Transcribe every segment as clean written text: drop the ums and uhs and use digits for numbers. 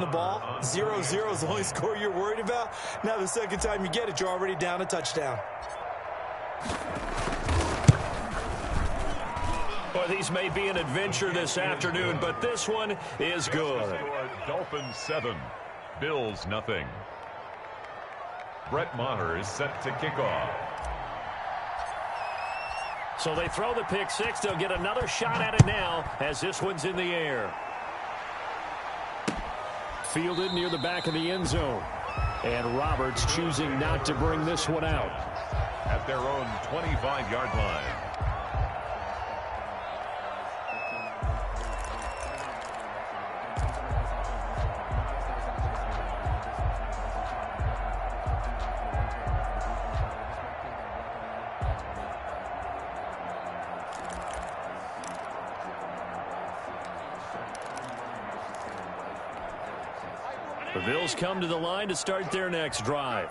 the ball. 0-0 is the only score you're worried about. Now the second time you get it, you're already down a touchdown. Well, these may be an adventure this afternoon, but this one is good. Dolphins 7, Bills nothing. Brett Maher is set to kick off. So they throw the pick six. They'll get another shot at it now as this one's in the air. Fielded near the back of the end zone. And Roberts choosing not to bring this one out. At their own 25-yard line. The Bills come to the line to start their next drive.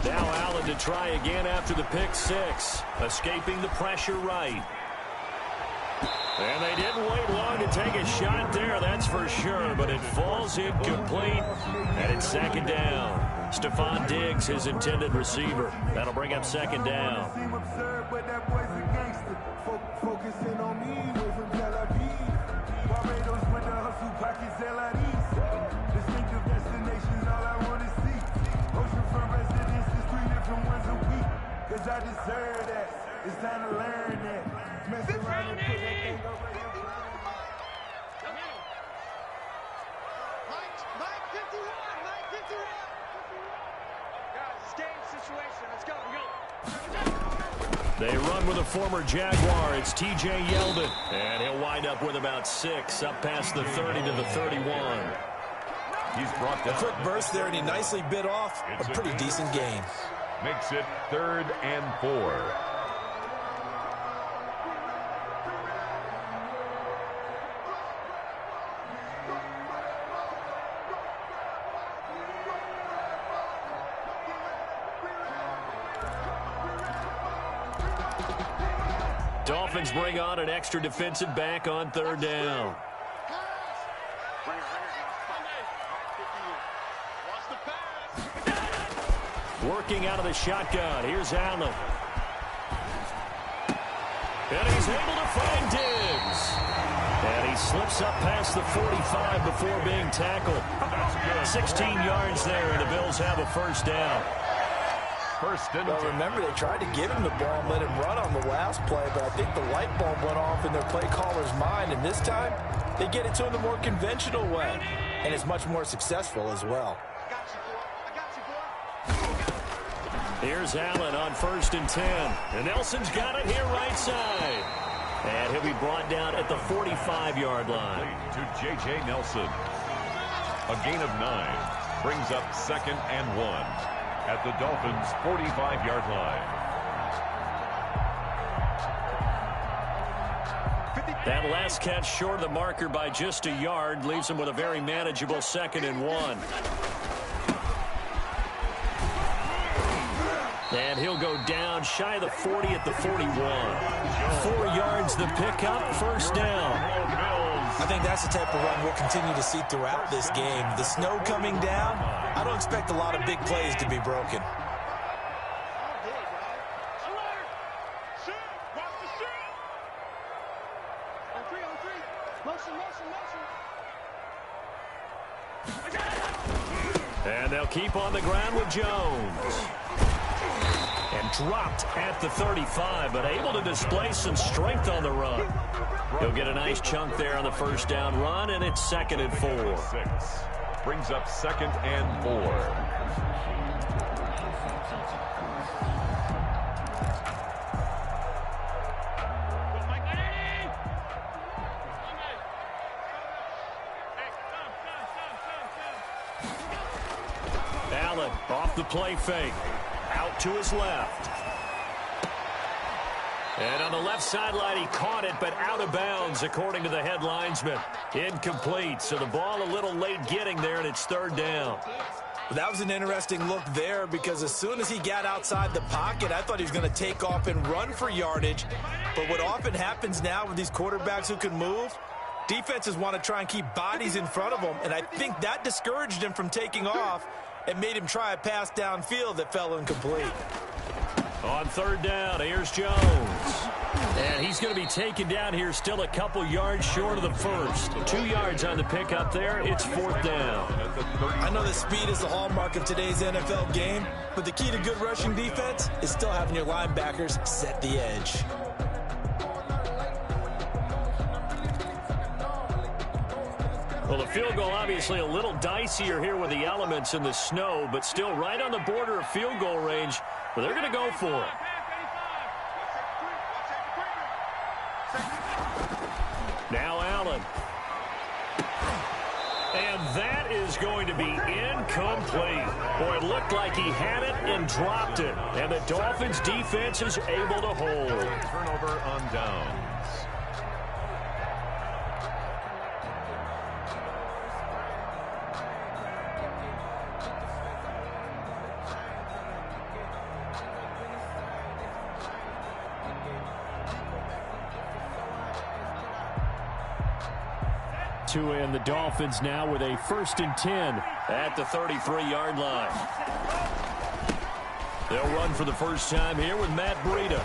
Now Allen to try again after the pick six, escaping the pressure right. And they didn't wait long to take a shot there, that's for sure, but it falls incomplete, and it's second down. Stephon Diggs, his intended receiver. That'll bring up second down. I deserve that. It's time to learn that. Mess around and put that thing over here. Mike 51. Guys, it's game situation. Let's go. They run with a former Jaguar. It's T.J. Yeldon. And he'll wind up with about 6 up past the 30 to the 31. He's brought down. A quick burst there, and he nicely bit off a pretty decent gain. Makes it 3rd and 4. Dolphins bring on an extra defensive back on 3rd down. Working out of the shotgun. Here's Allen. And he's able to find Diggs. And he slips up past the 45 before being tackled. 16 yards there, and the Bills have a first down. Well, remember, they tried to give him the ball and let him run on the last play, but I think the light bulb went off in their play caller's mind, and this time they get it to him the more conventional way, and it's much more successful as well. Here's Allen on 1st and 10. And Nelson's got it here right side. And he'll be brought down at the 45-yard line. To J.J. Nelson. A gain of 9 brings up 2nd and 1 at the Dolphins' 45-yard line. That last catch short of the marker by just a yard leaves him with a very manageable 2nd and 1. And he'll go down shy of the 40 at the 41. 4 yards the pickup, first down. I think that's the type of run we'll continue to see throughout this game. The snow coming down, I don't expect a lot of big plays to be broken. And they'll keep on the ground with Jones. And dropped at the 35, but able to display some strength on the run. He'll get a nice chunk there on the first down run, and it's 2nd and 4. 6 brings up 2nd and 4. Allen off the play fake. Out to his left. And on the left sideline, he caught it, but out of bounds, according to the head linesman. Incomplete, so the ball a little late getting there, and it's 3rd down. That was an interesting look there because as soon as he got outside the pocket, I thought he was going to take off and run for yardage. But what often happens now with these quarterbacks who can move, defenses want to try and keep bodies in front of them, and I think that discouraged him from taking off and made him try a pass downfield that fell incomplete. On third down, here's Jones. And he's going to be taken down here still a couple yards short of the first. 2 yards on the pickup there. It's fourth down. I know that speed is the hallmark of today's NFL game, but the key to good rushing defense is still having your linebackers set the edge. Well, the field goal obviously a little dicier here with the elements in the snow, but still right on the border of field goal range. But they're going to go for it. Now Allen. And that is going to be incomplete. Boy, it looked like he had it and dropped it. And the Dolphins defense is able to hold. Turnover on downs. And the Dolphins now with a 1st and 10 at the 33-yard line. They'll run for the first time here with Matt Breida.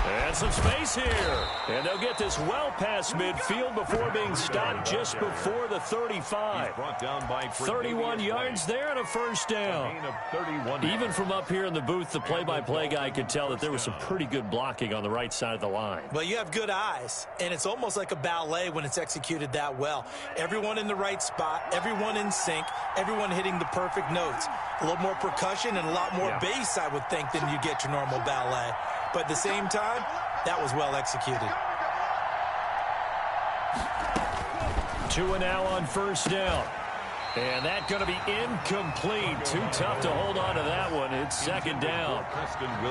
And some space here. And they'll get this well past midfield before being stopped just before the 35. Brought down by 31 yards there and a first down. Even from up here in the booth, the play-by-play guy could tell that there was some pretty good blocking on the right side of the line. Well, you have good eyes, and it's almost like a ballet when it's executed that well. Everyone in the right spot, everyone in sync, everyone hitting the perfect notes. A little more percussion and a lot more bass, I would think, than you get your normal ballet. But at the same time, that was well executed. Tua now on first down. And that's going to be incomplete. Too tough to hold on to that one. It's second down.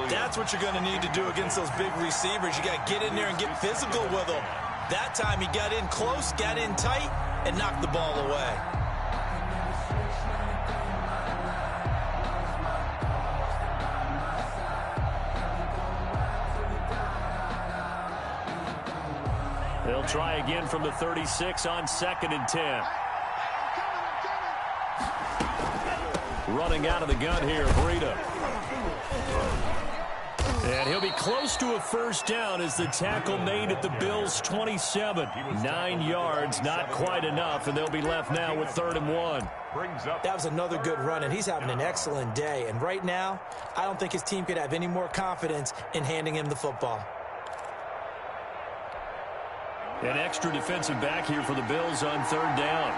That's what you're going to need to do against those big receivers. You got to get in there and get physical with them. That time he got in close, got in tight, and knocked the ball away. They'll try again from the 36 on 2nd and 10. Running out of the gun here, Breida. And he'll be close to a first down as the tackle made at the Bills' 27. 9 yards, not quite enough, and they'll be left now with 3rd and 1. That was another good run, and he's having an excellent day. And right now, I don't think his team could have any more confidence in handing him the football. An extra defensive back here for the Bills on 3rd down.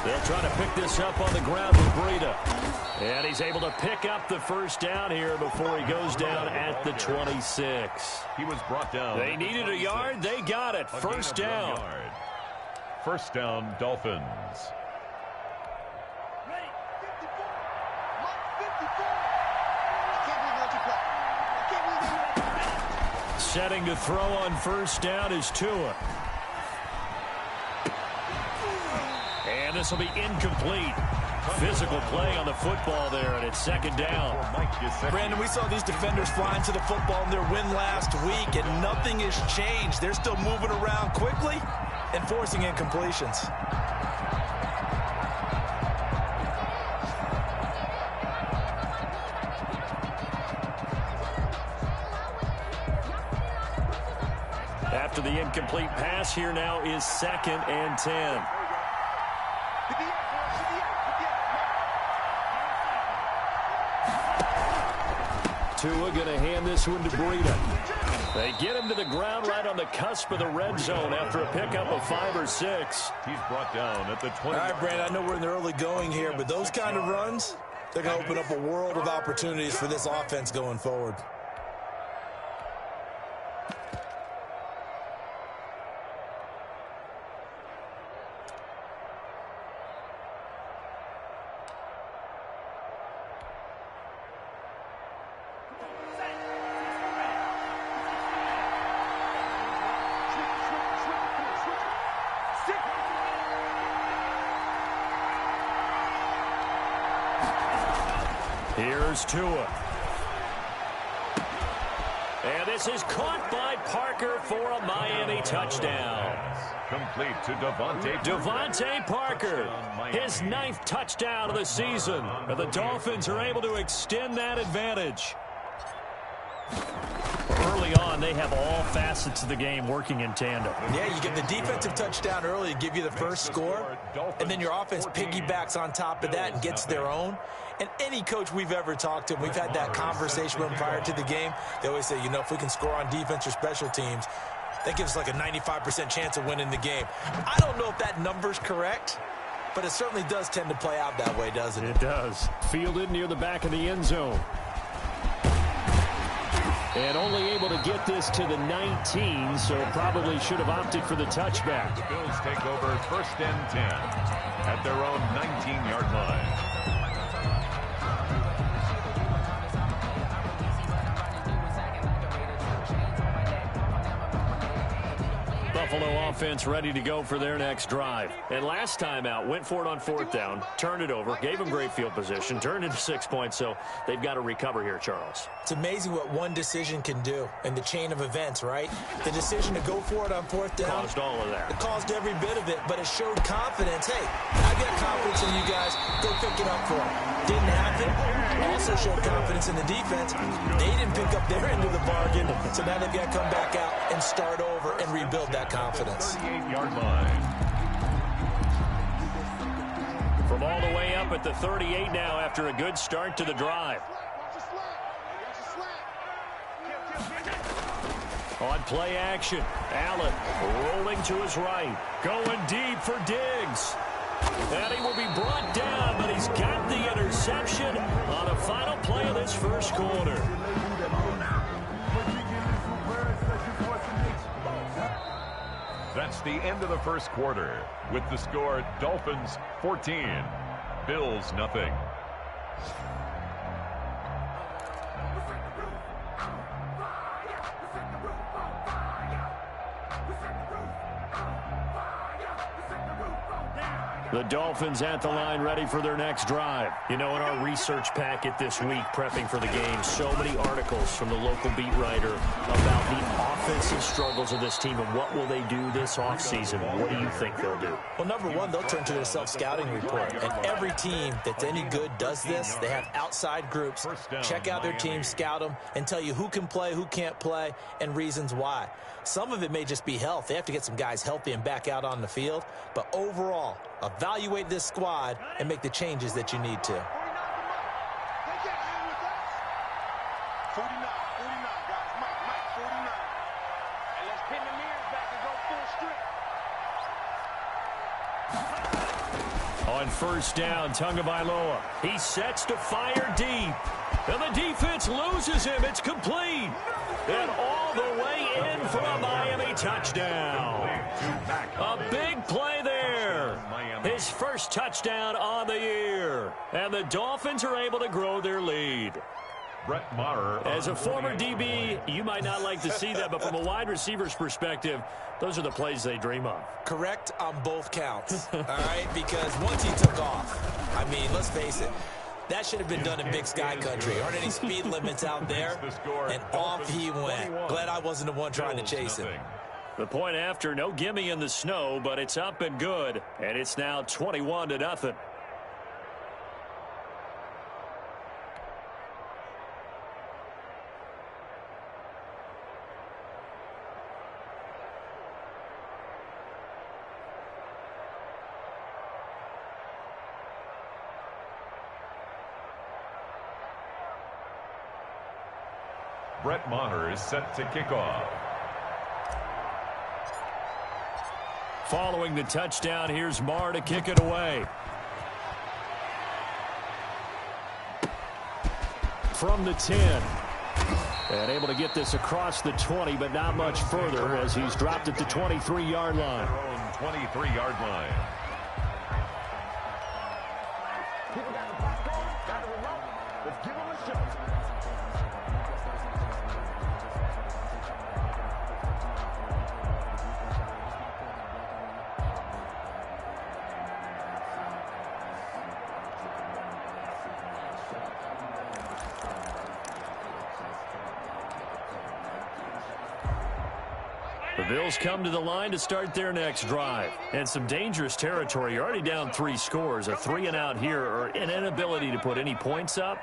They'll try to pick this up on the ground with Breida. And he's able to pick up the first down here before he goes down at the 26. He was brought down. They needed a yard. They got it. First down. First down, Dolphins. Setting to throw on first down is Tua. And this will be incomplete. Physical play on the football there, and it's second down. Brandon, we saw these defenders flying to the football in their win last week, and nothing has changed. They're still moving around quickly and forcing incompletions. After the incomplete pass, here now is 2nd and 10. Tua going to hand this one to Breida. They get him to the ground right on the cusp of the red zone after a pickup of 5 or 6. He's brought down at the 20. All right, Brandon, I know we're in the early going here, but those kind of runs, they're going to open up a world of opportunities for this offense going forward. Here's Tua. And this is caught by Parker for a Miami touchdown. Complete to Devontae Parker, his 9th touchdown of the season. And the Dolphins are able to extend that advantage. Early on, they have all facets of the game working in tandem. Yeah, you get the defensive touchdown early to give you the first score, and then your offense piggybacks on top of that and gets their own. And any coach we've ever talked to, we've had that conversation with them prior to the game, they always say, you know, if we can score on defense or special teams, that gives us like a 95% chance of winning the game. I don't know if that number's correct, but it certainly does tend to play out that way, doesn't it? It does. Fielded near the back of the end zone. And only able to get this to the 19, so probably should have opted for the touchback. The Bills take over 1st and 10 at their own 19-yard line. Buffalo offense ready to go for their next drive. And last time out, went for it on 4th down, turned it over, gave them great field position, turned into 6 points, so they've got to recover here, Charles. It's amazing what one decision can do in the chain of events, right? The decision to go for it on 4th down. Caused all of that. It caused every bit of it, but it showed confidence. Hey, I've got confidence in you guys. Go pick it up for them. Didn't happen. Also showed confidence in the defense. They didn't pick up their end of the bargain, so now they've got to come back out and start over and rebuild that confidence. 38-yard line. From all the way up at the 38 now after a good start to the drive. On play action, Allen rolling to his right, going deep for Diggs. And he will be brought down, but he's got the interception on the final play of this first quarter. That's the end of the first quarter with the score Dolphins 14, Bills nothing. The Dolphins at the line ready for their next drive. You know, in our research packet this week, prepping for the game, so many articles from the local beat writer about the offensive struggles of this team and what will they do this offseason. What do you think they'll do? Well, number one, they'll turn to their self-scouting report. And every team that's any good does this. They have outside groups. Check out their team, scout them, and tell you who can play, who can't play, and reasons why. Some of it may just be health. They have to get some guys healthy and back out on the field. But overall, evaluate this squad and make the changes that you need to. 49, guys. Mike, 49. And let's pin the mirrors back and go full strip. On first down, Tagovailoa. He sets to fire deep. And the defense loses him. It's complete. And all the way in for a Miami touchdown. A big play there. His first touchdown on the year. And the Dolphins are able to grow their lead. Brett Maher. As a former DB, you might not like to see that, but from a wide receiver's perspective, those are the plays they dream of. Correct on both counts, all right? Because once he took off, I mean, let's face it, that should have been done in Big Sky Country. Aren't any speed limits out there? And off he went. Glad I wasn't the one trying to chase him. The point after, no gimme in the snow, but it's up and good. And it's now 21-0. Brett Maher is set to kick off. Following the touchdown, here's Maher to kick it away. From the 10. And able to get this across the 20, but not much further as he's dropped at the 23-yard line. Their own 23-yard line. People got the popcorn, got the remote. Let's give them a show. The Bills come to the line to start their next drive. And some dangerous territory. You're already down 3 scores. A 3-and-out here or an inability to put any points up.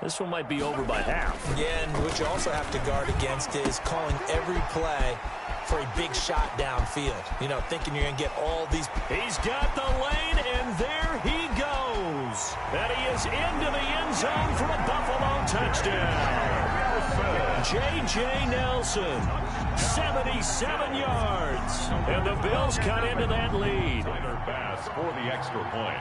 This one might be over by half. Yeah, and what you also have to guard against is calling every play for a big shot downfield. You know, thinking you're going to get all these. He's got the lane, and there he goes. And he is into the end zone for a Buffalo touchdown. J.J. Nelson, 77 yards. And the Bills cut into that lead. Pass for the extra point.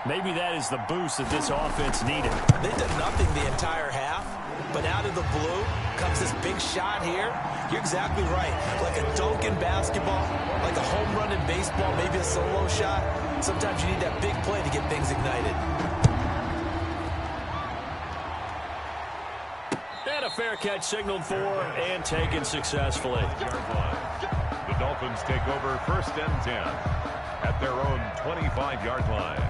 Maybe that is the boost that this offense needed. They did nothing the entire half, but out of the blue comes this big shot here. You're exactly right. Like a dunk in basketball, like a home run in baseball, maybe a solo shot. Sometimes you need that big play to get things ignited. And a fair catch signaled for and taken successfully. The Dolphins take over 1st and 10 at their own 25-yard line.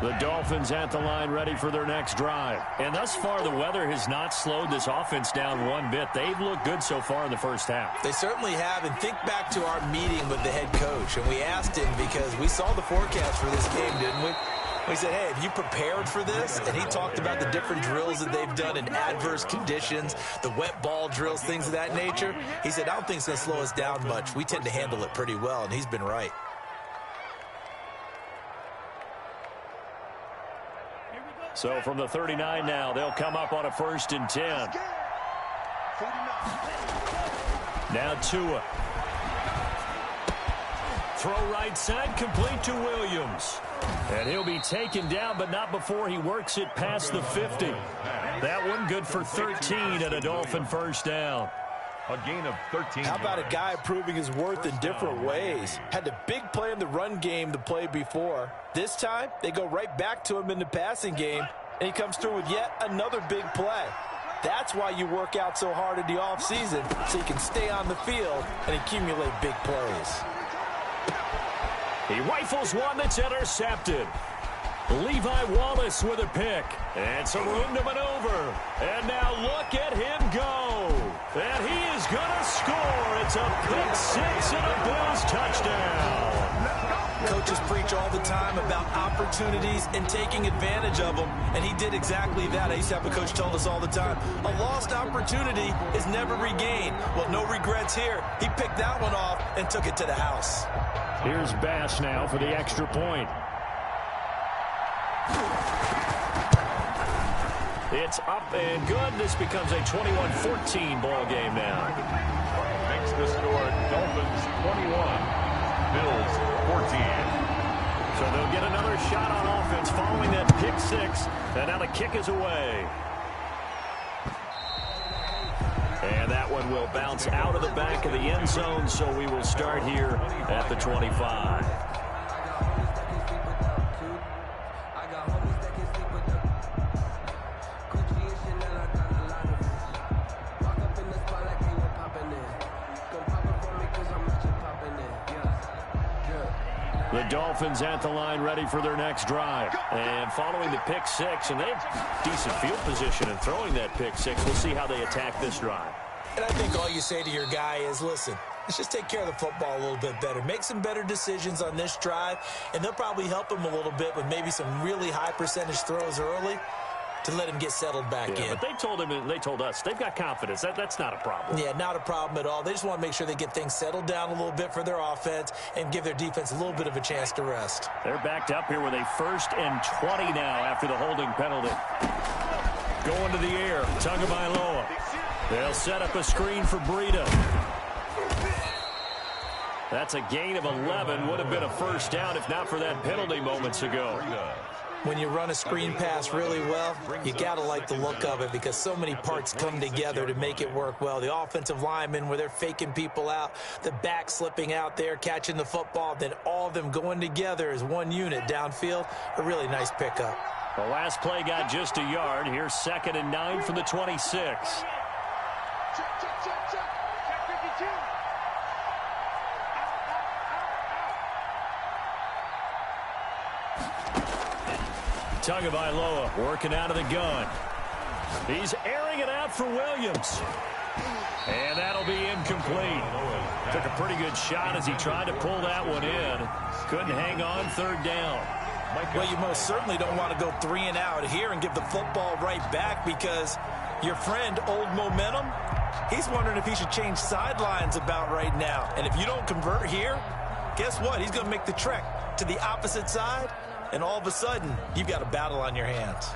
The Dolphins at the line ready for their next drive. And thus far, the weather has not slowed this offense down one bit. They've looked good so far in the first half. They certainly have. And think back to our meeting with the head coach. And we asked him because we saw the forecast for this game, didn't we? We said, hey, have you prepared for this? And he talked about the different drills that they've done in adverse conditions, the wet ball drills, things of that nature. He said, I don't think it's going to slow us down much. We tend to handle it pretty well, and he's been right. So from the 39 now, they'll come up on a 1st and 10. Now Tua. Throw right side, complete to Williams. And he'll be taken down, but not before he works it past the 50. That one good for 13 and a Dolphin 1st down. A gain of 13. How about a guy proving his worth in different ways? Had a big play in the run game the play before. This time, they go right back to him in the passing game, and he comes through with yet another big play. That's why you work out so hard in the offseason, so you can stay on the field and accumulate big plays. He rifles one that's intercepted. Levi Wallace with a pick. And some room to maneuver. And now look at him go. And he is going to score. It's a pick 6 and a Bills touchdown. Coaches preach all the time about opportunities and taking advantage of them, and he did exactly that. I used to have a coach tell us all the time, a lost opportunity is never regained. Well, no regrets here. He picked that one off and took it to the house. Here's Bass now for the extra point. It's up and good. This becomes a 21-14 ball game now. Makes the score Dolphins 21, Bills 14. So they'll get another shot on offense following that pick 6. And now the kick is away. And that one will bounce out of the back of the end zone, so we will start here at the 25. The Dolphins at the line ready for their next drive. And following the pick 6, and they have decent field position in throwing that pick 6. We'll see how they attack this drive. And I think all you say to your guy is, listen, let's just take care of the football a little bit better. Make some better decisions on this drive, and they'll probably help him a little bit with maybe some really high percentage throws early to let him get settled back in. But they told him, and they told us, they've got confidence. That's not a problem. Yeah, not a problem at all. They just want to make sure they get things settled down a little bit for their offense and give their defense a little bit of a chance to rest. They're backed up here with a 1st and 20 now after the holding penalty. Going to the air, Tagovailoa. They'll set up a screen for Breida. That's a gain of 11. Would have been a 1st down if not for that penalty moments ago. When you run a screen pass really well, you got to like the look of it because so many parts come together to make it work well. The offensive linemen, where they're faking people out, the back slipping out there, catching the football, then all of them going together as one unit downfield. A really nice pickup. The last play got just a yard. Here's 2nd and 9 from the 26. Tagovailoa working out of the gun. He's airing it out for Williams. And that'll be incomplete. Took a pretty good shot as he tried to pull that one in. Couldn't hang on third down. Well, you most certainly don't want to go 3 and out here and give the football right back, because your friend, Old Momentum, he's wondering if he should change sidelines about right now. And if you don't convert here, guess what? He's going to make the trek to the opposite side, and all of a sudden, you've got a battle on your hands.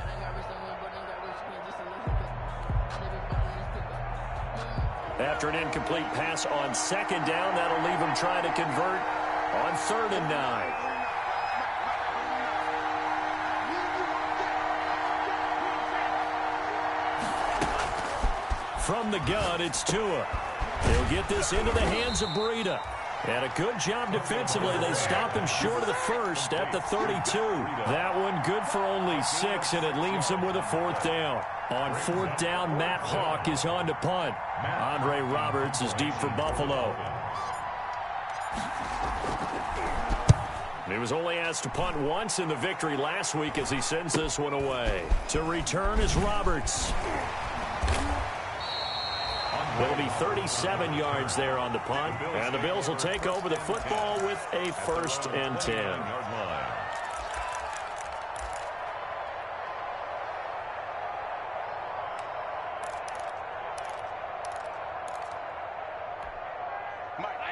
After an incomplete pass on second down, that'll leave him trying to convert on 3rd and 9. From the gun, it's Tua. He'll get this into the hands of Breida. And a good job defensively. They stop him short of the first at the 32. That one good for only 6, and it leaves him with a 4th down. On 4th down, Matt Hawk is on to punt. Andre Roberts is deep for Buffalo. He was only asked to punt once in the victory last week as he sends this one away. To return is Roberts. It'll be 37 yards there on the punt. And the Bills will take over the football with a 1st and 10.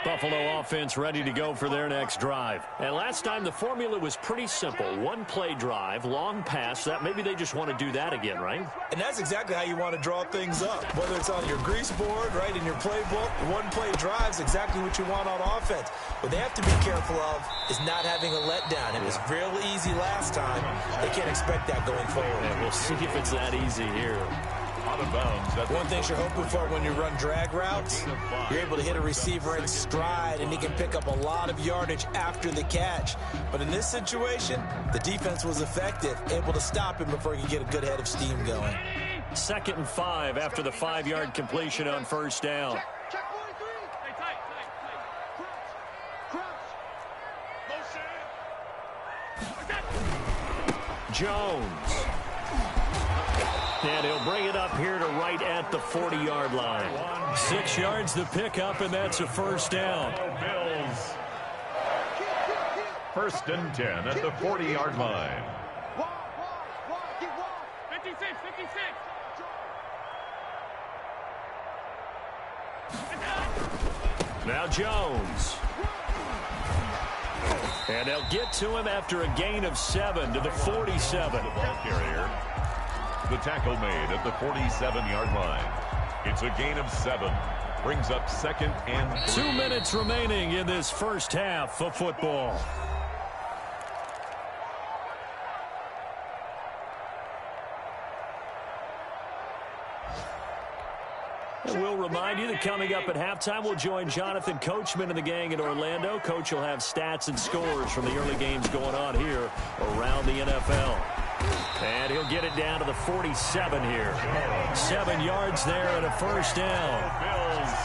Buffalo offense ready to go for their next drive. And last time the formula was pretty simple. 1-play drive, long pass. That maybe they just want to do that again, right? And that's exactly how you want to draw things up. Whether it's on your grease board, right, in your playbook, 1-play drive is exactly what you want on offense. What they have to be careful of is not having a letdown. It was real easy last time. They can't expect that going forward. And we'll see if it's that easy here. Out of bounds. One thing you're hoping for when you run drag routes, you're able to hit a receiver in stride, and he can pick up a lot of yardage after the catch. But in this situation, the defense was effective, able to stop him before he could get a good head of steam going. 2nd and 5 after the 5-yard completion on 1st down. Jones. And he'll bring it up here to right at the 40-yard line. 6 yards to pick up, and that's a 1st down. Bills. 1st and 10 at the 40-yard line. 56. Now Jones. And they'll get to him after a gain of 7 to the 47. The ball carrier. The tackle made at the 47-yard line. It's a gain of 7. Brings up 2nd and 3. 2 minutes remaining in this first half of football. And we'll remind you that coming up at halftime, we'll join Jonathan Coachman and the gang in Orlando. Coach will have stats and scores from the early games going on here around the NFL. And he'll get it down to the 47 here. 7 yards there and a 1st down.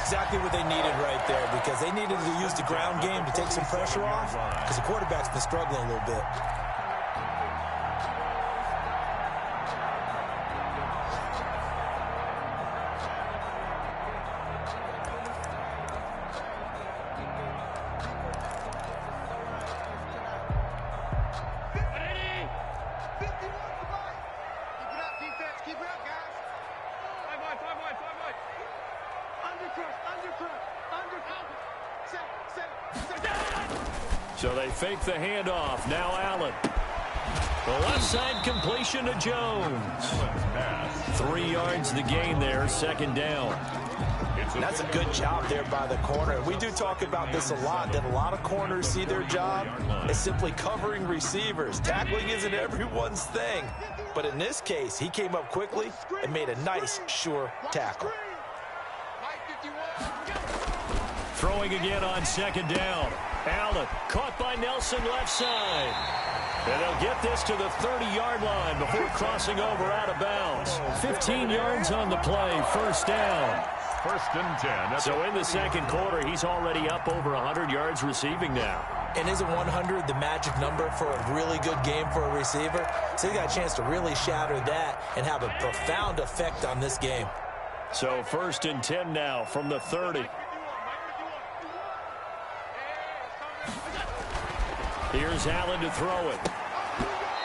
Exactly what they needed right there, because they needed to use the ground game to take some pressure off, because the quarterback's been struggling a little bit. So they fake the handoff. Now Allen. The left side completion to Jones. 3 yards the gain there, 2nd down. That's a good job there by the corner. We do talk about this a lot, that a lot of corners see their job as simply covering receivers. Tackling isn't everyone's thing. But in this case, he came up quickly and made a nice, sure tackle. Throwing again on 2nd down. Allen caught by Nelson left side. And they'll get this to the 30-yard line before crossing over out of bounds. 15 yards on the play, 1st down. 1st and 10. So in the 2nd quarter, he's already up over 100 yards receiving now. And isn't 100 the magic number for a really good game for a receiver? So he got a chance to really shatter that and have a profound effect on this game. So 1st and 10 now from the 30. Here's Allen to throw it.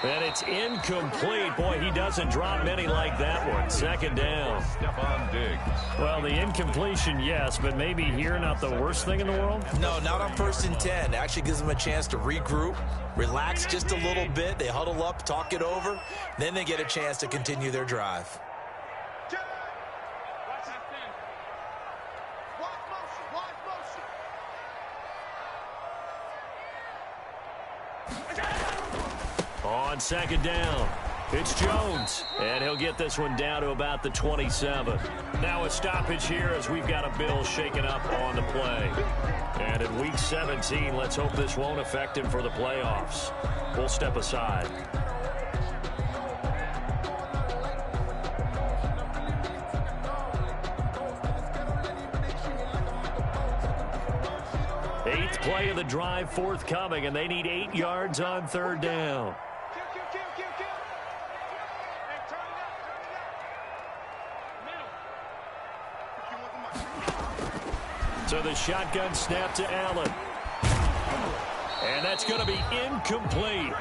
And it's incomplete. Boy, he doesn't drop many like that one. 2nd down. Stephon Diggs. Well, the incompletion, yes, but maybe here not the worst thing in the world? No, not on 1st and 10. Actually gives them a chance to regroup, relax just a little bit. They huddle up, talk it over. Then they get a chance to continue their drive. On 2nd down, it's Jones, and he'll get this one down to about the 27. Now a stoppage here as we've got a Bill shaken up on the play. And in Week 17, let's hope this won't affect him for the playoffs. We'll step aside. Eighth play of the drive forthcoming, and they need 8 yards on 3rd down. So the shotgun snap to Allen. And that's going to be incomplete.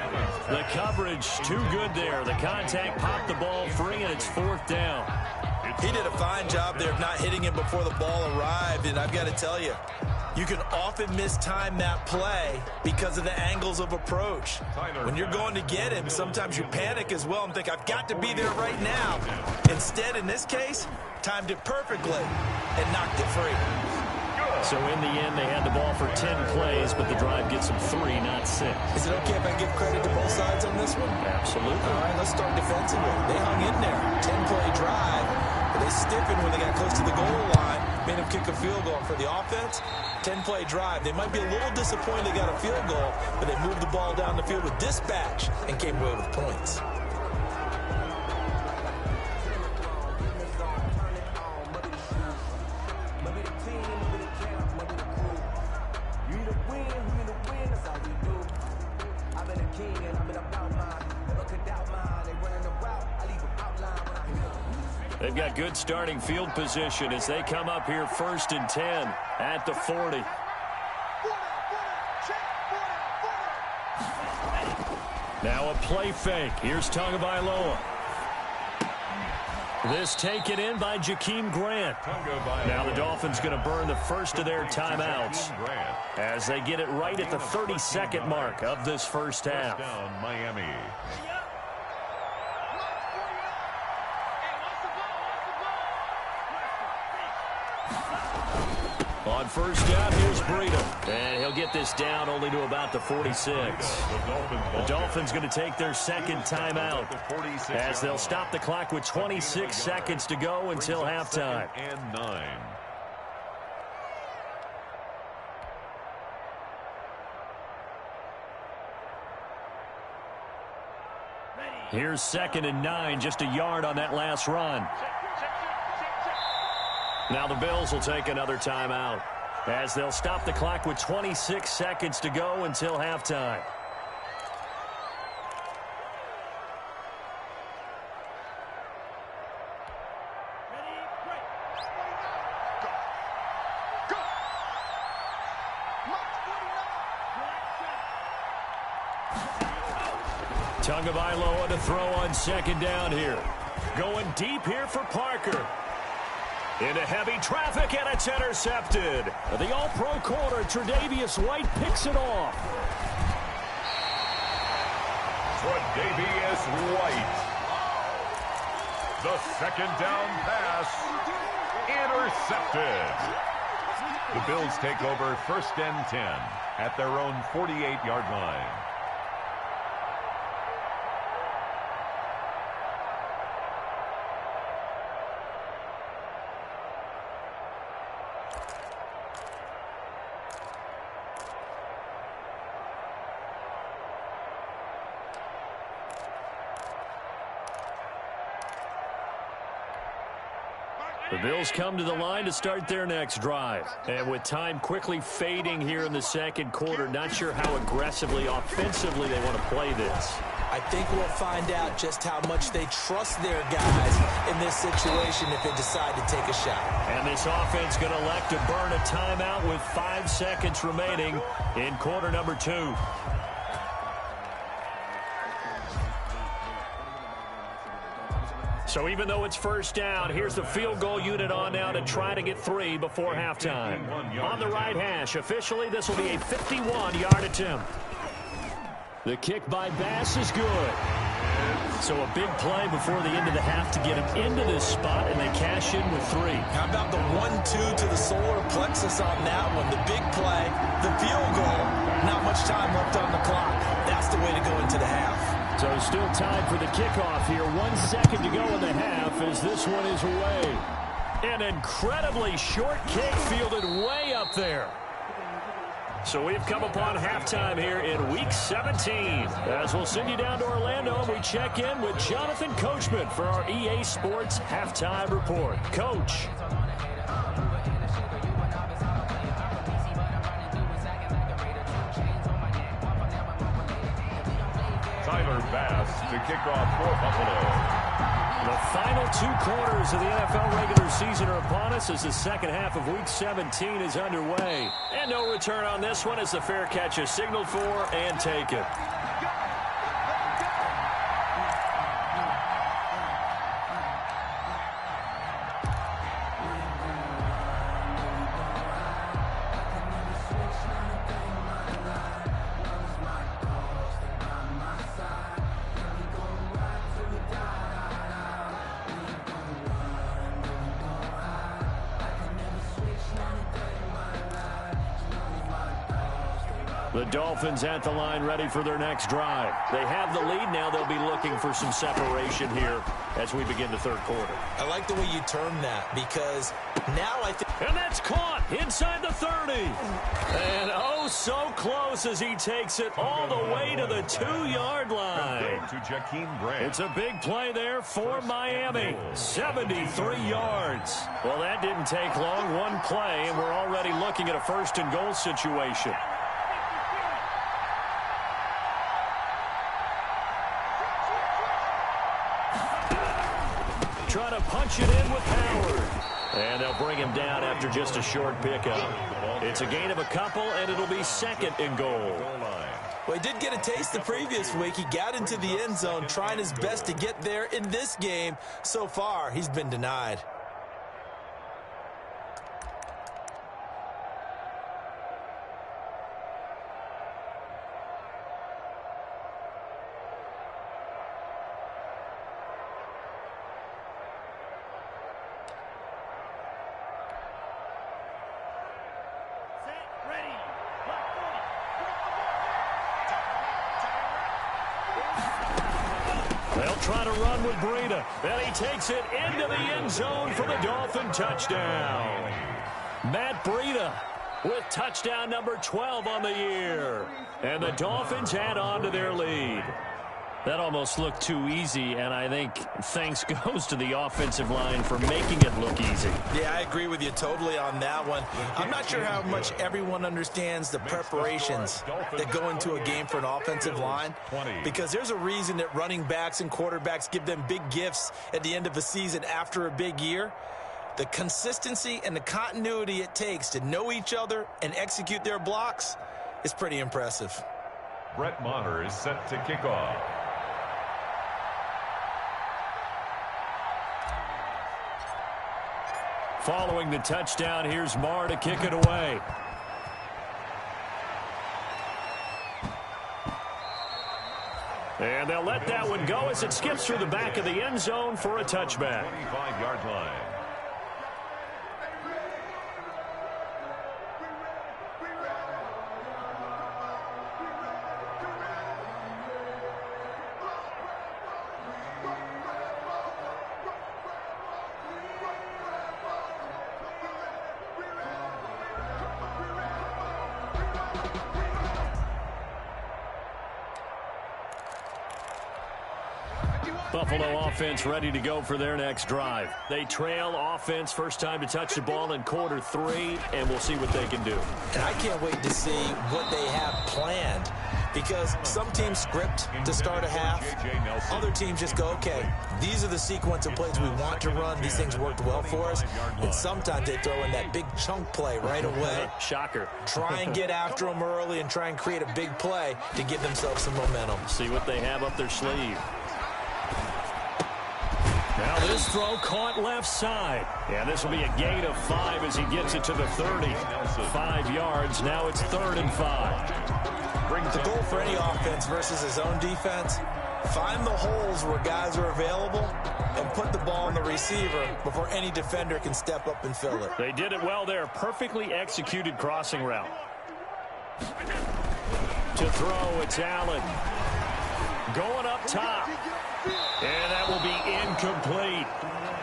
The coverage too good there. The contact popped the ball free, and it's 4th down. He did a fine job there of not hitting him before the ball arrived, and I've got to tell you, you can often mistime that play because of the angles of approach. When you're going to get him, sometimes you panic as well and think, I've got to be there right now. Instead, in this case, timed it perfectly and knocked it free. So in the end, they had the ball for 10 plays, but the drive gets them 3, not 6. Is it okay if I give credit to both sides on this one? Absolutely. All right, let's start defensively. They hung in there. 10-play drive. But they stiffened when they got close to the goal line, made them kick a field goal. For the offense, 10-play drive. They might be a little disappointed they got a field goal, but they moved the ball down the field with dispatch and came away with points. They've got good starting field position as they come up here 1st and 10 at the 40. Now a play fake. Here's Tagovailoa. This taken in by Jakeem Grant. Now the Dolphins going to burn the first of their timeouts as they get it right at the 32nd mark of this first half. Down Miami. On 1st down, here's Breida. And he'll get this down only to about the 46. The Dolphins going to take their 2nd timeout as they'll stop the clock with 26 seconds to go until halftime. And 9. Here's 2nd and 9, just a yard on that last run. Now the Bills will take another timeout as they'll stop the clock with 26 seconds to go until halftime. Tagovailoa to throw on 2nd down here. Going deep here for Parker. Into heavy traffic, and it's intercepted. The all-pro corner, Tre'Davious White, picks it off. Tre'Davious White. The 2nd down pass. Intercepted. The Bills take over 1st and 10 at their own 48-yard line. The Bills come to the line to start their next drive. And with time quickly fading here in the second quarter, not sure how aggressively, offensively they want to play this. I think we'll find out just how much they trust their guys in this situation if they decide to take a shot. And this offense going to elect to burn a timeout with 5 seconds remaining in quarter number 2. So even though it's first down, here's the field goal unit on now to try to get 3 before halftime. On the right hash, officially this will be a 51-yard attempt. The kick by Bass is good. So a big play before the end of the half to get him into this spot, and they cash in with 3. How about the 1-2 to the solar plexus on that one? The big play, the field goal, not much time left on the clock. That's the way to go into the half. So still time for the kickoff here. 1 second to go in the half as this one is away. An incredibly short kick fielded way up there. So we've come upon halftime here in Week 17. As we'll send you down to Orlando, and we check in with Jonathan Coachman for our EA Sports Halftime Report. Coach. Tyler Bass to kick off for Buffalo. The final 2 quarters of the NFL regular season are upon us as the second half of Week 17 is underway. And no return on this one as the fair catch is signaled for and taken. The Dolphins at the line ready for their next drive. They have the lead now. They'll be looking for some separation here as we begin the third quarter. I like the way you term that because now I think... And that's caught inside the 30. And oh, so close as he takes it all the way to the 2-yard line. To Jakeem Grant. It's a big play there for Miami. 73 yards. Well, that didn't take long. One play, and we're already looking at a first and goal situation. Trying to punch it in with Howard. And they'll bring him down after just a short pickup. It's a gain of a couple, and it'll be second and goal. Well, he did get a taste the previous week. He got into the end zone trying his best to get there in this game. So far, he's been denied. They'll try to run with Breida. And he takes it into the end zone for the Dolphin touchdown. Matt Breida with touchdown number 12 on the year. And the Dolphins add on to their lead. That almost looked too easy, and I think thanks goes to the offensive line for making it look easy. Yeah, I agree with you totally on that one. I'm not sure how much everyone understands the preparations that go into a game for an offensive line, because there's a reason that running backs and quarterbacks give them big gifts at the end of a season after a big year. The consistency and the continuity it takes to know each other and execute their blocks is pretty impressive. Brett Maher is set to kick off. Following the touchdown, here's Maher to kick it away. And they'll let that one go as it skips through the back of the end zone for a touchback. 25-yard line. Buffalo offense ready to go for their next drive. They trail offense, first time to touch the ball in quarter 3, and we'll see what they can do. And I can't wait to see what they have planned, because some teams script to start a half. Other teams just go, okay, these are the sequence of plays we want to run. These things worked well for us. And sometimes they throw in that big chunk play right away. Shocker. Try and get after them early and try and create a big play to give themselves some momentum. See what they have up their sleeve. Now this throw caught left side. And this will be a gain of 5 as he gets it to the 30. 5 yards. Now it's 3rd and 5. The goal for any offense versus his own defense, find the holes where guys are available and put the ball on the receiver before any defender can step up and fill it. They did it well there. Perfectly executed crossing route. To throw, it's Allen. Going up top. And that will be incomplete.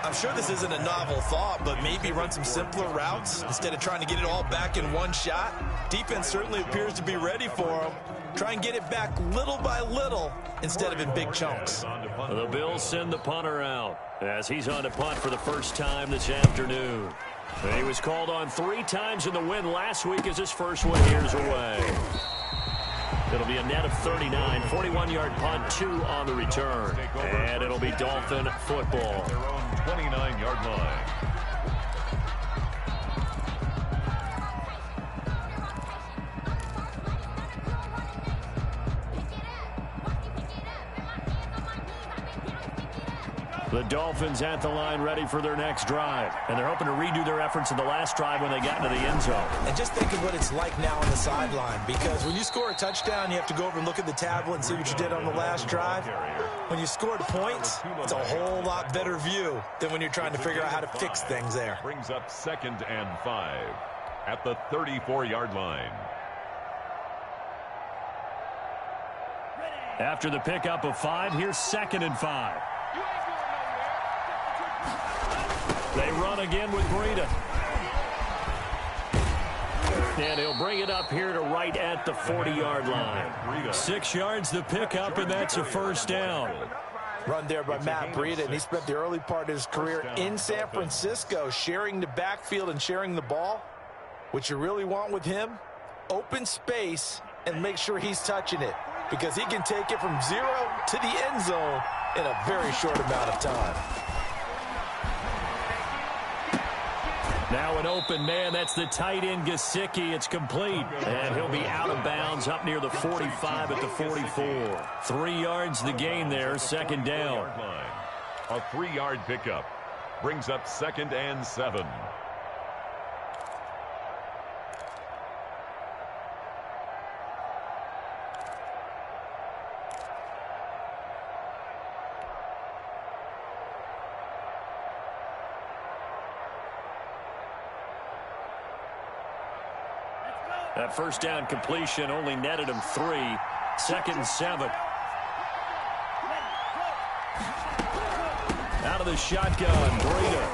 I'm sure this isn't a novel thought, but maybe run some simpler routes instead of trying to get it all back in one shot. Defense certainly appears to be ready for him. Try and get it back little by little instead of in big chunks. The Bills send the punter out as he's on to punt for the first time this afternoon. And he was called on 3 times in the win last week as his first one here's away. It'll be a net of 39, 41-yard punt, 2 on the return. And it'll be Dolphin football. Their own 29-yard line. The Dolphins at the line ready for their next drive. And they're hoping to redo their efforts in the last drive when they got into the end zone. And just think of what it's like now on the sideline, because when you score a touchdown, you have to go over and look at the tablet and see what you did on the last drive. When you scored points, it's a whole lot better view than when you're trying to figure out how to fix things there. Brings up 2nd and 5 at the 34-yard line. After the pickup of 5, here's 2nd and 5. They run again with Breida. And he'll bring it up here to right at the 40-yard line. 6 yards the pickup, and that's a first down. Run there by Matt Breida, and he spent the early part of his career in San Francisco sharing the backfield and sharing the ball. What you really want with him, open space and make sure he's touching it, because he can take it from 0 to the end zone in a very short amount of time. Now an open man. That's the tight end, Gesicki. It's complete. And he'll be out of bounds up near the 45 at the 44. 3 yards the gain there. 2nd down. A 3-yard pickup. Brings up 2nd and 7. That first down completion only netted him 3. 2nd and 7. Out of the shotgun, Breida.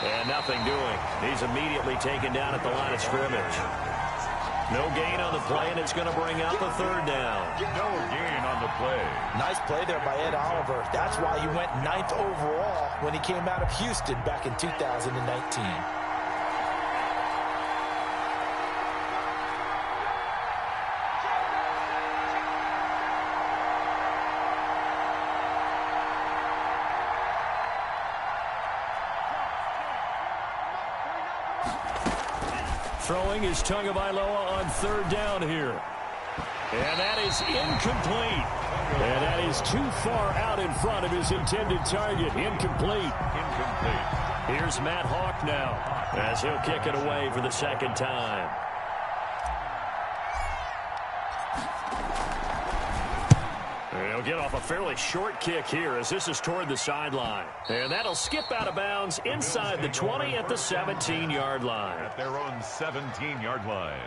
And nothing doing. He's immediately taken down at the line of scrimmage. No gain on the play, and it's going to bring up a 3rd down. No gain on the play. Nice play there by Ed Oliver. That's why he went 9th overall when he came out of Houston back in 2019. Throwing is Tagovailoa on 3rd down here. And that is incomplete. And that is too far out in front of his intended target. Incomplete. Here's Matt Hawk now as he'll kick it away for the 2nd time. He'll get off a fairly short kick here as this is toward the sideline. And that'll skip out of bounds inside the 20 at the 17-yard line. At their own 17-yard line.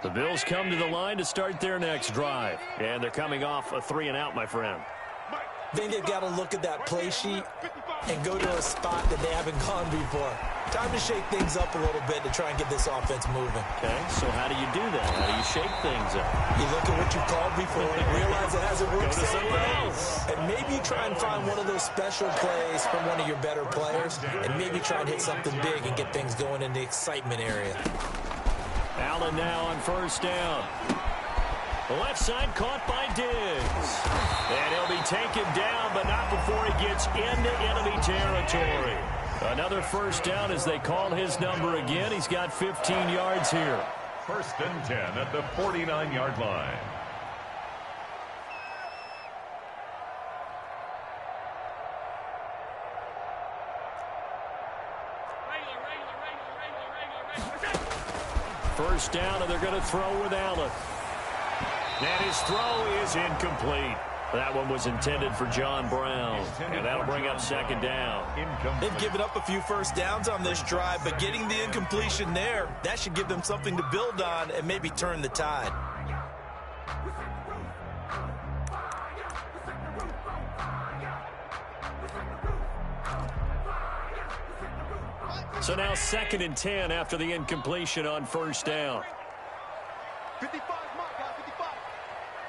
The Bills come to the line to start their next drive. And they're coming off a 3-and-out, my friend. I think they've got to look at that play sheet and go to a spot that they haven't gone before. Time to shake things up a little bit to try and get this offense moving. Okay, so how do you do that? How do you shake things up? You look at what you called before and realize it hasn't worked so well. And maybe you try and find one of those special plays from one of your better players and maybe try and hit something big and get things going in the excitement area. Allen now on first down. The left side caught by Diggs. And he'll be taken down, but not before he gets into enemy territory. Another first down as they call his number again. He's got 15 yards here. 1st and 10 at the 49-yard line. First down, and they're going to throw with Allen. And his throw is incomplete. That one was intended for John Brown, and that'll bring up 2nd down. They've given up a few first downs on this drive, but getting the incompletion there, that should give them something to build on and maybe turn the tide. So now 2nd and 10 after the incompletion on first down. 55, mark, 55.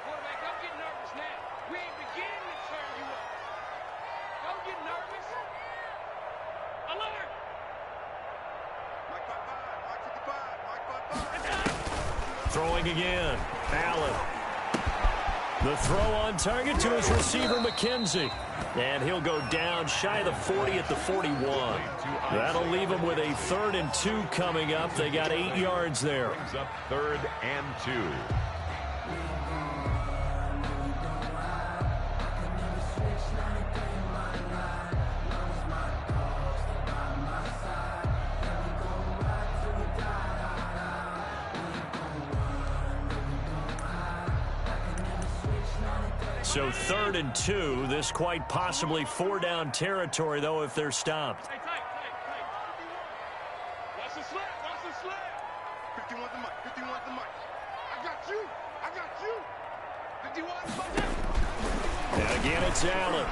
Quarterback, don't get nervous now. We ain't beginning to turn you up. Don't get nervous. Alert! Mike 55, Mike 55. Throwing again. Allen. The throw on target to his receiver, McKenzie. And he'll go down shy of the 40 at the 41. That'll leave him with a 3rd and 2 coming up. They got 8 yards there. Brings up 3rd and 2. So 3rd and 2. This quite possibly 4-down territory, though, if they're stopped. Hey, tight. Watch the slap. 51's the mic. 51's the mic. I got you. 51's the mic. And again, it's Allen.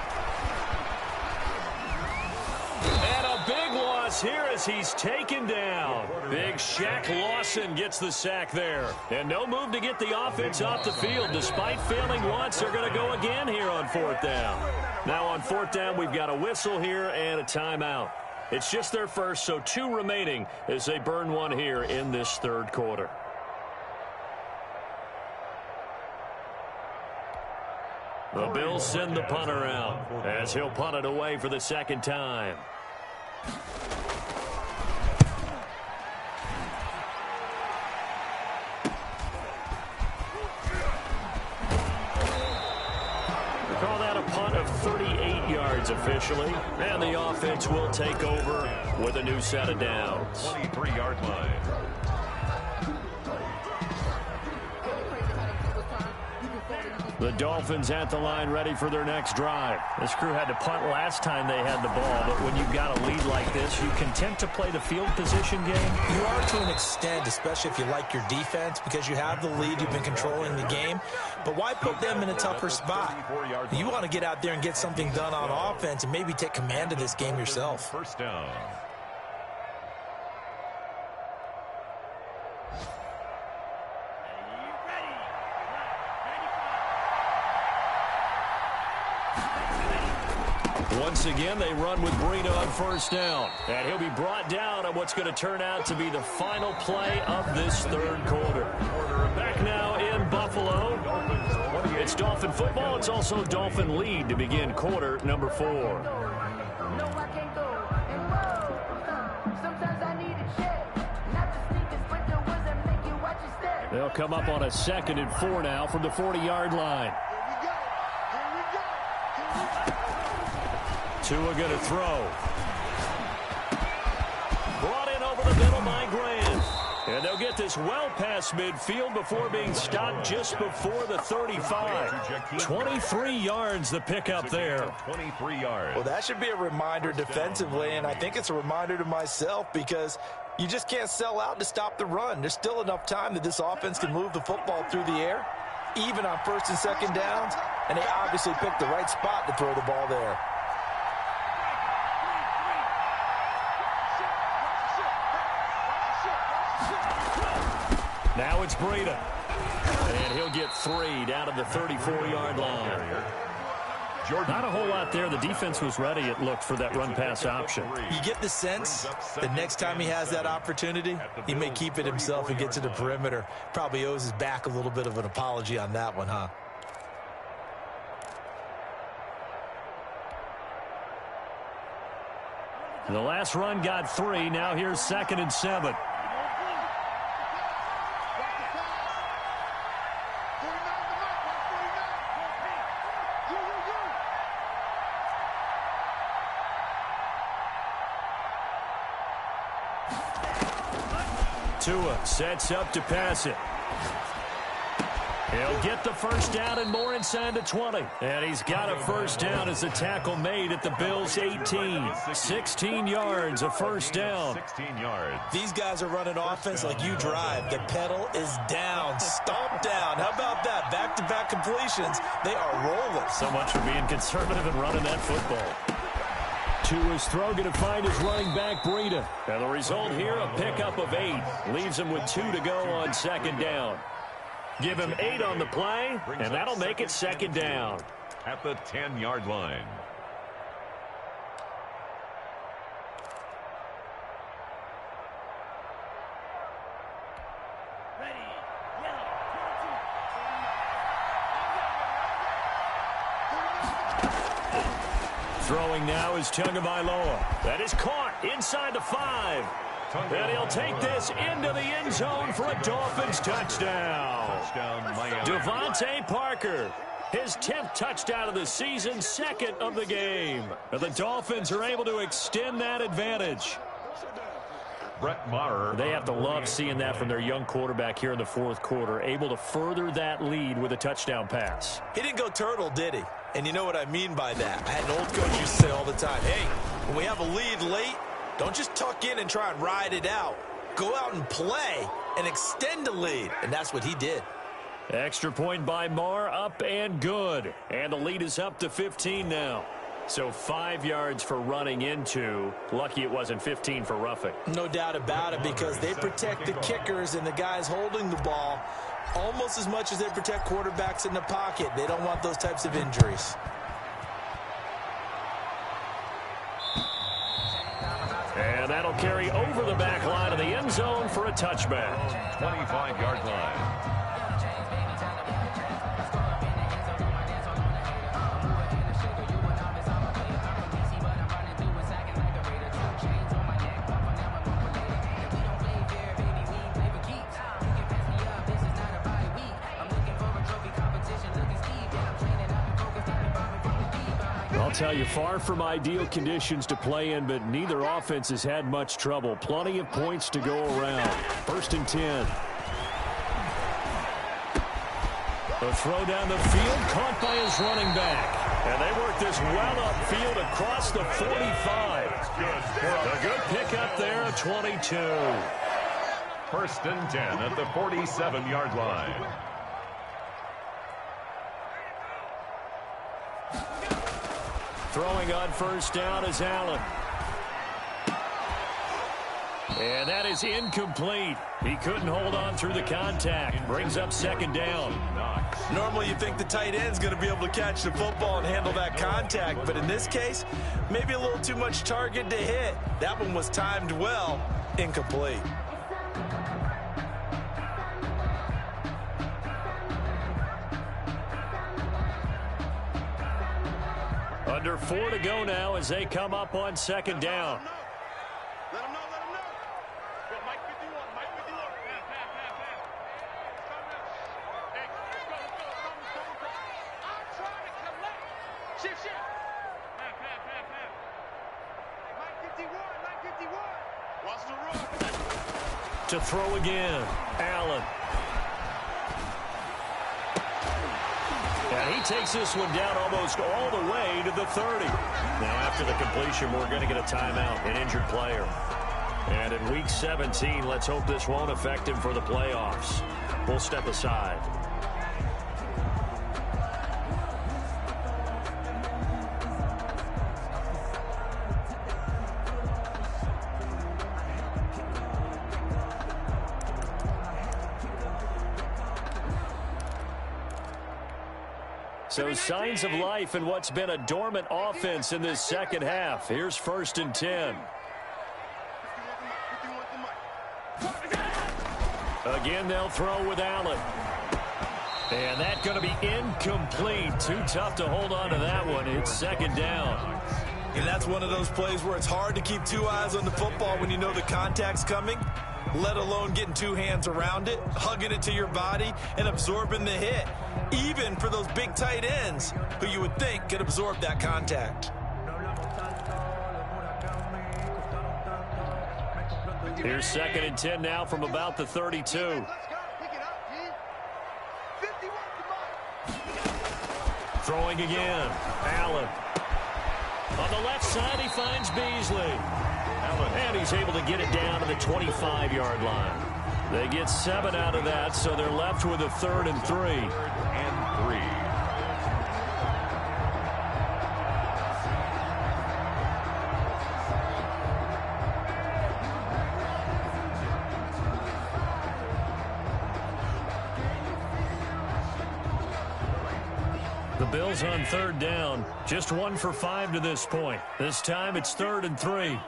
And a big loss here as he's taken down. Big Shaq Lawson gets the sack there. And no move to get the offense off the field. Despite failing once, they're going to go again here on 4th down. Now on 4th down, we've got a whistle here and a timeout. It's just their first, so 2 remaining as they burn one here in this 3rd quarter. The Bills send the punter out as he'll punt it away for the 2nd time. Call that a punt of 38 yards officially. And the offense will take over with a new set of downs. 23-yard line. The Dolphins at the line ready for their next drive. This crew had to punt last time they had the ball, but when you've got a lead like this, you content to play the field position game? You are to an extent, especially if you like your defense, because you have the lead, you've been controlling the game. But why put them in a tougher spot? You want to get out there and get something done on offense and maybe take command of this game yourself. 1st down. Once again, they run with Breida on 1st down. And he'll be brought down on what's going to turn out to be the final play of this 3rd quarter. Back now in Buffalo. It's Dolphin football. It's also Dolphin lead to begin quarter number 4. They'll come up on a 2nd and 4 now from the 40-yard line. Tua going to throw. Brought in over the middle by Grant. And they'll get this well past midfield before being stopped just before the 35. 23 yards the pickup there. 23 yards. Well, that should be a reminder defensively, and I think it's a reminder to myself because You just can't sell out to stop the run. There's still enough time that this offense can move the football through the air, even on first and second downs, and they obviously picked the right spot to throw the ball there. Now it's Breida. And he'll get 3 down to the 34-yard line. Not a whole lot there. The defense was ready, it looked, for that run-pass option. You get the sense that next time he has that opportunity, he may keep it himself and get to the perimeter. Probably owes his back a little bit of an apology on that one, huh? The last run got 3. Now here's 2nd and 7. Tua sets up to pass it. He'll get the first down and more inside the 20. And he's got a first down as the tackle made at the Bills' 18. 16 yards, a first down. 16 yards. These guys are running offense like you drive. The pedal is down, stomp down. How about that? Back-to-back completions. They are rolling. So much for being conservative and running that football. Tua's throw going to find his running back, Breida. And the result here, a pickup of 8. Leaves him with 2 to go on 2nd down. Give him 8 on the play, and that'll make it 2nd down. At the 10-yard line. Throwing now is Tagovailoa. That is caught inside the 5. And he'll take this into the end zone for a Dolphins touchdown. Devontae Parker, his 10th touchdown of the season, 2nd of the game. And the Dolphins are able to extend that advantage. Brett Maher. They have to love seeing that from their young quarterback here in the 4th quarter, able to further that lead with a touchdown pass. He didn't go turtle, did he? And you know what I mean by that. I had an old coach used to say all the time, hey, when we have a lead late, don't just tuck in and try and ride it out. Go out and play and extend the lead. And that's what he did. Extra point by Maher, up and good. And the lead is up to 15 now. So 5 yards for running into. Lucky it wasn't 15 for roughing. No doubt about it, because they protect the kickers and the guys holding the ball almost as much as they protect quarterbacks in the pocket. They don't want those types of injuries. And that'll carry over the back line of the end zone for a touchback. 25-yard line. I'll tell you, far from ideal conditions to play in, but neither offense has had much trouble. Plenty of points to go around. 1st and 10. A throw down the field, caught by his running back. And they work this well upfield across the 45. A good pickup there, 22. 1st and 10 at the 47-yard line. Throwing on first down is Allen. And that is incomplete. He couldn't hold on through the contact. Brings up 2nd down. Normally you think the tight end's going to be able to catch the football and handle that contact, but in this case, maybe a little too much target to hit. That one was timed well. Incomplete. Under 4 to go now as they come up on 2nd down. Let him know. Go, Mike 51, Mike 51. Hey, let's go. I'm trying to collect. Shift. Mike 51. Watch the run. To throw again, Allen. And he takes this one down almost all the way to the 30. Now after the completion, we're going to get a timeout, an injured player. And in Week 17, let's hope this won't affect him for the playoffs. We'll step aside. So signs of life in what's been a dormant offense in this second half. Here's 1st and 10. Again, they'll throw with Allen. And that's going to be incomplete. Too tough to hold on to that one. It's 2nd down. And that's one of those plays where it's hard to keep 2 eyes on the football when you know the contact's coming, let alone getting 2 hands around it, hugging it to your body, and absorbing the hit. Even for those big tight ends who you would think could absorb that contact. Here's 2nd and 10 now from about the 32. Throwing again. Allen. On the left side, he finds Beasley. And he's able to get it down to the 25-yard line. They get 7 out of that, so they're left with a 3rd and 3. The Bills on 3rd down. Just 1 for 5 to this point. This time it's 3rd and 3.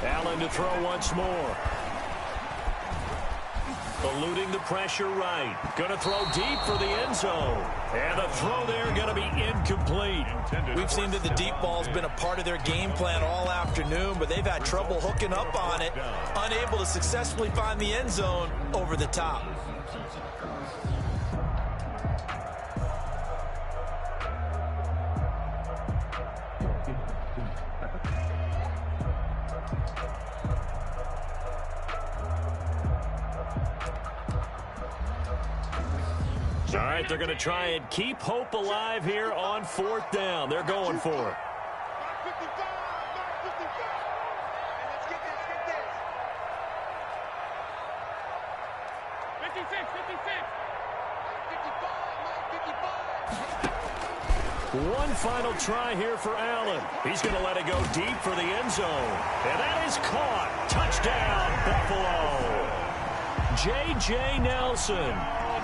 Allen to throw once more. Eluding the pressure right. Going to throw deep for the end zone. And the throw there going to be incomplete. We've seen that the deep ball's been a part of their game plan all afternoon, but they've had trouble hooking up on it, unable to successfully find the end zone over the top. All right, they're going to try and keep hope alive here on 4th down. They're going for it. One final try here for Allen. He's going to let it go deep for the end zone. And that is caught. Touchdown, Buffalo. J.J. Nelson.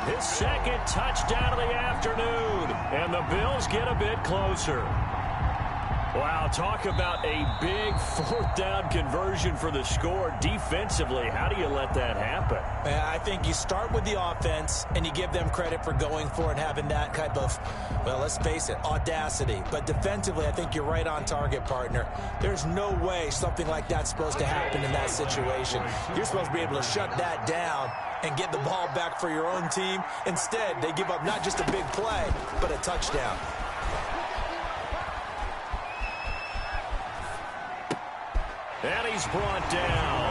His 2nd touchdown of the afternoon. And the Bills get a bit closer. Wow, talk about a big 4th down conversion for the score. Defensively, how do you let that happen? I think you start with the offense, and you give them credit for going for it and having that type of, well, let's face it, audacity. But defensively, I think you're right on target, partner. There's no way something like that's supposed to happen in that situation. You're supposed to be able to shut that down and get the ball back for your own team. Instead, they give up not just a big play, but a touchdown. And he's brought down.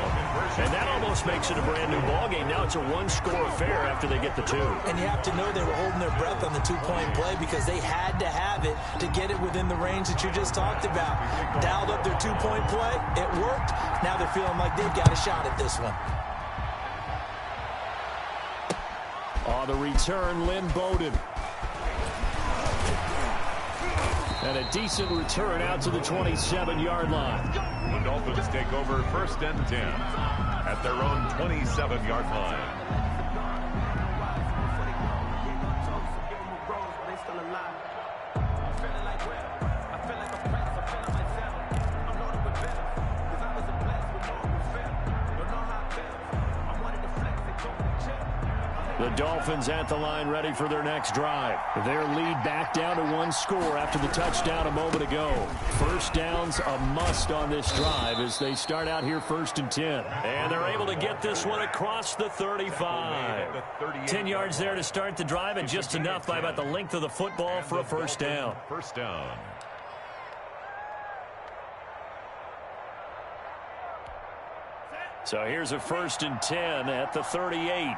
And that almost makes it a brand-new ballgame. Now it's a 1-score affair after they get the 2. And you have to know they were holding their breath on the 2-point play because they had to have it to get it within the range that you just talked about. Dialed up their 2-point play. It worked. Now they're feeling like they've got a shot at this one. On the return, Lynn Bowden. And a decent return out to the 27-yard line. The Dolphins take over 1st and 10 at their own 27-yard line. The Dolphins at the line ready for their next drive. Their lead back down to 1 score after the touchdown a moment ago. 1st down's a must on this drive as they start out here 1st and 10. And they're able to get this one across the 35. 10 yards there to start the drive and just enough by about the length of the football for a 1st down. 1st down. So here's a 1st and 10 at the 38.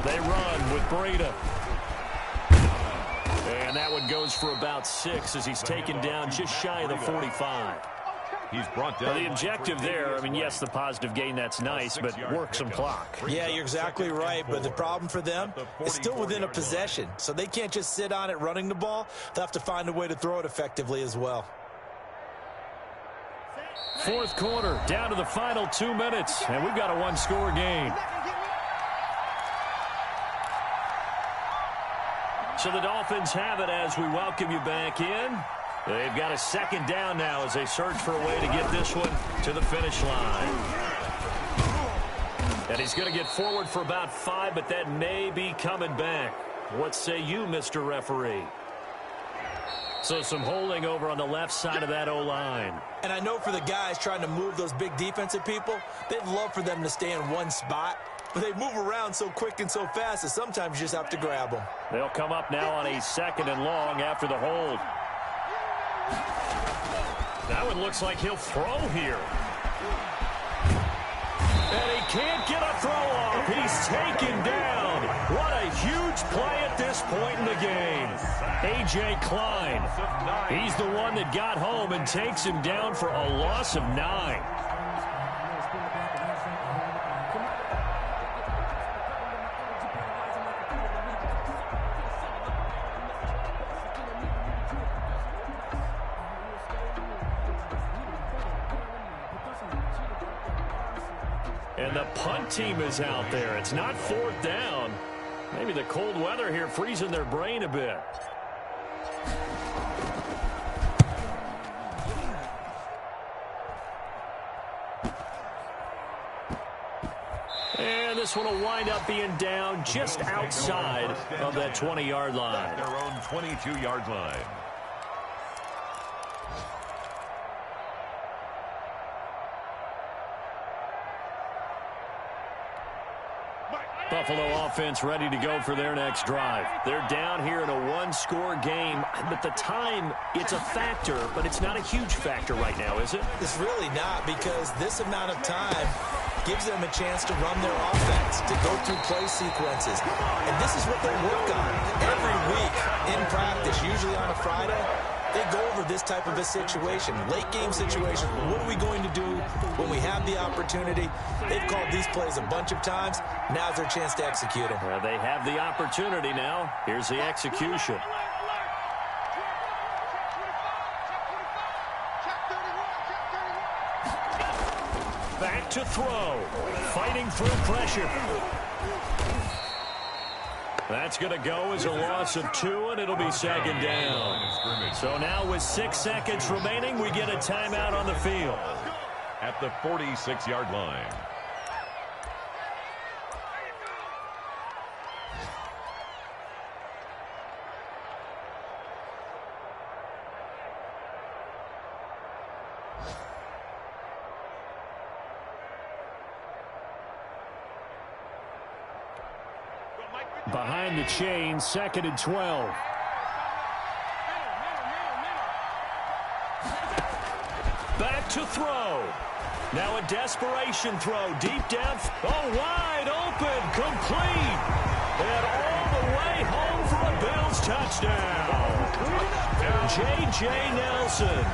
They run with Breida. And that one goes for about 6 as he's taken down just shy of the 45. He's brought down. Well, the objective there, I mean, yes, the positive gain, that's nice, but work some clock. Yeah, you're exactly right, but the problem for them is still within a possession, so they can't just sit on it running the ball. They'll have to find a way to throw it effectively as well. Fourth quarter, down to the final 2 minutes, and we've got a one-score game. So the Dolphins have it as we welcome you back in. They've got a second down now as they search for a way to get this one to the finish line. And he's going to get forward for about 5, but that may be coming back. What say you, Mr. Referee? So some holding over on the left side of that O-line. And I know for the guys trying to move those big defensive people, they'd love for them to stay in one spot. But they move around so quick and so fast that sometimes you just have to grab them. They'll come up now on a 2nd and long after the hold. That one looks like he'll throw here. And he can't get a throw off. He's taken down. What a huge play at this point in the game. A.J. Klein. He's the one that got home and takes him down for a loss of 9. And the punt team is out there. It's not 4th down. Maybe the cold weather here freezing their brain a bit. And this one will wind up being down just outside of that 20-yard line. Their own 22-yard line. Buffalo offense ready to go for their next drive. They're down here in a one-score game, but the time, it's a factor, but it's not a huge factor right now, is it? It's really not, because this amount of time gives them a chance to run their offense, to go through play sequences. And this is what they work on every week in practice, usually on a Friday. They go over this type of a situation, late game situation. What are we going to do when we have the opportunity? They've called these plays a bunch of times. Now's their chance to execute them. Well, they have the opportunity now. Here's the execution. Back to throw. Fighting through pressure. That's going to go as a loss of 2, and it'll be 2nd down. So now with 6 seconds remaining, we get a timeout on the field. At the 46-yard line. Behind the chain, 2nd and 12. Back to throw. Now a desperation throw deep down. Oh, wide open, complete. And all the way home for a Bills touchdown. J.J. Nelson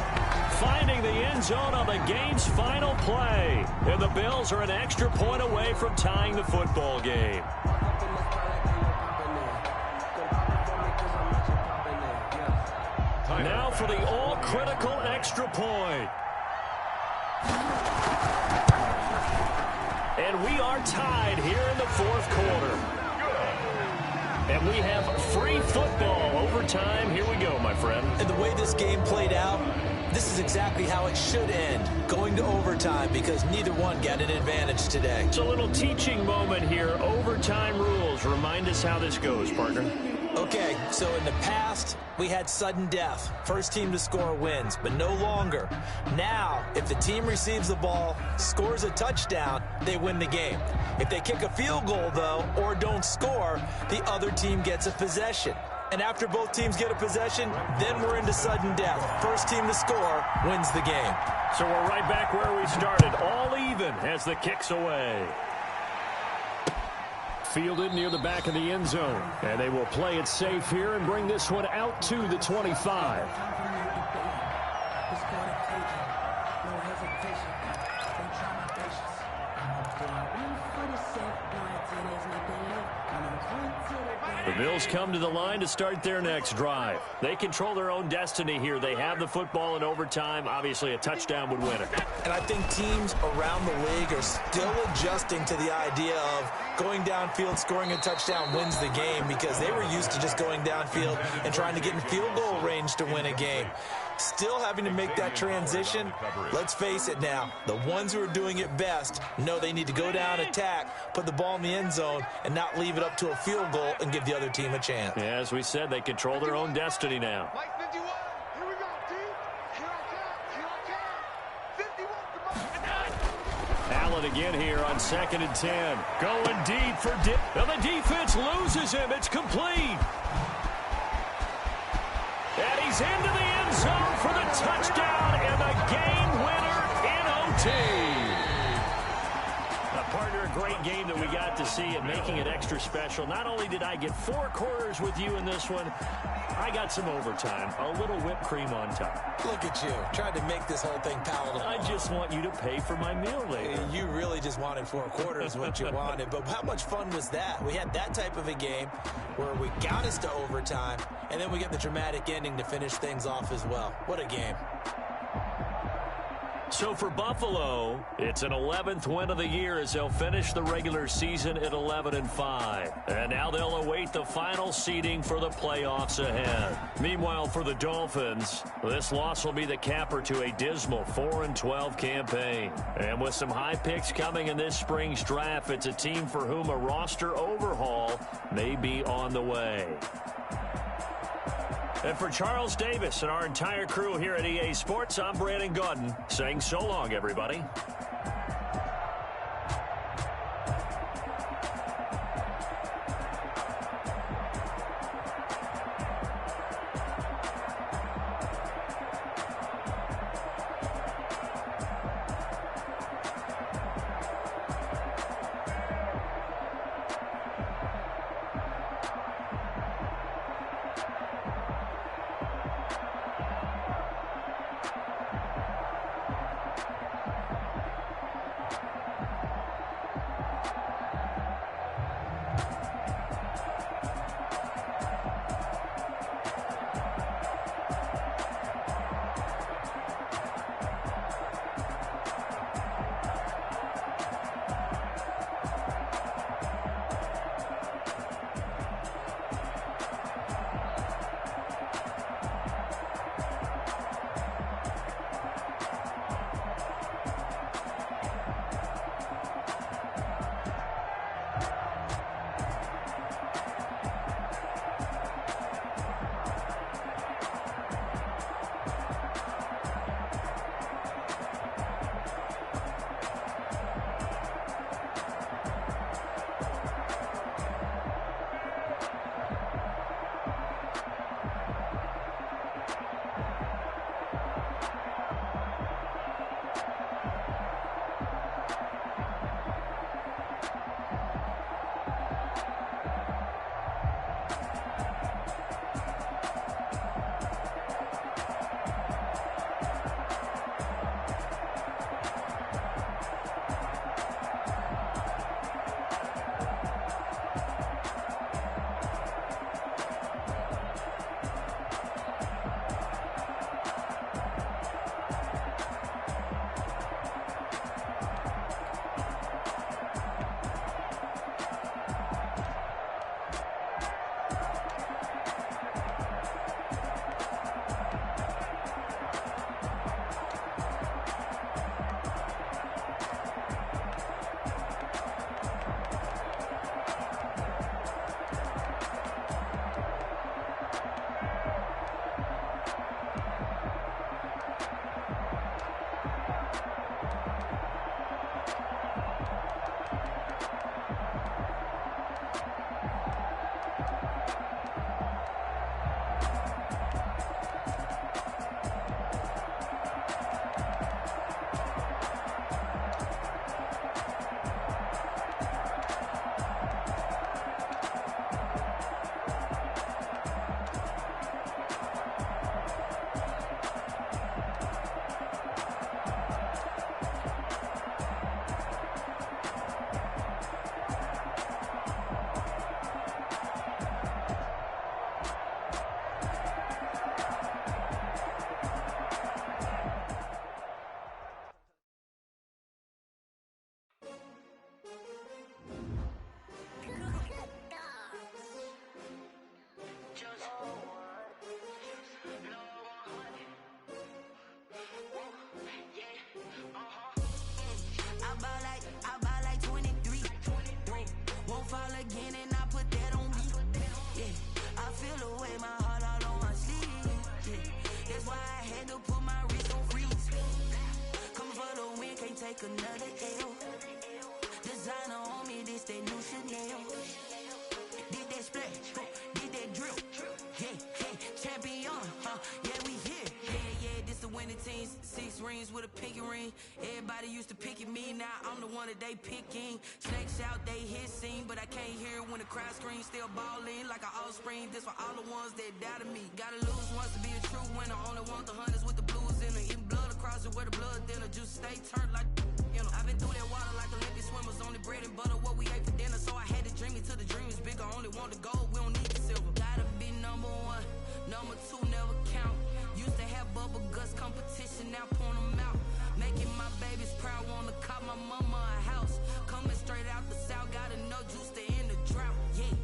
finding the end zone on the game's final play. And the Bills are an extra point away from tying the football game. Now for the all-critical extra point. And we are tied here in the 4th quarter. And we have free football overtime. Here we go, my friend. And the way this game played out, this is exactly how it should end, going to overtime, because neither one got an advantage today. It's a little teaching moment here. Overtime rules. Remind us how this goes, partner. Okay, so in the past, we had sudden death. First team to score wins, but no longer. Now, if the team receives the ball, scores a touchdown, they win the game. If they kick a field goal, though, or don't score, the other team gets a possession. And after both teams get a possession, then we're into sudden death. First team to score wins the game. So we're right back where we started, all even as the kick's away. fielded near the back of the end zone. And they will play it safe here and bring this one out to the 25. The Bills come to the line to start their next drive. They control their own destiny here. They have the football in overtime. Obviously, a touchdown would win it. And I think teams around the league are still adjusting to the idea of going downfield, scoring a touchdown wins the game, because they were used to just going downfield and trying to get in field goal range to win a game. Still having to make that transition. Let's face it now, the ones who are doing it best know they need to go down, attack, put the ball in the end zone, and not leave it up to a field goal and give the other team a chance. Yeah, as we said, they control their own destiny now. Mike 51. Here we go, team. Here I come. 51. Come on. Allen again here on 2nd and 10. Going deep for Now the defense loses him. It's complete. And he's into the end zone for the touchdown and the game winner in OT. Partner, a great game that we got to see and making it extra special. Not only did I get 4 quarters with you in this one, I got some overtime, a little whipped cream on top. Look at you, trying to make this whole thing palatable. I just want you to pay for my meal later. You really just wanted 4 quarters, what you wanted. But how much fun was that? We had that type of a game where we got us to overtime, and then we get the dramatic ending to finish things off as well. What a game. So for Buffalo, it's an 11th win of the year as they'll finish the regular season at 11-5. And now they'll await the final seeding for the playoffs ahead. Meanwhile, for the Dolphins, this loss will be the capper to a dismal 4-12 campaign. And with some high picks coming in this spring's draft, it's a team for whom a roster overhaul may be on the way. And for Charles Davis and our entire crew here at EA Sports, I'm Brandon Gaudin saying so long, everybody. take another L. Designer on me, this they new Chanel. Did that splash, did that drill. Yeah, champion, yeah, we here. Yeah, this the winning team. 6 rings with a pinky ring. Everybody used to pick at me, now I'm the one that they picking. Snakes out, they hit scene, but I can't hear it when the crowd screams. Still ballin' like an offspring. This for all the ones that doubted me. Gotta lose once to be a true winner. Only want the hunters with the blues in it. Eating blood across it where the blood thinner. Just stay turned like, you know. I've been through that water like Olympic swimmers. Only bread and butter, what we ate for dinner. So I had to dream it till the dream is bigger. Only want the gold, we don't need the silver. Gotta be number 1, number 2 never count. Used to have bubble guts competition, now point them out. Making my babies proud, wanna cop my mama a house. Coming straight out the south, gotta know juice to end the drought. Yeah,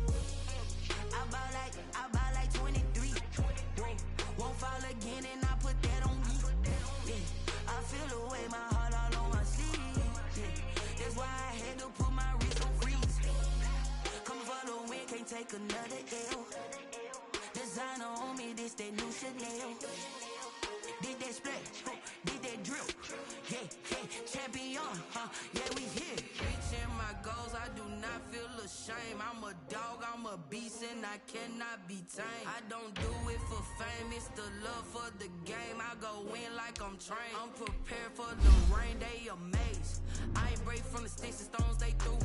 I buy like 23. Won't fall again, and I put that on me. Yeah, I feel the way, my heart all on my sleeve. Yeah, that's why I had to put my wrist on freeze. Come for the win, can't take another L. Designer on me, this that new Chanel. Did that splash, did that drill. Yeah, champion, yeah, we here. Reaching my goals, I do not feel ashamed. I'm a dog, I'm a beast, and I cannot be tamed. I don't do it for fame, it's the love for the game. I go in like I'm trained. I'm prepared for the rain, they amazed. I ain't break from the sticks and stones they threw.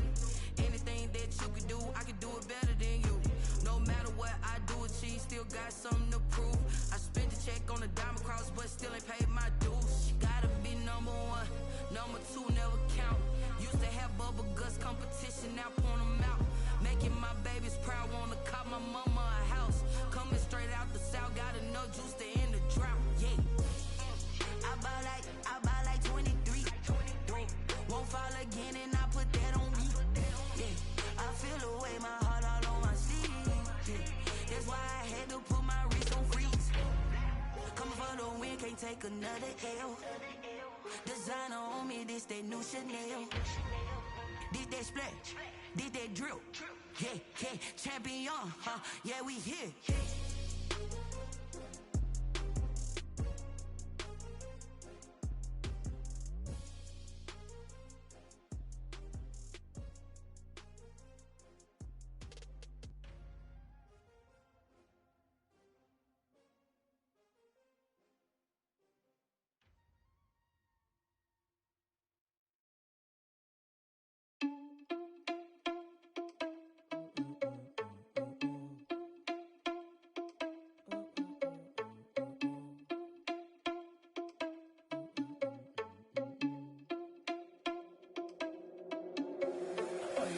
Anything that you could do, I could do it better than you. No matter what I do, achieve, still got something to prove. I spent the check on the diamond cross, but still ain't paid my dues. Gotta be number 1, number 2 never count. Used to have bubble guts competition, now point them out. Making my babies proud, wanna cop my mama a house. Coming straight out the south, gotta know juice to end the drought. Yeah, I buy like 23. Won't fall again, and I put that on me. Yeah, I feel the way, my heart all on my sleeve. Yeah, that's why I had to put my wrist on freeze. Coming for the win, can't take another L. Designer on me, this that new Chanel. Did that splash, did that drill. Yeah, champion, yeah, we here.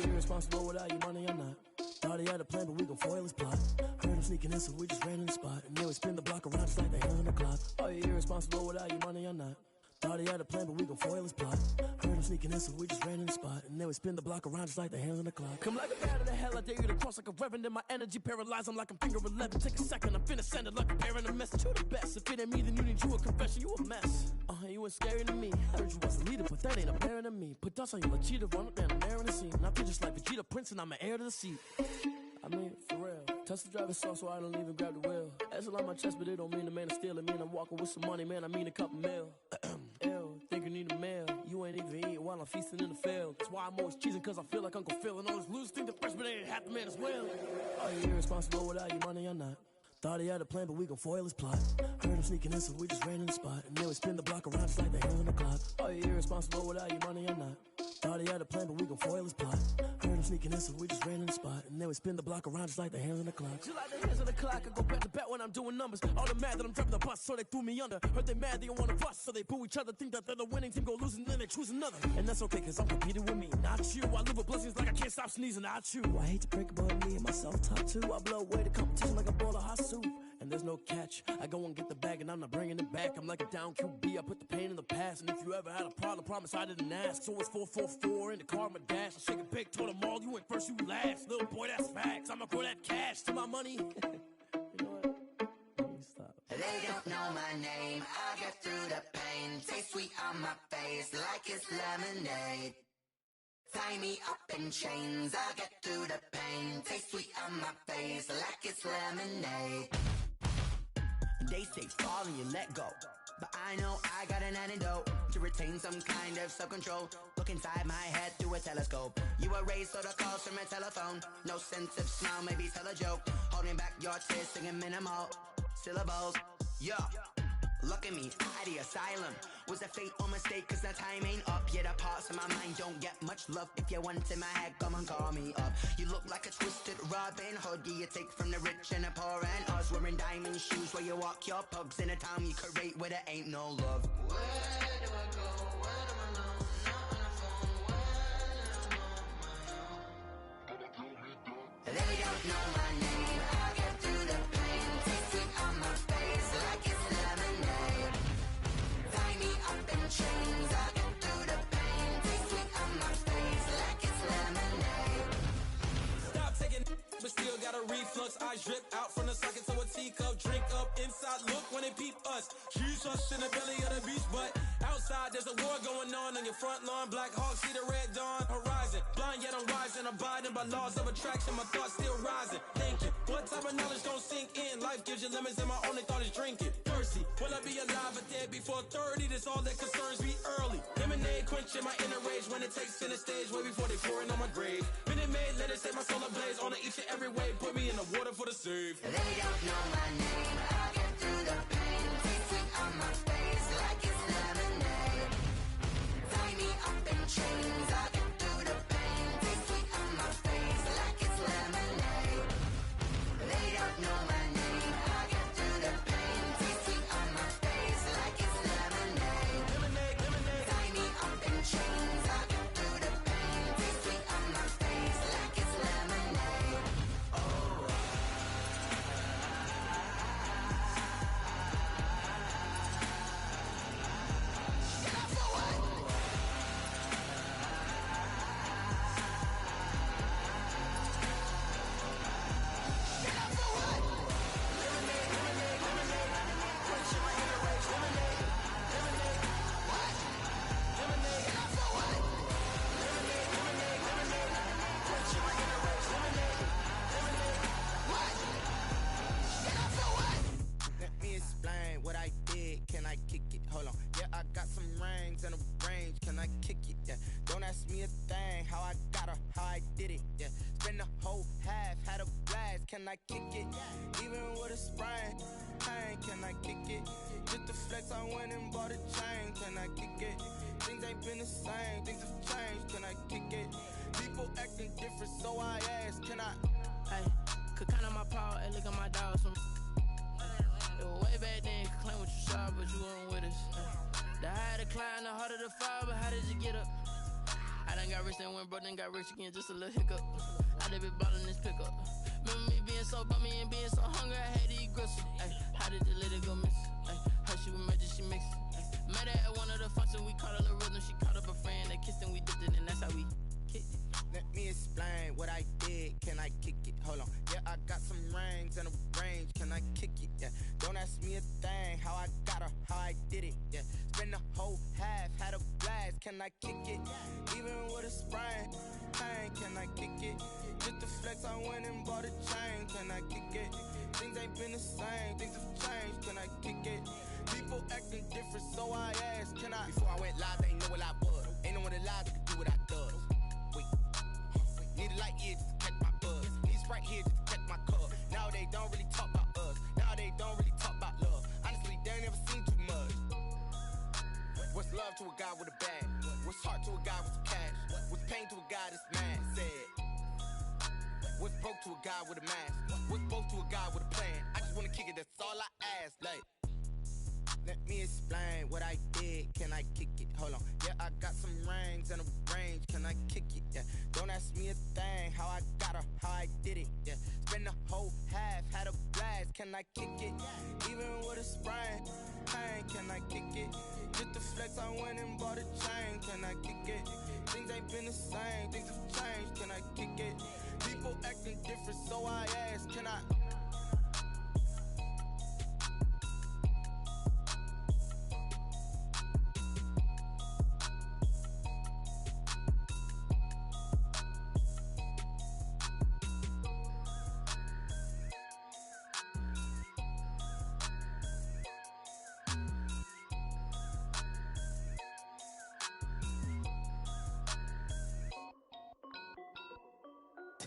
Irresponsible without your money or not. Thought he had a plan, but we gon' foil his plot. Heard him sneaking in, so we just ran in the spot. And then we spin the block around just like the hand on the clock. Are you irresponsible without your money or not? Thought he had a plan, but we gon' foil his plot. Heard him sneaking in, so we just ran in the spot. And then we spin the block around just like the hands on the clock. Come like a bat of the hell, I dare you to cross like a reverend. In my energy paralyzed, I'm like I'm finger 11. Take a second, I'm finna send it like a parent a message. You the best, if it ain't me, then you need you a confession. You a mess, you ain't scary to me. Heard you was a leader, but that ain't apparent to me. Put dust on you, like cheetah, run up and I'm there in the scene. And I feel just like Vegeta Prince, and I'm an heir to the seat. I mean, for real. Touch the driver's sauce, so I don't even grab the wheel. That's on my chest, but it don't mean the man is stealing. Mean I'm walking with some money, man, I mean a couple mil. Ew, think you need a meal. You ain't even eating while I'm feasting in the field. That's why I'm always cheesing, cause I feel like Uncle Phil. And all those losers think the freshman ain't half the man as well. Are you irresponsible without your money or not? Thought he had a plan, but we gon' foil his plot. Heard him sneaking in, so we just ran in the spot. And then we spin the block around just like the hands on the clock. Are you irresponsible without your money or not? Thought he had a plan, but we gon' foil his plot. Heard him sneaking in, so we just ran in the spot. And then we spin the block around just like the hands on the clock. Just like the hands on the clock, I go back to back when I'm doing numbers. All the mad that I'm driving the bus, so they threw me under. Heard they mad, they don't wanna bust, so they boo each other. Think that they're the winning team, go losing, then they choose another. And that's okay, cause I'm competing with me, not you. I live with blessings like I can't stop sneezing, not you. I hate to break it, but me and myself top two. I blow away the competition like a bowl of hot soup. And there's no catch, I go and get the bag and I'm not bringing it back. I'm like a down QB, I put the pain in the past. And if you ever had a problem, promise I didn't ask. So it's 444 in the car, my dash. I shake a big, told them all, you went first, you last. Little boy, that's facts, I'ma grow that cash to my money. You know what? Let me stop. They don't know my name, I get through the pain. Taste sweet on my face like it's lemonade. Tie me up in chains, I get through the pain. Taste sweet on my face like it's lemonade. They say fall and you let go, but I know I got an antidote to retain some kind of self-control. Look inside my head through a telescope. You erase all the calls from a telephone. No sense of smile, maybe tell a joke. Holding back your tears, singing minimal syllables. Yeah, look at me, at the asylum. Was a fate or mistake, cause the time ain't up. Yeah, the parts of my mind don't get much love. If you want in my head, come and call me up. You look like a twisted Robin Hood. Yeah, you take from the rich and the poor and us. Wearing diamond shoes where you walk your pugs. In a town you create where there ain't no love. Where do I go? When I'm alone? Not on the phone. When I'm on my own. They don't know my name. I get through the pain. Taste sweet on my face like it's lemonade. Tie me up in chains. I get through the pain. Taste sweet on my face like it's lemonade. Stop taking but still got a reflux. Eyes drip out from the socket to a teacup. Drink up inside, look when it peep us. Jesus in the belly of the beast, but outside there's a war going on your front lawn. Black Hawk, see the red dawn horizon. Blind yet I'm rising, abiding by laws of attraction. My thoughts still rising, thinking what type of knowledge gon' sink in? Life gives you lemons and my only thought is drinking. Thirsty, will I be alive or dead before 30? That's all that concerns me early. Lemonade quenching my inner rage when it takes center stage way before they pour it on my grave. Minute Maid, let it set my soul ablaze on each and every way. Put me in the water for the save. They don't know my name. I get through the pain. Taste sweet on my face like it's lemonade. Tie me up in chains. I get through the pain. Taste sweet on my face like it's lemonade. They don't know my name. I get through the pain. Taste sweet on my face like it's lemonade. Lemonade, lemonade. Tie me up in chains. I get through the pain. Taste sweet on my face like it's lemonade. Let me explain what I did. Can I kick it? Hold on. Yeah, I got some rings and a range. Can I kick it? Yeah. Don't ask me a thing. How I got her, how I did it. Yeah. Spend the whole half, had a blast. Can I kick it? Even with a sprain. Pain, can I kick it? Just the flex, I went and bought a chain. Can I kick it? Things ain't been the same. Things have changed. Can I kick it? People acting different, so I ask. Can I? Hey, could count on my power and look at my dogs from. It was way back then, could claim what you saw, but you weren't with us. The higher the climb, the harder the fall, but how did you get up? I done got rich, then went broke, then got rich again, just a little hiccup. I done been ballin' this pickup. Remember me being so bummy and being so hungry, I had to eat gristle. Ay, how did the lady go miss? Ay, her she was magic, she mixed. Met her at one of the functions, we caught a little rhythm, she caught up a friend, they kissed and we dipped it, and that's how we kicked it. Let me explain what I did. Can I kick it? Hold on. Yeah, I got some rings and a range. Can I kick it? Yeah. Don't ask me a thing. How I got her, how I did it. Yeah. Spend the whole half, had a blast. Can I kick it? Even with a sprain. Pain, can I kick it? Just the flex, I went and bought a chain. Can I kick it? Things ain't been the same. Things have changed. Can I kick it? People acting different, so I asked. Can I? Before I went live, they ain't know what I was. Ain't no one alive that could do what I does. Need a light here just to catch my buzz. Need Sprite here just to catch my cup. Now they don't really talk about us. Now they don't really talk about love. Honestly, they ain't never seen too much. What's love to a guy with a bag? What's heart to a guy with some cash? What's pain to a guy that's mad? Said. What's broke to a guy with a mask? What's both to a guy with a plan? I just wanna kick it, that's all I ask. Like, let me explain what I did. Can I kick it? Hold on. Yeah, I got some rings and a range. Can I kick it? Yeah. Don't ask me a thing. How I got her, how I did it. Yeah. Spend the whole half, had a blast. Can I kick it? Even with a sprain. Pain, can I kick it? Just the flex, I went and bought a chain. Can I kick it? Things ain't been the same. Things have changed. Can I kick it? People acting different, so I ask. Can I?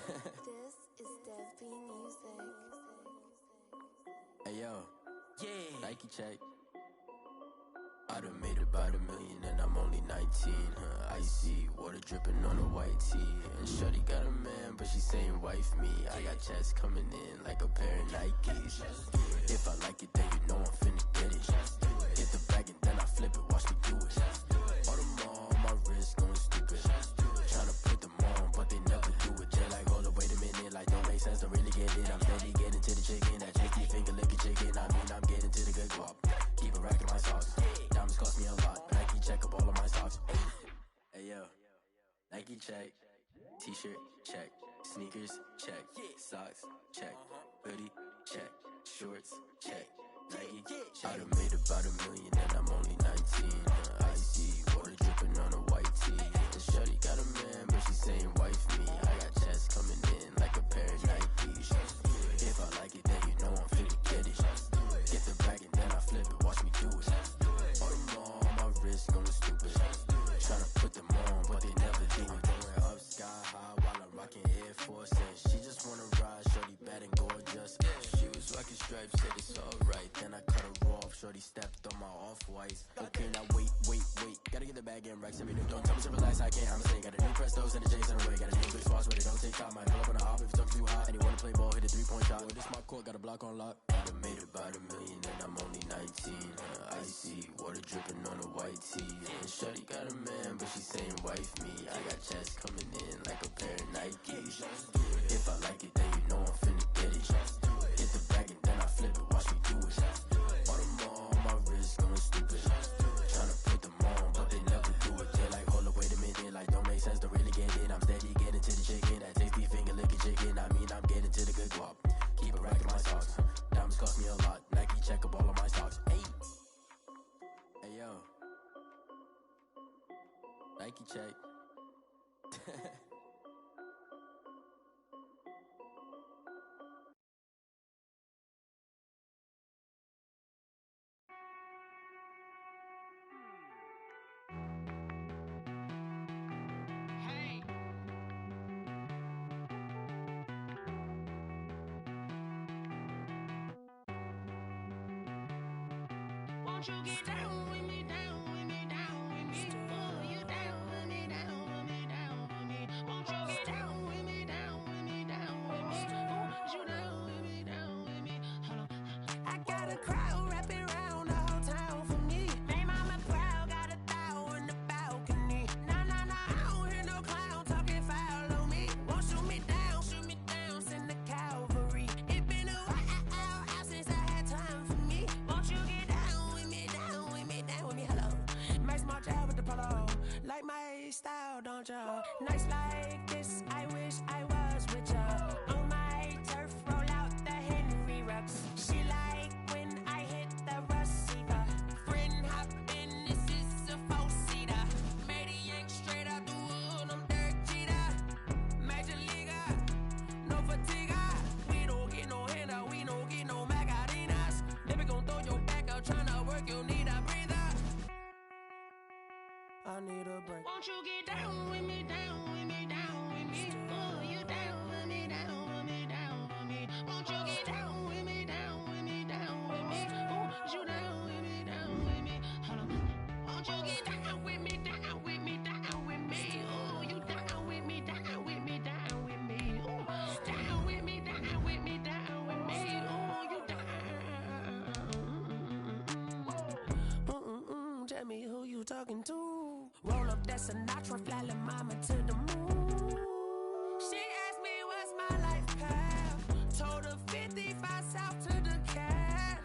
This is Dev B Music. Hey yo, yeah. Nike check. I done made about $1 million and I'm only 19. Icy water dripping on a white tee. And shorty got a man, but she saying wife me. I got checks coming in like a pair of Nikes. If I like it, then you know I'm finna get it. Hit the bag and then I flip it, watch me do it. Audemars on my wrist, going stupid. Tryna put them on, but they never do it. They're like, hold up, wait a minute, like don't make sense, don't really get it. I'm steady getting to the chicken, that tasty finger licking chicken. I mean, I'm getting to the good guap. Keep it racking my socks. Diamonds cost me a lot. Nike check up all of my socks. Hey yo, Nike check. T-shirt check. Sneakers check. Socks check. Hoodie check. Shorts check. Nike check. I done made about $1 million and I'm only 19. Icy water dripping on a white tee. And shorty got a man, but she saying wife me. I got checks coming in like a pair of Nikes. If I like it, then you know I'm finna get it. Get the bag and then I flip it, watch me do it. Audemars on my wrist, going stupid. Tryna put them on, but they never do it. Going up sky high while I'm rocking Air Force. And she just wanna ride, shorty bad and gorgeous. She was rocking stripes, said it's alright. Then I cut her off, shorty stepped on my off-whites. Okay, now wait. Gotta get the bag and racks every day. Don't tell me to relax, I can't, I'm saying. Got a new Prestos and a Jason away. Got a new big spots where they don't take time. Might pull up on a hop if it's talking too hot. And they wanna play ball, hit a 3-point shot. With this my court, got a block on lock. I done made about $1 million and I'm only 19. Icy water dripping on a white tee. And shorty got a man, but she saying wife me. I got checks coming in like a pair of Nikes. If I like it, then you know I'm finna get it. Hit the bag and then I flip it, watch me do it. Audemars on my wrist, going stupid. Tryna put them on, but they never do it. They're like, hold up, wait a minute, like don't make sense, don't really get it. I'm steady getting to the chicken, that tasty finger licking chicken. I mean, I'm getting to the good guap. Keep it racking my socks. Diamonds cost me a lot. Nike check up all of my socks. Hey yo, Nike check. Hey. Won't you get down with me, down with me, down with me? Oh, you down with me, down with me, down with me. Won't you get down with me, down with me, down with me? Oh, you down with me, down with me? Hold on. I got a crowd wrapping around the whole town for me. They mama proud, got 1,000 in the balcony. Nah, I don't hear no clown talking foul on me. Won't shoot me down, send the cavalry. It been a while since I had time for me. Won't you get down with me, down with me, down with me? Hello. Max March out with the polo. Like my style, don't ya? Nights like this, I wish I was with ya. On my turf, roll out the Henry Rux. She like when I hit the receiver. Friend hop in, this is a 4-seater. Made a yank straight out the wood, I'm Derek Jeter. Major leaguer, no fatigue. We don't get no handout, we don't get no Macarinas. Never gon' throw your back out, tryna work, you need a breather. I need a break. Won't you get down with me, down with me, down with me? Oh, you down with me, down with me, down with me? Won't you get down with me, down with me, down with me? Oh, you down with me, down with me? Hold on. Won't you get down with me, down with me, down with me? Oh, you down with me, down with me, down with me? Oh, down with me, down with me, down with me? Oh, you down. Tell me who you talking to. Roll up that Sinatra, fly la mama to the moon. She asked me what's my life path. Told her 55 south to the cash.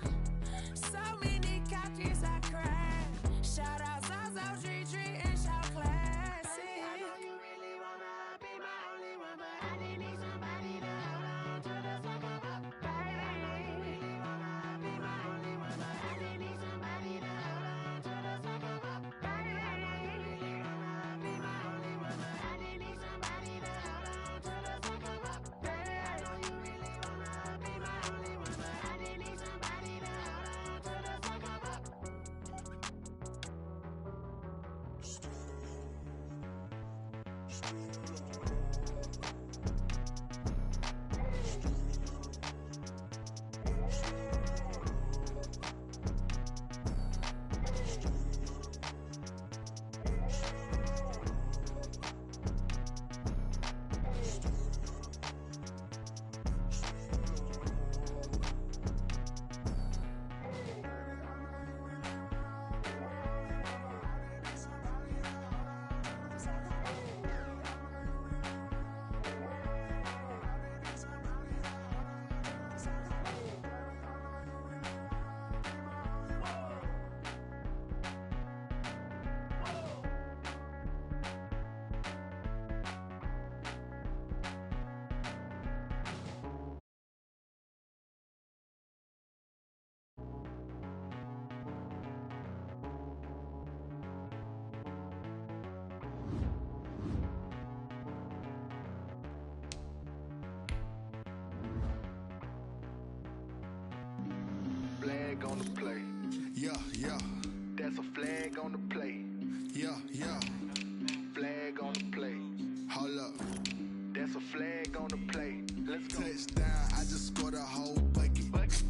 So many couches I cried. Shout out Zazo, Tree, and shout classic. I know you really wanna be my only one, but I didn't need somebody to hold on to the second up. Baby, I know you really wanna be my only one, but I didn't need somebody to hold on to the second up. Baby, I know you really wanna be my only one, but I didn't need somebody to hold on to the second up. Baby, I know you really wanna be my only one, but I didn't need somebody to hold on to the second up. flag on the play. Let's go. Touchdown, I just scored a whole bucket.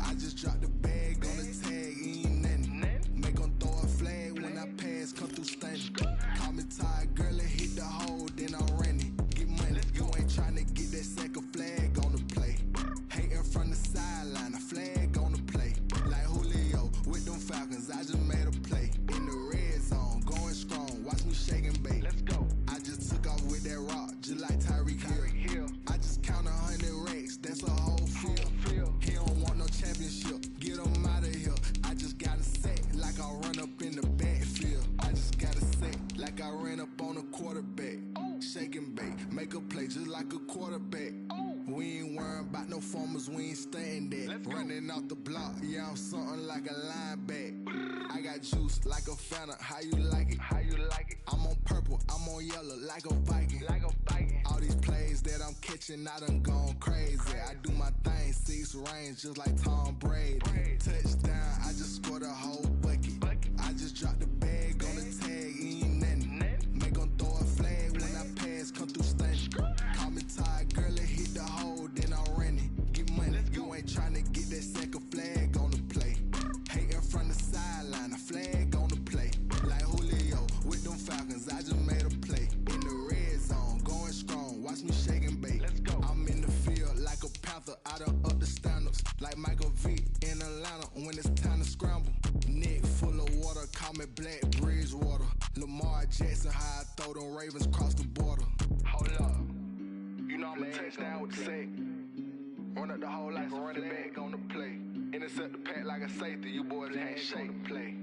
I just dropped the bag on the tag, ain't nothing. Make 'em throw a flag when I pass, come through stunning. Call me tired, girl, and hit the hole, then I'm running. Get money, you ain't tryna get that second flag on the play. Hating from the sideline, a flag on the play. Like Julio with them Falcons, I just made a play. In the red zone, going strong, watch me shake and bake. Let's go. I just took off with that rock, just like Tyreek Hill. I just count 100 racks, that's a whole field. He don't want no championship, get him out of here. I just got a set, like I run up in the backfield. I just got a set, like I ran up on a quarterback. Shake and bake, make a play just like a quarterback. We ain't worrying about no formers, we ain't staying there. Running off the block, yeah, I'm something like a linebacker. I got juice like a Fanta, how you like it? How you like it? I'm on purple, I'm on yellow, like a Viking. Like a Viking. All these plays that I'm catching, I done gone crazy. I do my thing, 6 range, just like Tom Brady. Touchdown, I just scored a whole bucket. I just dropped the bag on the tag, ain't nothing. Make 'em throw a flag when I pass, come through stunning. Call me tired, girl, and hit the hole, then I'm running. Get money, you ain't tryna get that second flag on the play. Hating from the sideline, a flag on the play. Like Julio with them Falcons, I just made a play. In the red zone, going strong, watch me shake and bake. Let's go. I'm in the field like a Panther, I done up the standards. Like Michael Vick in Atlanta when it's time to scramble. Neck full of water, call me Black Bridgewater. Lamar Jackson, how I throw them Ravens cross the border. Hold up. You know I'm a touchdown with the sack. Run up the whole like a running back on the play. Intercept the pack like a safety, you boys can't shake the play.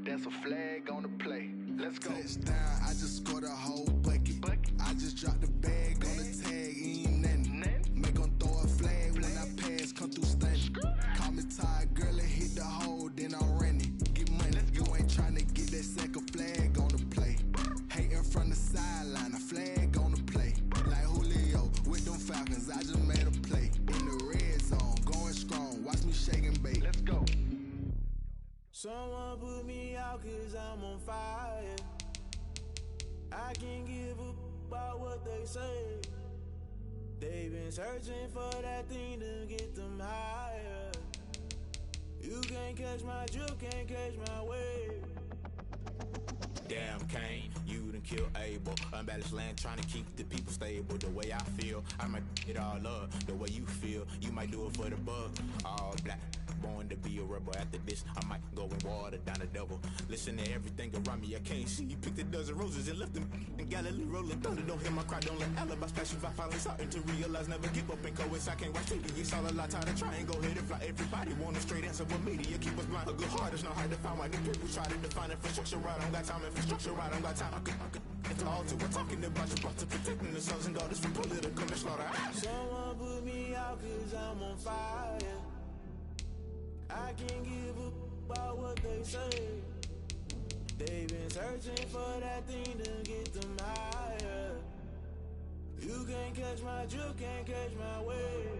That's a flag on the play. Let's go. Touchdown, I just scored a whole bucket. I just dropped the bag on the tag, ain't nothing. Make 'em throw a flag when I pass, come through stunning. Call me tired, girl, and hit the hole, then I'm running. Get money, you ain't tryna get that second flag on the play. Hating from the sideline, a flag on the play. Like Julio with them Falcons, I just made a play. In the red zone, going strong, watch me shake and bake. Let's go. Someone put me out 'cause I'm on fire. I can't give up about what they say. They've been searching for that thing to get them higher. You can't catch my drift, can't catch my wave. Damn Kane, you done killed Abel. Unbalanced land trying to keep the people stable. The way I feel, I might it all up. The way you feel, you might do it for the buck. All black, born to be a rebel. After this, I might go and water down the devil. Listen to everything around me, I can't see. You picked a dozen roses and left them in Galilee rolling thunder. Don't hear my cry, don't let alibis pass you by. Finally starting to realize, never give up and coast. I can't watch TV, it's all a lot. Time to try and go ahead and fly. Everybody want a straight answer with media. Keep us blind, a good heart is not hard to find. Why the people try to define infrastructure right? I don't got time, infrastructure right, I don't got time. I could it's all to we're talking about you, about to protecting the sons and daughters from political and slaughter. Someone put me out 'cause I'm on fire. I can't give up about what they say. They've been searching for that thing to get them higher. You can't catch my drift, can't catch my wave.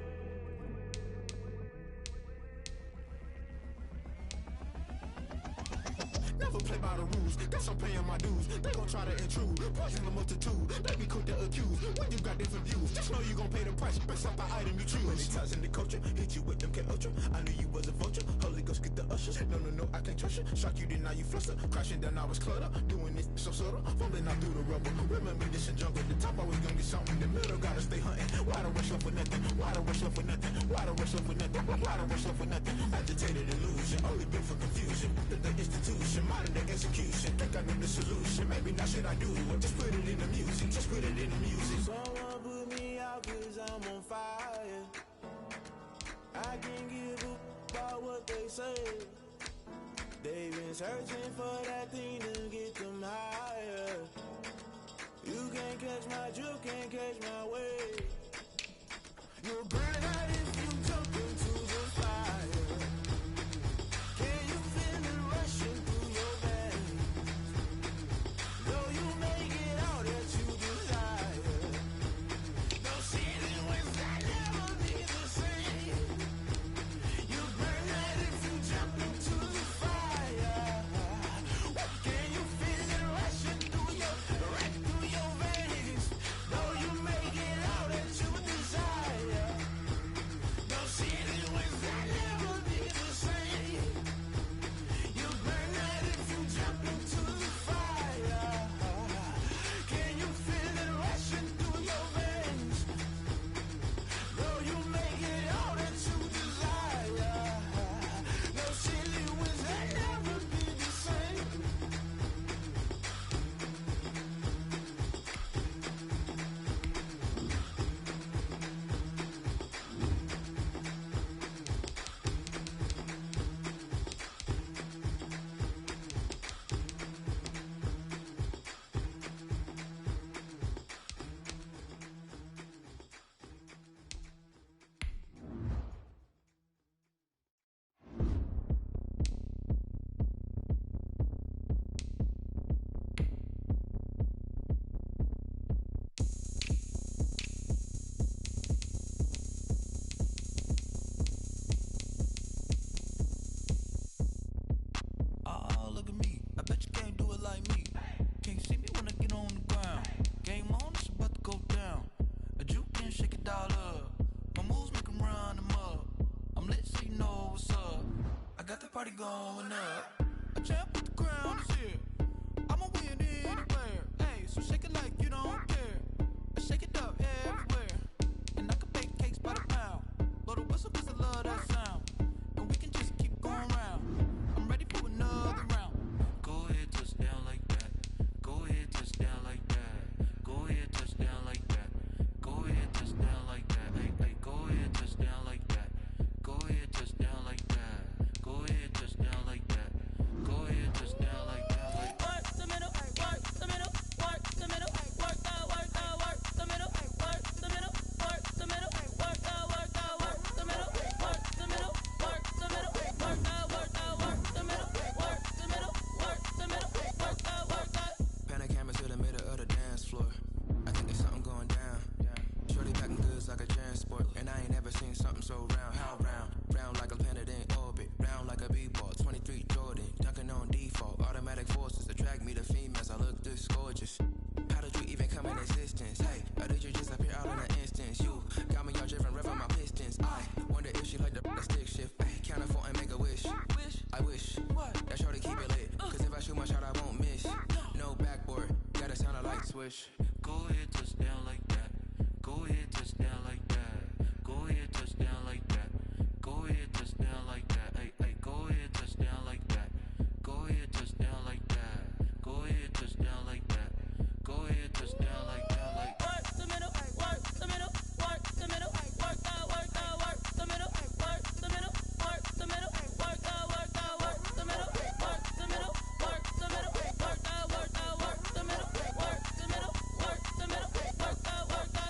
Never play by the rules, guess I'm paying my dues. They gon' try to intrude, poison the multitude. They be quick to accuse, when you got different views. Just know you gon' pay the price, based off the item you choose. Many times in the culture, hit you with them K-Ultra. I knew you was a vulture, Holy Ghost get the ushers. No, I can't trust you. Shock you, then now you fluster. Crashing down, I was clutter. Doing this so subtle, fumbling out through the rubble. Remember this in jungle, the top always gonna get something. The middle gotta stay hunting. Why the rush love for nothing? Why the rush love for nothing? Why the rush love for nothing? Why the rush love for nothing? Agitated illusion, only built for confusion. The institution, modern day execution. Think I know the solution. Maybe not should I do it? Just put it in the music. Just put it in the music. Someone put me out 'cause I'm on fire. I can't give up about what they say. They've been searching for that thing to get them higher. You can't catch my drift, can't catch my wave. You'll burn out if you jump into the fire. Can you feel it rushing through your veins? Though you make it all that you desire. No ceiling inside never be the same. You burn out if you jump into the fire. Can you feel it rushing through your veins? Though you make it got the party going up. A champ with the crown is here. I'ma win anywhere. Hey, so shake it like you don't care. Shake it up everywhere. And I can bake cakes by the pound. Blow the whistle 'cause I love that sound. And we can just keep going round. I'm ready for another round. Go ahead, touch down like that. Go ahead, touch down like that. Go ahead, touch down like that. Go ahead, touch down like that. Hey, hey, go ahead, touch down like that. Go ahead, touch down like that. Go ahead, touch down like that. Go ahead, touch down like that. Work the middle, work the middle, work the middle, work the middle, work the middle, work the middle, work the middle, work the middle, work the middle, work the middle, work the middle, work the middle, work the. Pan a camera to the middle of the dance floor. I think there's something going down. Shorty packing goods like a transport, and I ain't never seen something so round. How round? Round like a planet in orbit, round like a b-ball. 23 Jordan, dunking on default. Automatic forces attract me to females. I look this gorgeous. How did you even come in existence? Hey, or did you just appear out in an instance? You got me all driven, revving my pistons. I wonder if she like the stick shift. Ay, count for and make a wish. I wish that shorty keep it lit. 'Cause if I shoot my shot, I won't miss. No backboard, gotta sound a light switch. Go ahead, touch down like that. Go ahead, touch down like that. Go ahead, touch down like that. Go ahead, touch down like that. Hey, hey, go ahead, touch down like that. Go ahead, touch down like that. Go ahead, touch down like that. Go ahead, touch down like that. Work the middle, work the middle, work the middle, work the middle, work the middle, work the middle, work the middle, work the middle, work the middle, work the middle, work the middle, work the middle, work the middle, work the middle, work the.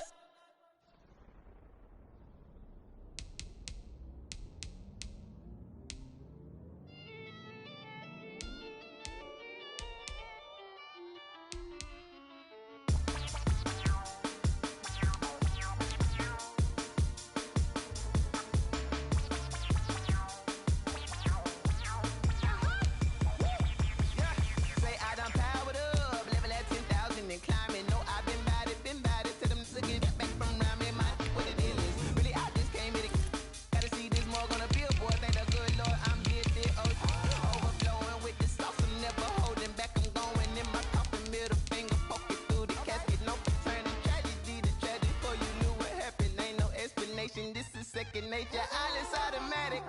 Say I done powered up, level at 10,000 and climbing. No, I've been bad it to them to get back from around me. My what it is. Really, I just came here to gotta see this more gonna billboard. Thank the good Lord, I'm gifted. Overflowing with the sauce, I'm never holding back. I'm going in my coffin, middle finger poking through the casket. No turning tragedy to tragic. For you knew what happened, ain't no explanation. This is second nature. All is automatic.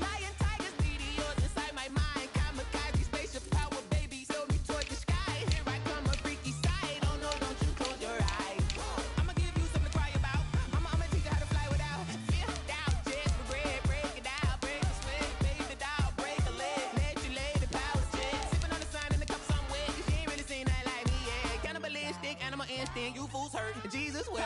Lion, tigers, meteors inside my mind. Kamikaze, spaceship power, baby, sail me toward the sky. Here I come, a freaky side. Oh no, don't you close your eyes. I'ma give you something to cry about. I'ma teach you how to fly without fear. Doubt, jet, regret, break it out, break a sweat, baby the doll, break a leg, let you lay the power jet. Sipping on the sun in the cup somewhere. She ain't really seen nothing like me, yeah. Cannibalistic, animal instinct, you fools hurt. Jesus will.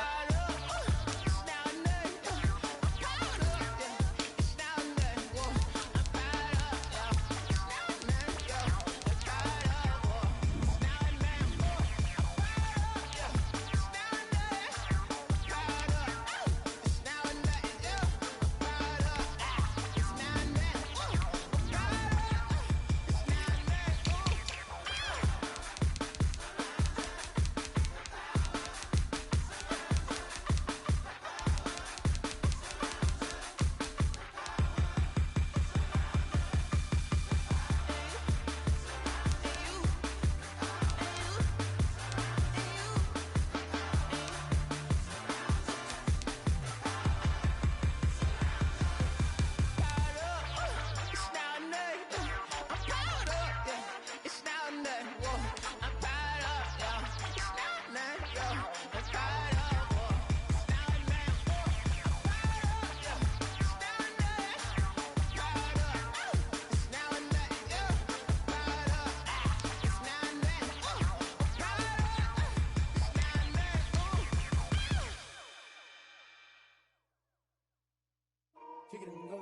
Kick it and go.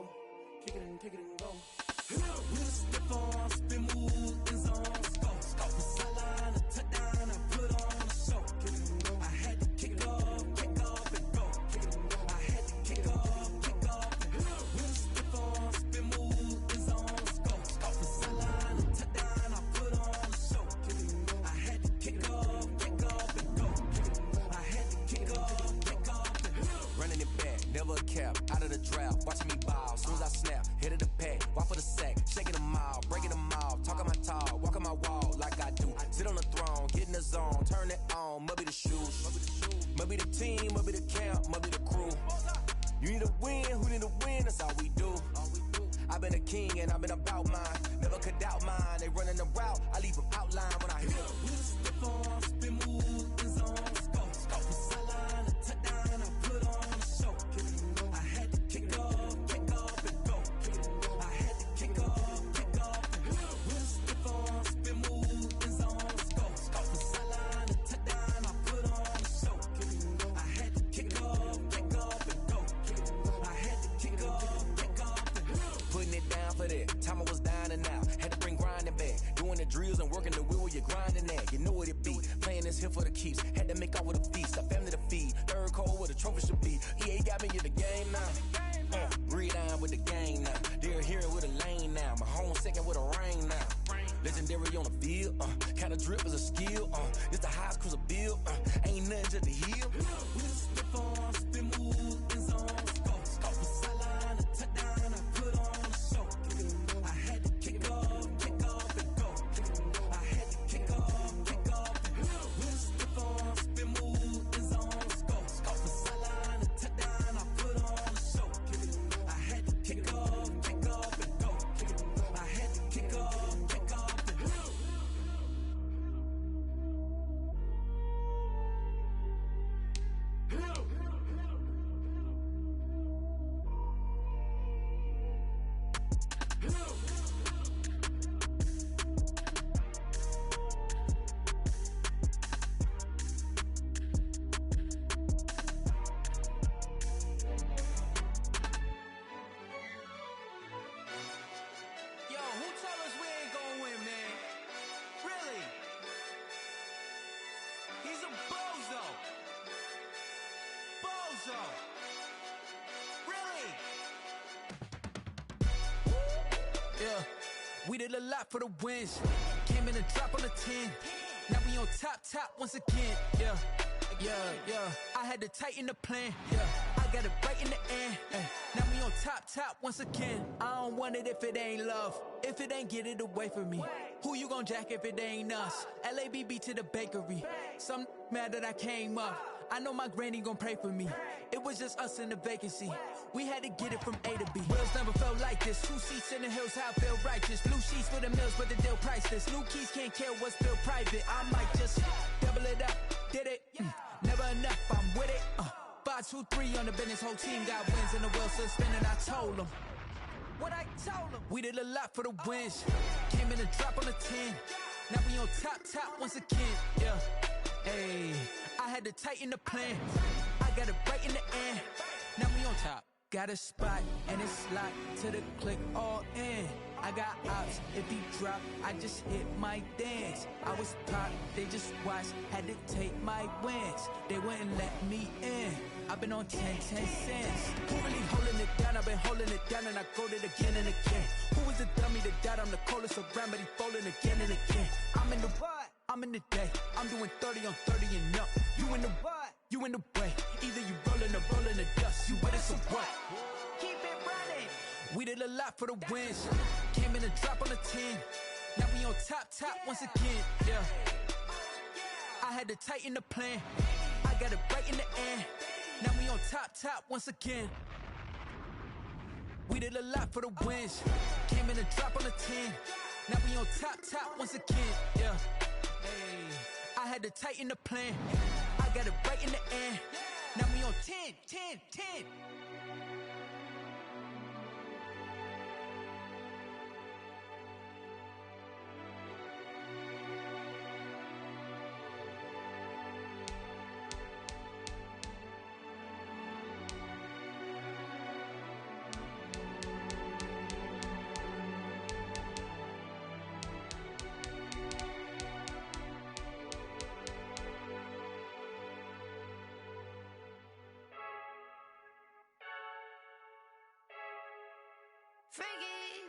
Kick it and kick it and go. With a stiff arm, spin move, in zone, go. Sideline, a touchdown, is on. Let's go. Off the sideline and touchdown, I put on a show. I had to kick off and go. I had to kick off and go. Running it back, never a cap, out of the draft, watching me ball, soon as I snap, hit of the pack, walk for the sack, shaking them all, breaking them all, talking my talk, walking my wall like I do, sit on the throne, get in the zone, turn it on, must be the shoes, must be the team, must be the camp, must be the crew, you need a win, who need a win, that's all we do, I've been a king and I've been about mine, never could doubt mine, they running the route, I leave them outline when I hit them. We just step on, spin move, in zone, let's go. Off the sideline and touchdown, I put on a show. I had to kick off and go. I had to kick off and go. We just step on, spin move, in zone, let's go. Off the sideline and touchdown, I put on a show. I had to kick off and go. I had to kick off and go. Putting it down for that, time I was down and out, had to bring grinding back, doing the drills and working the wheel where you're grinding at, you know what it be, playing this here for the keeps, had to make off with a feast, a family to feed, third cold where the trophy should be, EA got me in the game now, breathe down with the game now, they're here with a lane now, my home second with a rain now, legendary on the field, kinda drip is a skill, it's the highest cruiser bill, ain't nothing just to heal. We just step on, spin move, in zone, let's go. Off the sideline and touchdown, I put on a show. I had to kick off and go. I had to kick off and go. We just step on, spin move, in zone, let's go. Off the sideline and touchdown, I put on a show. I had to kick off and go. I had to kick off and go. Yo, who told us we ain't gonna win, man? Really? He's a bozo. Bozo. Really? Yeah, we did a lot for the wins. Came in and drop on the 10. Now we on top once again. Yeah. I had to tighten the plan. Yeah, I got it right in the end. Now we on top once again. I don't want it if it ain't love. If it ain't, get it away from me. Who you gon' jack if it ain't us? LABB to the bakery. Some mad that I came up. I know my granny gon' pray for me. It was just us in the vacancy. We had to get it from A to B. Wheels never felt like this. 2 seats in the hills, how I feel righteous. Blue sheets for the mills, but the deal priceless. New keys can't care what's still private. I might just double it up. Did it? Never enough, I'm with it. 5, 2, 3 on the business. Whole team got wins and the wheels still spinning. I told them what I told them. We did a lot for the wins. Came in and drop on the 10. Now we on top once again. Yeah. Hey, I had to tighten the plan. I got it right in the end. Now we on top. Got a spot and it's locked to the click all in. I got ops, if he drop, I just hit my dance. I was top, they just watched, had to take my wins. They wouldn't let me in. I've been on 10 cents. Who really holding it down? I've been holding it down and I go it again and again. Who was the dummy that died? I'm the coldest around, but he folding again and again. I'm in the what? I'm in the day. I'm doing 30 on 30 and up. You in the what? You in the way. Either you rolling or rolling the dust. You with us or what? Keep it running. We did a lot for the wins. Came in and drop on the 10. Now we on top once again. Yeah. I had to tighten the plan. I got it right in the end. Now we on top once again. We did a lot for the wins. Came in and drop on the 10. Now we on top once again. Yeah. Hey, I had to tighten the plan. I got it right in the end. Now we on 10. Freaky,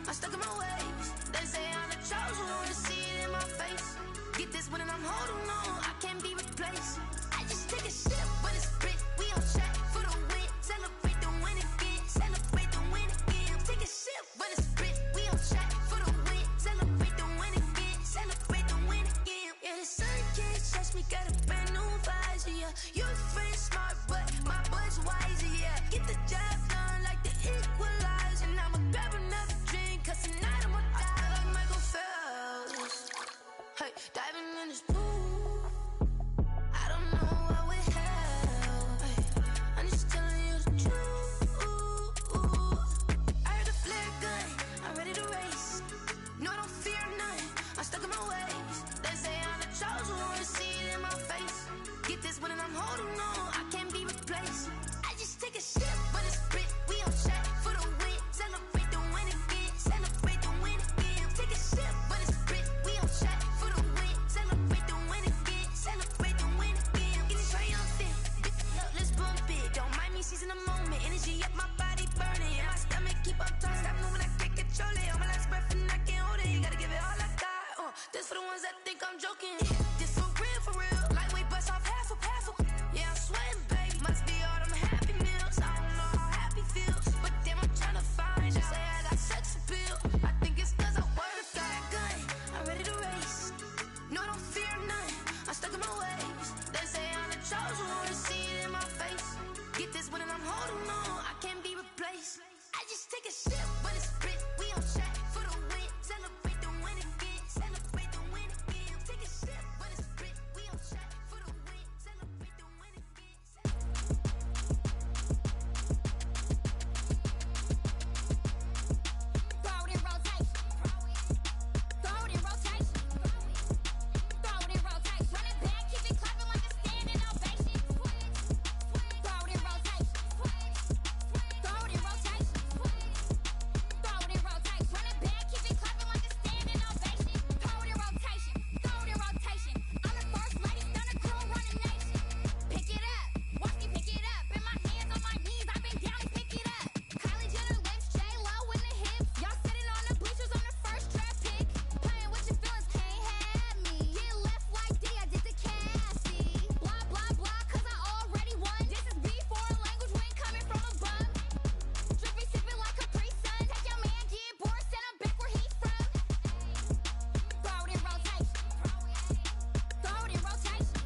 I'm stuck in my ways. They say I'm the chosen one, see it in my face. Get this one and I'm holding on, I can't be replaced. I just take a sip, but it's spit. We on track for the win. Celebrate the win again. Celebrate the win again. Take a sip, but it's spit. We on track for the win. Celebrate the win again. Celebrate the win again. Yeah, the sun can't touch me. Got a brand new visor. Yeah, your friend smart, but my boy's wiser. Yeah, get the job done like the equalizer. And I'ma grab another drink, 'cause tonight I'ma die like Michael Phelps. Hey, diving in this pool. I don't know what would help. Hey, I'm just telling you the truth. I heard the flare gun, I'm ready to race. No, I don't fear none, I'm stuck in my ways. They say I'm the chosen one, see it in my face. Get this one and I'm holding on, I can't be replaced. I just take a sip, but it's spit. We on track for the win. Celebrate the win again. Celebrate the win again. Take a sip, but it's spit. We on track for the win. Celebrate the win again. Celebrate the win again. Getting triumphant. Look, let's bump it. Don't mind me seizing the moment. Energy up, my body burning. My stomach keep up talking. Stop moving, I can't control it. On my last breath and I can't hold it. You gotta give it all I got. This for the ones that think I'm joking. This for real, for real. Lightweight bust off half a. Yeah, I'm sweating, babe. Must be all them happy meals. I don't know how happy feels, but damn, I'm tryna find out. Say I got sex appeal. I think it's 'cause I work that gun. I'm ready to race. No, I don't fear none. I'm stuck in my ways. They say I'm the chosen one, see it in my face. Get this one and I'm holding on, I can't be replaced. I just take a sip, but it's spit. We on track for the win. Celebrate the win again. Celebrate the win again. Take a sip, but it's spit. We on track for the win. Celebrate the win again. Throw it in rotation. Throw it in rotation. Throw it in rotation. Run it back, keep it clapping like a standing ovation. Throw it in rotation. Throw it in rotation. Throw it in rotation. Run it back, keep it clapping like a standing ovation. Throw it in rotation. Throw it in rotation. I'm the first lady, done a crew running nation. Pick it up, watch me pick it up. In my hands, on my knees, I've been down and pick it up. Kylie Jenner lips, J-Lo in the hips. Y'all sitting on the bleachers on the first draft pick. Playing with your feelings, can't have me. Get left like D, I did the Cassie. Blah, blah, blah, 'cause I already won. This is B4 language, we ain't coming from a bum. Drippy, sipping like Capri Sun. Take your man, get bored, send him back where he's from. Throw it in rotation. Throw it in rotation.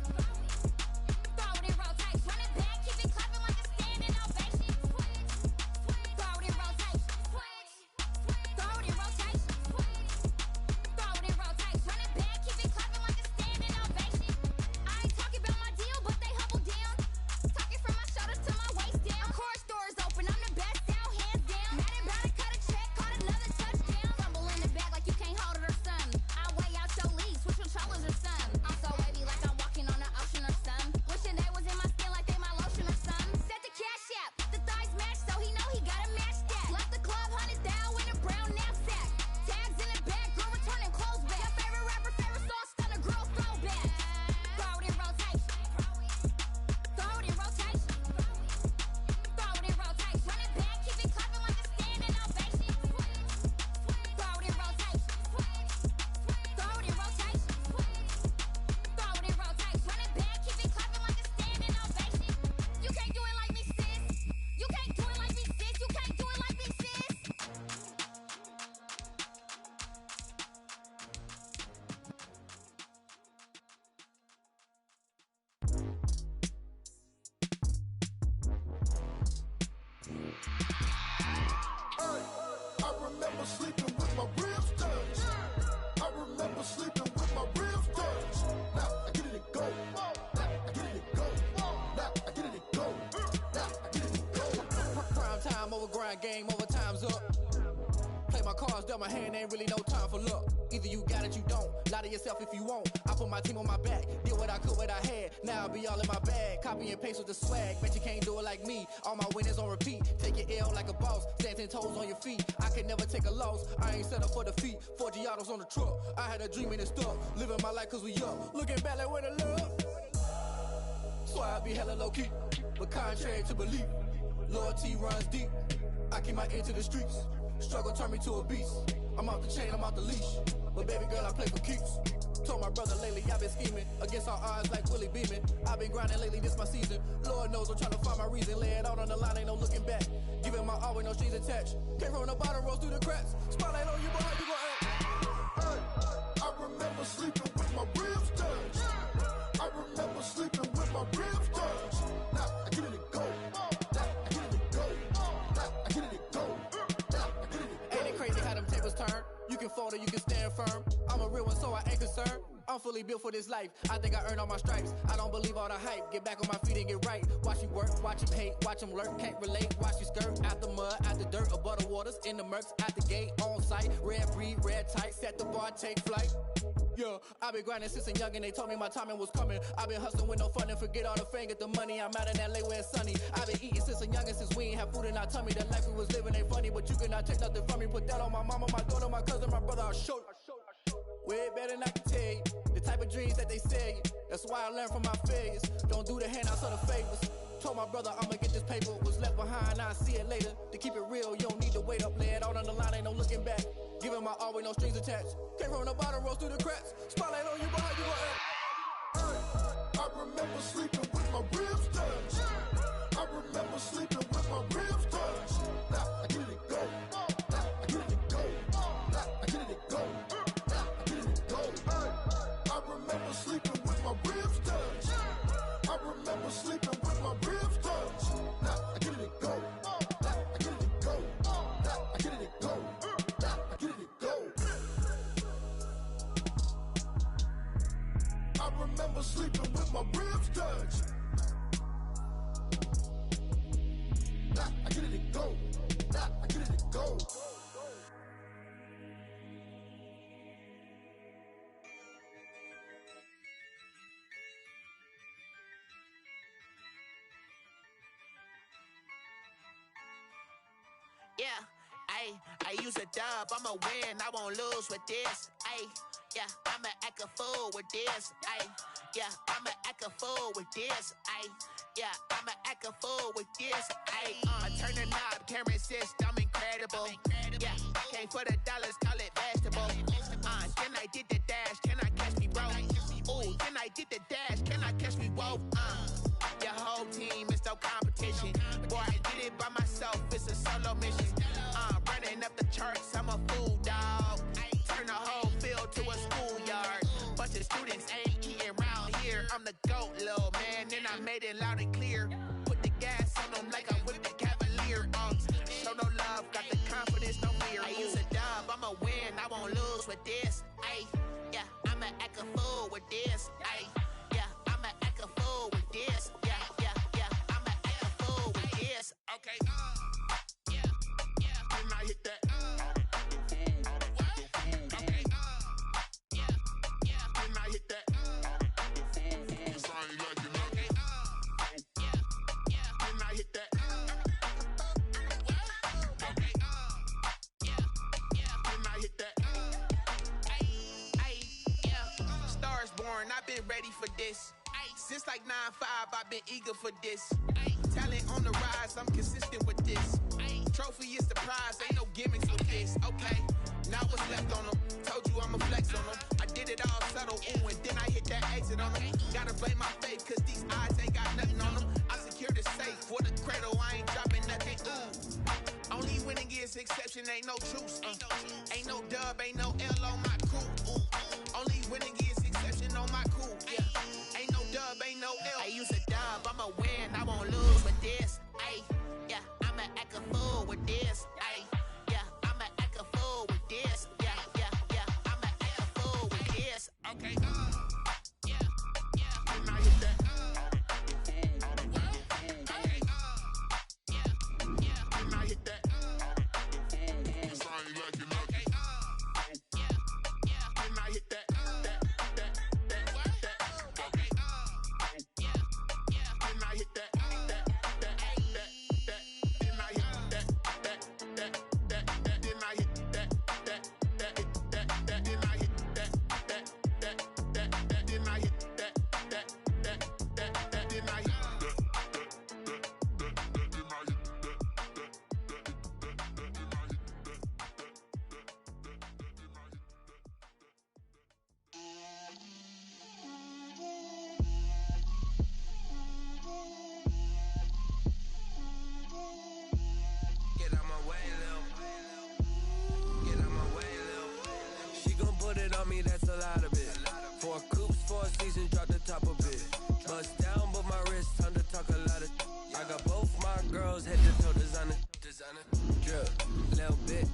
Throw it in rotation. Run it back, keep it clapping like a standing ovation. Throw it in rotation. Throw it in rotation. Throw it in rotation. Run it back, keep it clapping like a standing ovation. I ain't talking about my deal, but they humble down. Talking from my shoulders to my waist down. Core stores open, I'm the best out, hands down. Mad about to cut a check, caught another touchdown. Fumble in the bag like you can't hold it or something. I weigh out your league, switch controllers or something. I'm so wavy like I'm walking on the ocean or something. Wishing they was in my skin like they my lotion or something. Set the cash out, the thighs match, so he know he gotta match that. Left the club, 100,000 in a brown knapsack. Tags in the bag, girl returning clothes back. Your favorite rapper, favorite song, stunner, girl throwback. Throw it in rotation. Throw it in rotation. Throw it in rotation. Run it back, keep it clapping like a standing ovation. Throw it in rotation. Throw it in rotation. Throw it in rotation. Run it back, keep it clapping like a standing ovation. You can't do it like me, sis. You can't do it like me, sis. You can't do it like me, sis. I remember sleeping with my ribs touched. I remember sleeping with my ribs touched. Now I get it and go. Now I get it and go. Now I get it and go. Now I get it and go. Prime time over grind game, over time's up. Play my cards, dealt my hand, ain't really no time for luck. Either you got it, you don't. Lie to yourself if you won't. I put my team on my back, did what I could, what I had. Now I be all in my bag, copy and paste with the swag. Bet you can't do it like me. All my winners on repeat. Take your L like a boss, stand 10 toes on your feet. I can never take a loss. I ain't set up for defeat. 4 Giottos on the truck. I had a dream and it stuck. Living my life 'cause we up. Looking back like where the love. So I be hella low key, but contrary to belief, loyalty runs deep. I keep my ear to the streets. Struggle turned me to a beast. I'm off the chain, I'm off the leash. But baby girl, I play for keeps. Told my brother lately I've been scheming against all odds like Willie Beeman. I've been grinding lately, this my season. Lord knows I'm trying to find my reason. Lay it out on the line, ain't no looking back. Giving my all with no strings attached. Came from the bottom, rose through the cracks. Spotlight on you, but how you gon' act? Hey, I remember sleeping with my ribs touched. I remember sleeping with my ribs touched. Now I get it go. Now I get it go. Now I get it go. Now I get it go. Ain't it crazy how them tables turn? You can fold or you can stand firm. I'm a real one, so I ain't concerned. I'm fully built for this life. I think I earned all my stripes. I don't believe all the hype. Get back on my feet and get right. Watch you work, watch him hate, watch him lurk. Can't relate, watch you skirt. Out the mud, out the dirt, above the waters, in the murks, out the gate, on site. Red breed, red tight, set the bar, take flight. Yeah, I been grinding since a young and they told me my timing was coming. I been hustling with no fun and forget all the fame, get the money. I'm out in LA where it's sunny. I been eating since a young and since we ain't have food in our tummy. The life we was living ain't funny, but you cannot take nothing from me. Put that on my mama, my daughter, my cousin, my brother, I'll show you. Way better than I can tell you. The type of dreams that they sell you. That's why I learned from my failures. Don't do the handouts or the favors. Told my brother I'ma get this paper. Was left behind, I'll see it later. To keep it real, you don't need to wait up. Lay it out on the line, ain't no looking back. Giving my all with no strings attached. Came from the bottom, rose through the cracks. Spotlight on you, but how you gon' act? Hey, I remember sleeping with my ribs touched. I remember sleeping with my ribs touched. Now I get it go. Now I get it go. Now I get it go. Now I get it go. Hey, I remember sleeping with my ribs touched. I remember sleeping with my ribs touched. Now I get it go. Now I get it go. Now I get it go. Now I get it go. I remember sleeping with my ribs touched. Now I get it go. Now I get it go. Yeah, I use a dub, I'ma win, I won't lose with this. Yeah, I'ma act a fool with this. Yeah, I'ma act a fool with this. Yeah, I'ma act a fool with this. I turn the knob, camera assist, I'm incredible. Yeah, came for the dollars, call it vegetable. Can I did the dash, can I catch me, bro? Ooh, can I did the dash, can I catch me, whoa? Your whole team is no competition. Boy, I did it by myself, it's a solo mission. Running up the charts, I'm a fool, dog. Turn the whole field to a schoolyard. Bunch of students ain't eating round here. I'm the GOAT, little man, and I made it loud and clear. Put the gas on them like I whipped the Cavalier. Show no love, got the confidence, no fear. I use a dub, I'ma win, I won't lose with this. Yeah, I'ma act a fool with this. Yeah, I'ma act a fool with this. Yeah, I'ma act a fool with this. Okay, When I hit that, okay, when I hit that, it's ain't like you know. When I hit that, when I hit that, Stars born, I've been ready for this. Since like 9-5, I've been eager for this. Talent on the rise, I'm consistent with this. Trophy is the prize, ain't no gimmicks with this. Okay, now what's left on them? Told you I'ma flex on them. I did it all subtle, ooh, and then I hit that exit on them. Gotta blame my faith, cause these eyes ain't got nothing on them. I secured the safe for the cradle, I ain't dropping nothing, ooh. Only winning is exception, ain't no truce. Ain't no dub, ain't no L on my crew. Only winning is exception on my crew. Yeah, ain't no dub, ain't no L. I use a dub, I'ma win, I won't lose with this. Yeah, I'ma act a fool with this. Yeah, I'ma act a fool with this. Yeah, I'ma act a fool with this. Okay, when I hit that, when I hit that, it's ain't like you know. When I hit that, Drip, little bit.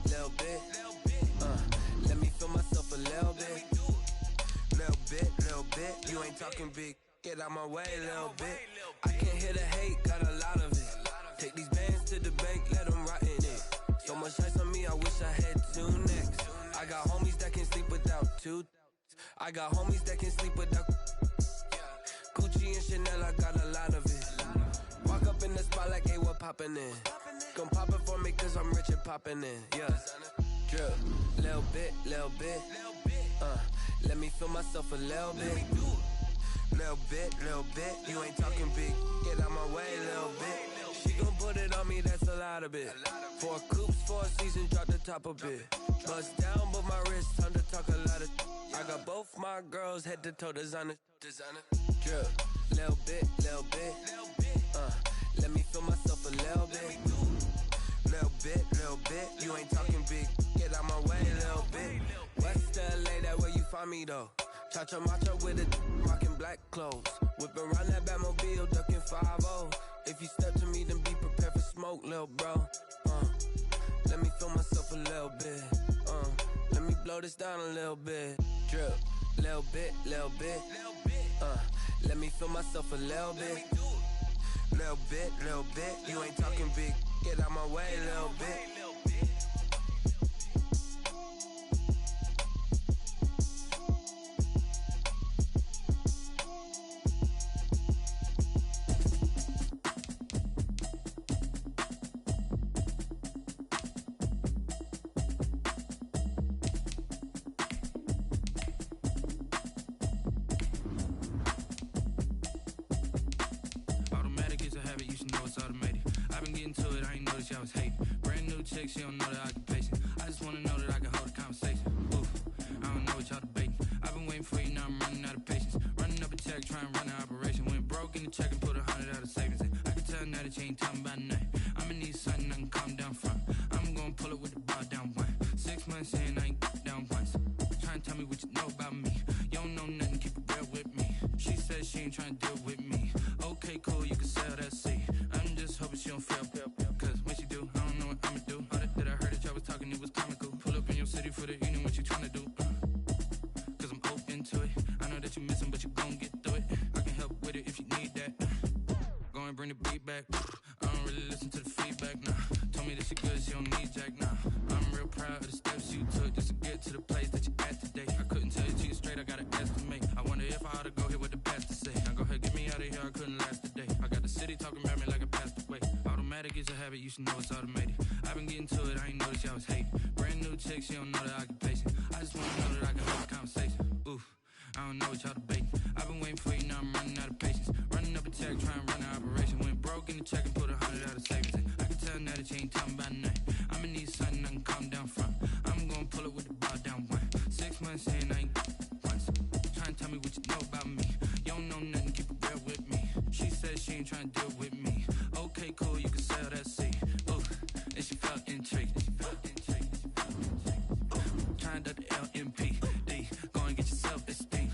Let me feel myself a little bit. Little bit. You ain't talking big. Get out my way, little bit. I can't hear the hate, got a lot of it. Take these bands to the bank, let them rot in it. So much ice on me, I wish I had 2 necks. I got homies that can sleep without 2. I got homies that can sleep without Gucci and Chanel, I got a lot of it. Walk up in the spot like, hey, what poppin' in? Come pop it for me, cause I'm rich and poppin' in, yeah. Drip, little bit. Let me feel myself a little bit. Little bit. You ain't talking big. Get out my way, little bit. She gon' put it on me, that's a lot of it. 4 coops, 4 seasons, drop the top a bit. Bust down, but my wrist, time to talk a lot of. I got both my girls head to toe designer. Drip, little bit. Let me feel myself a little bit. Little bit. You ain't talking big. Get out my way, little bit. West LA, that where you find me though. Cha-cha macha with it, rockin' black clothes. Whippin' around that Batmobile, duckin' 5-0. If you step to me, then be prepared for smoke, lil' bro. Let me feel myself a little bit. Let me blow this down a little bit. Drip, little bit. Let me feel myself a little bit. Little bit. You ain't talking big. Get out my way, little bit. I was hating. Brand new chick, she don't know the occupation. I just wanna know that I can hold a conversation. Oof, I don't know what y'all debating. I've been waiting for you, now I'm running out of patience. Running up a check, trying to run an operation. Went broke in the check and put 100 out of savings in. I can tell now that you ain't talking about nothing. I'ma need something I can calm down from. I'm gonna pull it with the bar down 1. 6 months in, I ain't down once. Trying to tell me what you know about me. You don't know nothing, keep it real with me. She said she ain't trying to deal with me. Okay, cool, you can sell that seat. I'm just hoping she don't fail. Cause when she do, I don't know what I'ma do. All that I heard that y'all was talking, it was comical. Pull up in your city for the evening, what you tryna do? Cause I'm open to it. I know that you missing, but you gon' get through it. I can help with it if you need that. Go and bring the beat back. I don't really listen to the feedback, nah. Told me that she good, she don't need jack, nah. I'm real proud of the steps you took just to get to the place that you at today. I couldn't tell you to you straight, I gotta estimate. I wonder if I ought to go here with the best to say. Now go ahead, get me out of here, I couldn't last today. I got the city talking about me like I passed away. Automatic is a habit, you should know it's automated. I've been getting to it, I ain't noticed y'all was hating. Brand new chick, she don't know the occupation. I just wanna know that I can hold a conversation. Oof, I don't know what y'all debating. I've been waiting for you, now I'm running out of patience. Running up a check, trying to run an operation. Went broke in the check and put 100 out of savings in. I can tell now that you ain't talking about nothing. I'ma need something I can calm down from. I'm gonna pull it with the bar down 1. 6 months in, I ain't once. Trying to tell me what you know about me. You don't know nothing, keep it real with me. She said she ain't trying to deal with me. Okay, cool, you can sell that seat. Ooh, and she felt intrigued. Trying to the LMPD. Go and get yourself esteem.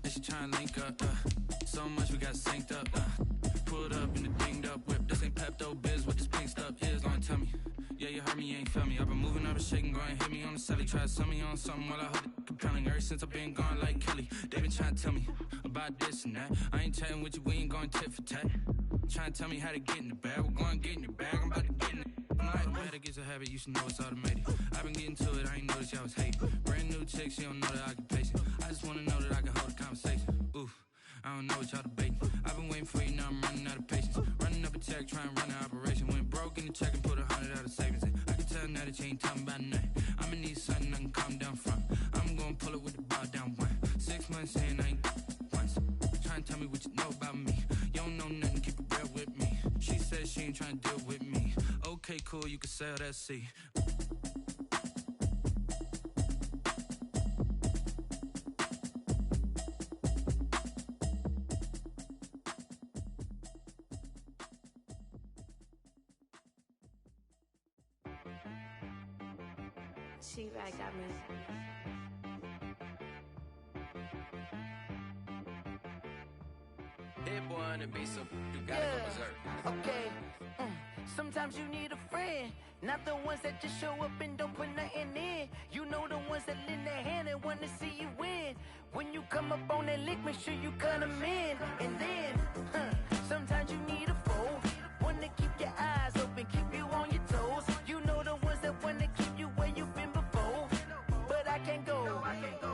And she trying to link up. So much we got synced up. Pulled up in the dinged up whip. This ain't Pepto Biz, what this pink stuff is. Don't tell me. Yeah, you heard me, you ain't felt me. I've been moving, I've been shaking, go and hit me on the celly. Try to sell me on something while I hold it compelling. Ever since I've been gone like Kelly, they been trying to tell me about this and that. I ain't chatting with you, we ain't going tit for tat. Trying to tell me how to get in the bag. We're going to get in the bag, I'm about to get in it. Automatic is a habit, you should know it's automated. I've been getting to it, I ain't noticed y'all was hating. Brand new chick, she don't know the occupation. I just wanna know that I can hold a conversation. Oof, I don't know what y'all debating. I've been waiting for you, now I'm running out of patience. Running up a check, trying to run an operation. Went broke in the check and put 100 out of savings in. I can tell now that you ain't talking about nothing. I'ma need something I can calm down from. I'm gonna pull it with the bar down 1. 6 months in, I ain't once. Trying to tell me what you know about me. You don't know nothing, keep it real with me. She said she ain't trying to deal with me. Okay, cool, you can sell that seat. She-Rag got me. Hit boy on the beat, so you gotta go berserk. Okay. Sometimes you need a friend, not the ones that just show up and don't put nothing in. You know the ones that lend their hand and want to see you win. When you come up on that lick, make sure you cut them in. And then, sometimes you need a foe, one to keep your eyes open, keep you on your toes. You know the ones that want to keep you where you've been before. But I can't go,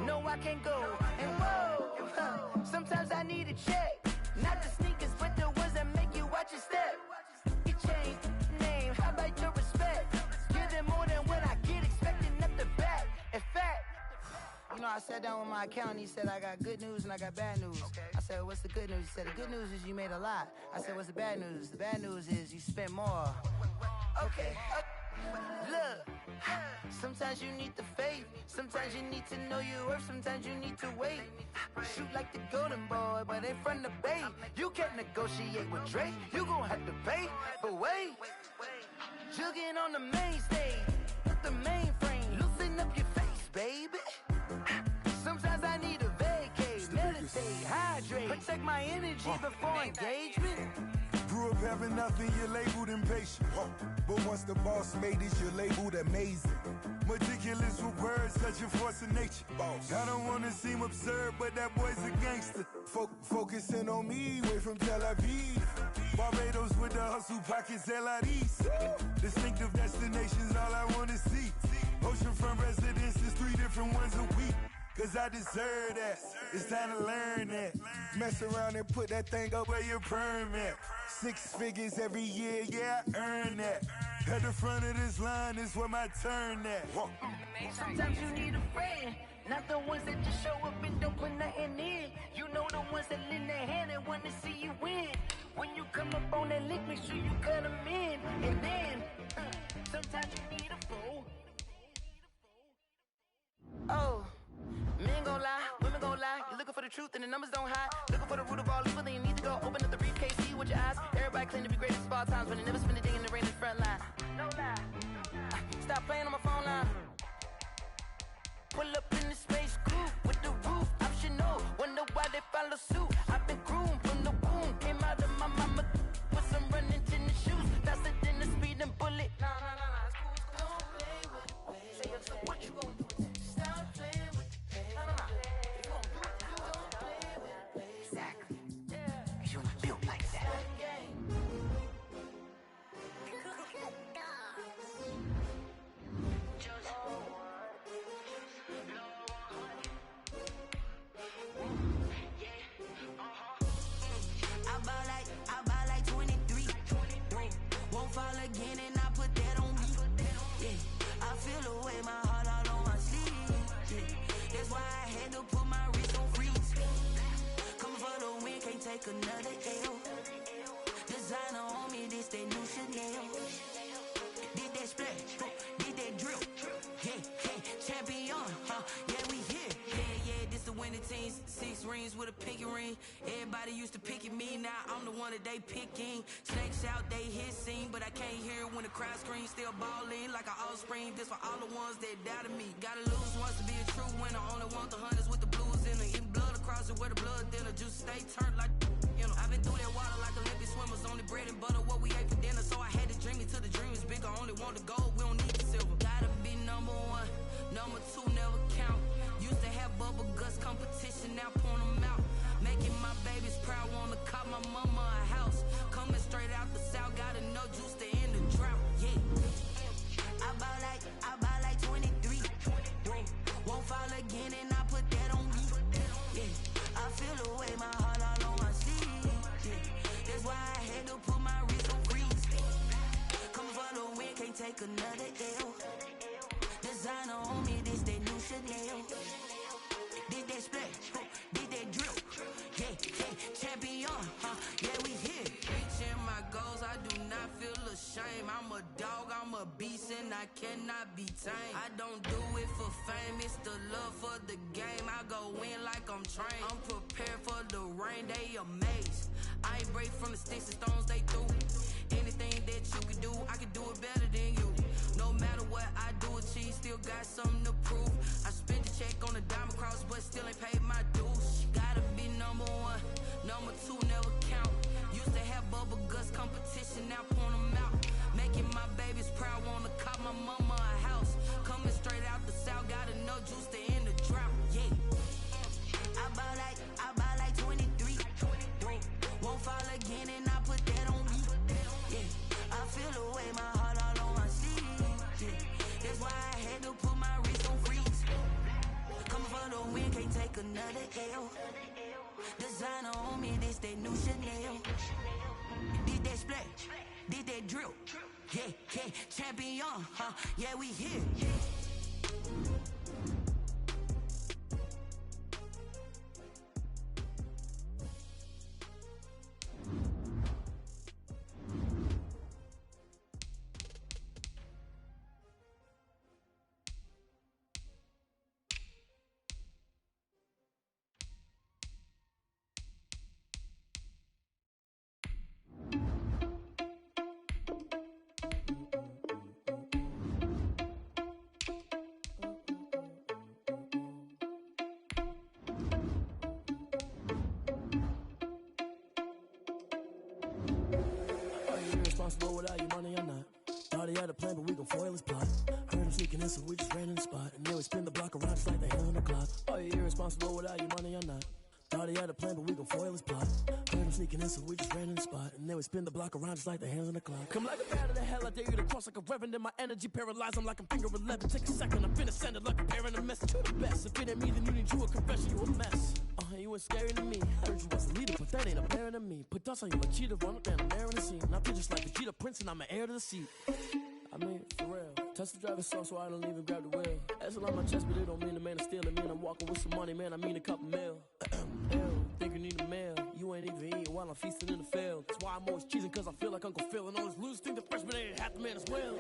no I can't go. And whoa, sometimes I need a check. Not the sneakers, but the ones that make you watch your step. You change name, how about your respect? Give them more than what I get, expecting nothing back. In fact, you know, I sat down with my accountant, he said, I got good news and I got bad news. I said, what's the good news? He said, the good news is you made a lot. I said, what's the bad news? The bad news is you spent more. Okay, look, sometimes you need the faith, sometimes you need to know your worth, sometimes you need to wait. Shoot like the golden boy, but in front of Bay. You can't negotiate with Drake, you gon' have to pay. But wait, jugging on the main stage, with the mainframe, loosen up your face, baby. Sometimes I need a vacate, meditate, hydrate, protect my energy before engagement. Grew up having nothing, you're labeled impatient. But once the boss made it, you're labeled amazing. Meticulous with words, such a force of nature. I don't wanna seem absurd, but that boy's a gangster. Focusing on me, way from Tel Aviv. Barbados with the hustle pockets, LIDs. Distinctive destinations, all I wanna see. Oceanfront residences, 3 different ones a week. Cause I deserve that, it's time to learn that. Mess around and put that thing up where your permit. 6 figures every year, yeah, I earn that. At the front of this line is where my turn at. Sometimes you need a friend, not the ones that just show up and don't put nothing in. You know the ones that lend their hand and want to see you win. When you come up on that lick, make sure you cut them in. And then, sometimes you need a foe. Oh, men gon' lie, women gon' lie. You're looking for the truth and the numbers don't hide. Looking for the root of all evil, then you need to go open up the briefcase, see with your eyes. Everybody claim to be greatest of all times, but they never spend a day in the rain in the front line. No lie. Stop playing on my phone line. Pull up in the space coupe with the roof optional. Wonder why they follow suit. I've been groomed from the womb. Came out of my mama with some running tennis shoes. Faster than the speeding bullet. Nah, it's cool. Don't play with the pain. Say so what you gon' do? Stop playing with the pain. Nah. If you gon' do it, don't play with the pain. Exactly. Yeah. Cause you're not built like that. I buy like 23. Won't fall again and I put that on me. Yeah, I feel the way my heart all on my sleeve. Yeah, that's why I had to put my wrist on freeze. Coming for the win, can't take another L. Designer on me, this that new Chanel. Did that splash, did that drill. Yeah, champion, yeah, we here. Yeah, this the winning team. 6 rings with a pinky ring. Everybody used to pick at me, now I'm the one that they picking. Snakes out, they hit scene, but I can't hear when the crowd screams. Still balling like an offspring. This for all the ones that doubted me. Gotta lose once to be a true winner. Only want the hunters with the blues in it. Eating blood across it where the blood thinner. Just stay turned like, you know. I've been through that water like Olympic swimmers. Only bread and butter, what we ate for dinner. So I had to dream it till the dream is bigger. Only want the gold, we don't need the silver. Gotta be number 1, number 2 never count. Used to have bubble guts competition, now point them out. Making my babies proud, wanna cop my mama a house. Coming straight out the south, got enough juice to end the drought. Yeah, I buy like 23. Won't fall again and I put that on me. Yeah, I feel the way my heart all on my sleeve. Yeah, that's why I had to put my wrist on freeze. Coming for the win, can't take another L. Designer on me, this that new Chanel. Did that splash, did that drill. Yeah, champion, yeah, we here. Reaching my goals, I do not feel ashamed. I'm a dog, I'm a beast, and I cannot be tamed. I don't do it for fame, it's the love for the game. I go in like I'm trained. I'm prepared for the rain, they amazed. I ain't break from the sticks and stones they threw. Anything that you can do, I can do it better than you. No matter what I do, achieve, still got something to prove. I spent the check on the diamond cross, but still ain't paid my dues. Gotta be number 1, number 2 never count. Used to have bubble guts competition, now point them out. hey, champion, yeah, we here. Irresponsible without your money or not. Thought he had a plan, but we gon' foil his plot. Heard him sneaking in, so we just ran in the spot. And then we spin the block around just like the hand on the clock. Are you irresponsible without your money or not? Thought he had a plan, but we gon' foil his plot. Heard him sneaking in, so we just ran in the spot. And then we spin the block around just like the hands on the clock. Come like a bat of the hell, I dare you to cross like a reverend. In my energy paralyzed, I'm like I'm finger 11. Take a second, I'm finna send it like a parent a message to the best. If it ain't me, then you need you a confession, you a mess. You ain't scary to me. Heard you was a leader, but that ain't apparent to me. Put dust on you like cheetah, run up and I'm there in the scene. I feel just like a cheetah prince and I'm an heir to the seat. I mean, for real. Touch the driver's soft so I don't even grab the wheel. That's on my chest, but it don't mean the man is stealing. Mean I'm walking with some money, man, I mean a couple mil. Ew, think you need a meal. You ain't even eating while I'm feasting in the field. That's why I'm always cheesing, cause I feel like Uncle Phil. And all this loose think the freshman ain't half the man as well.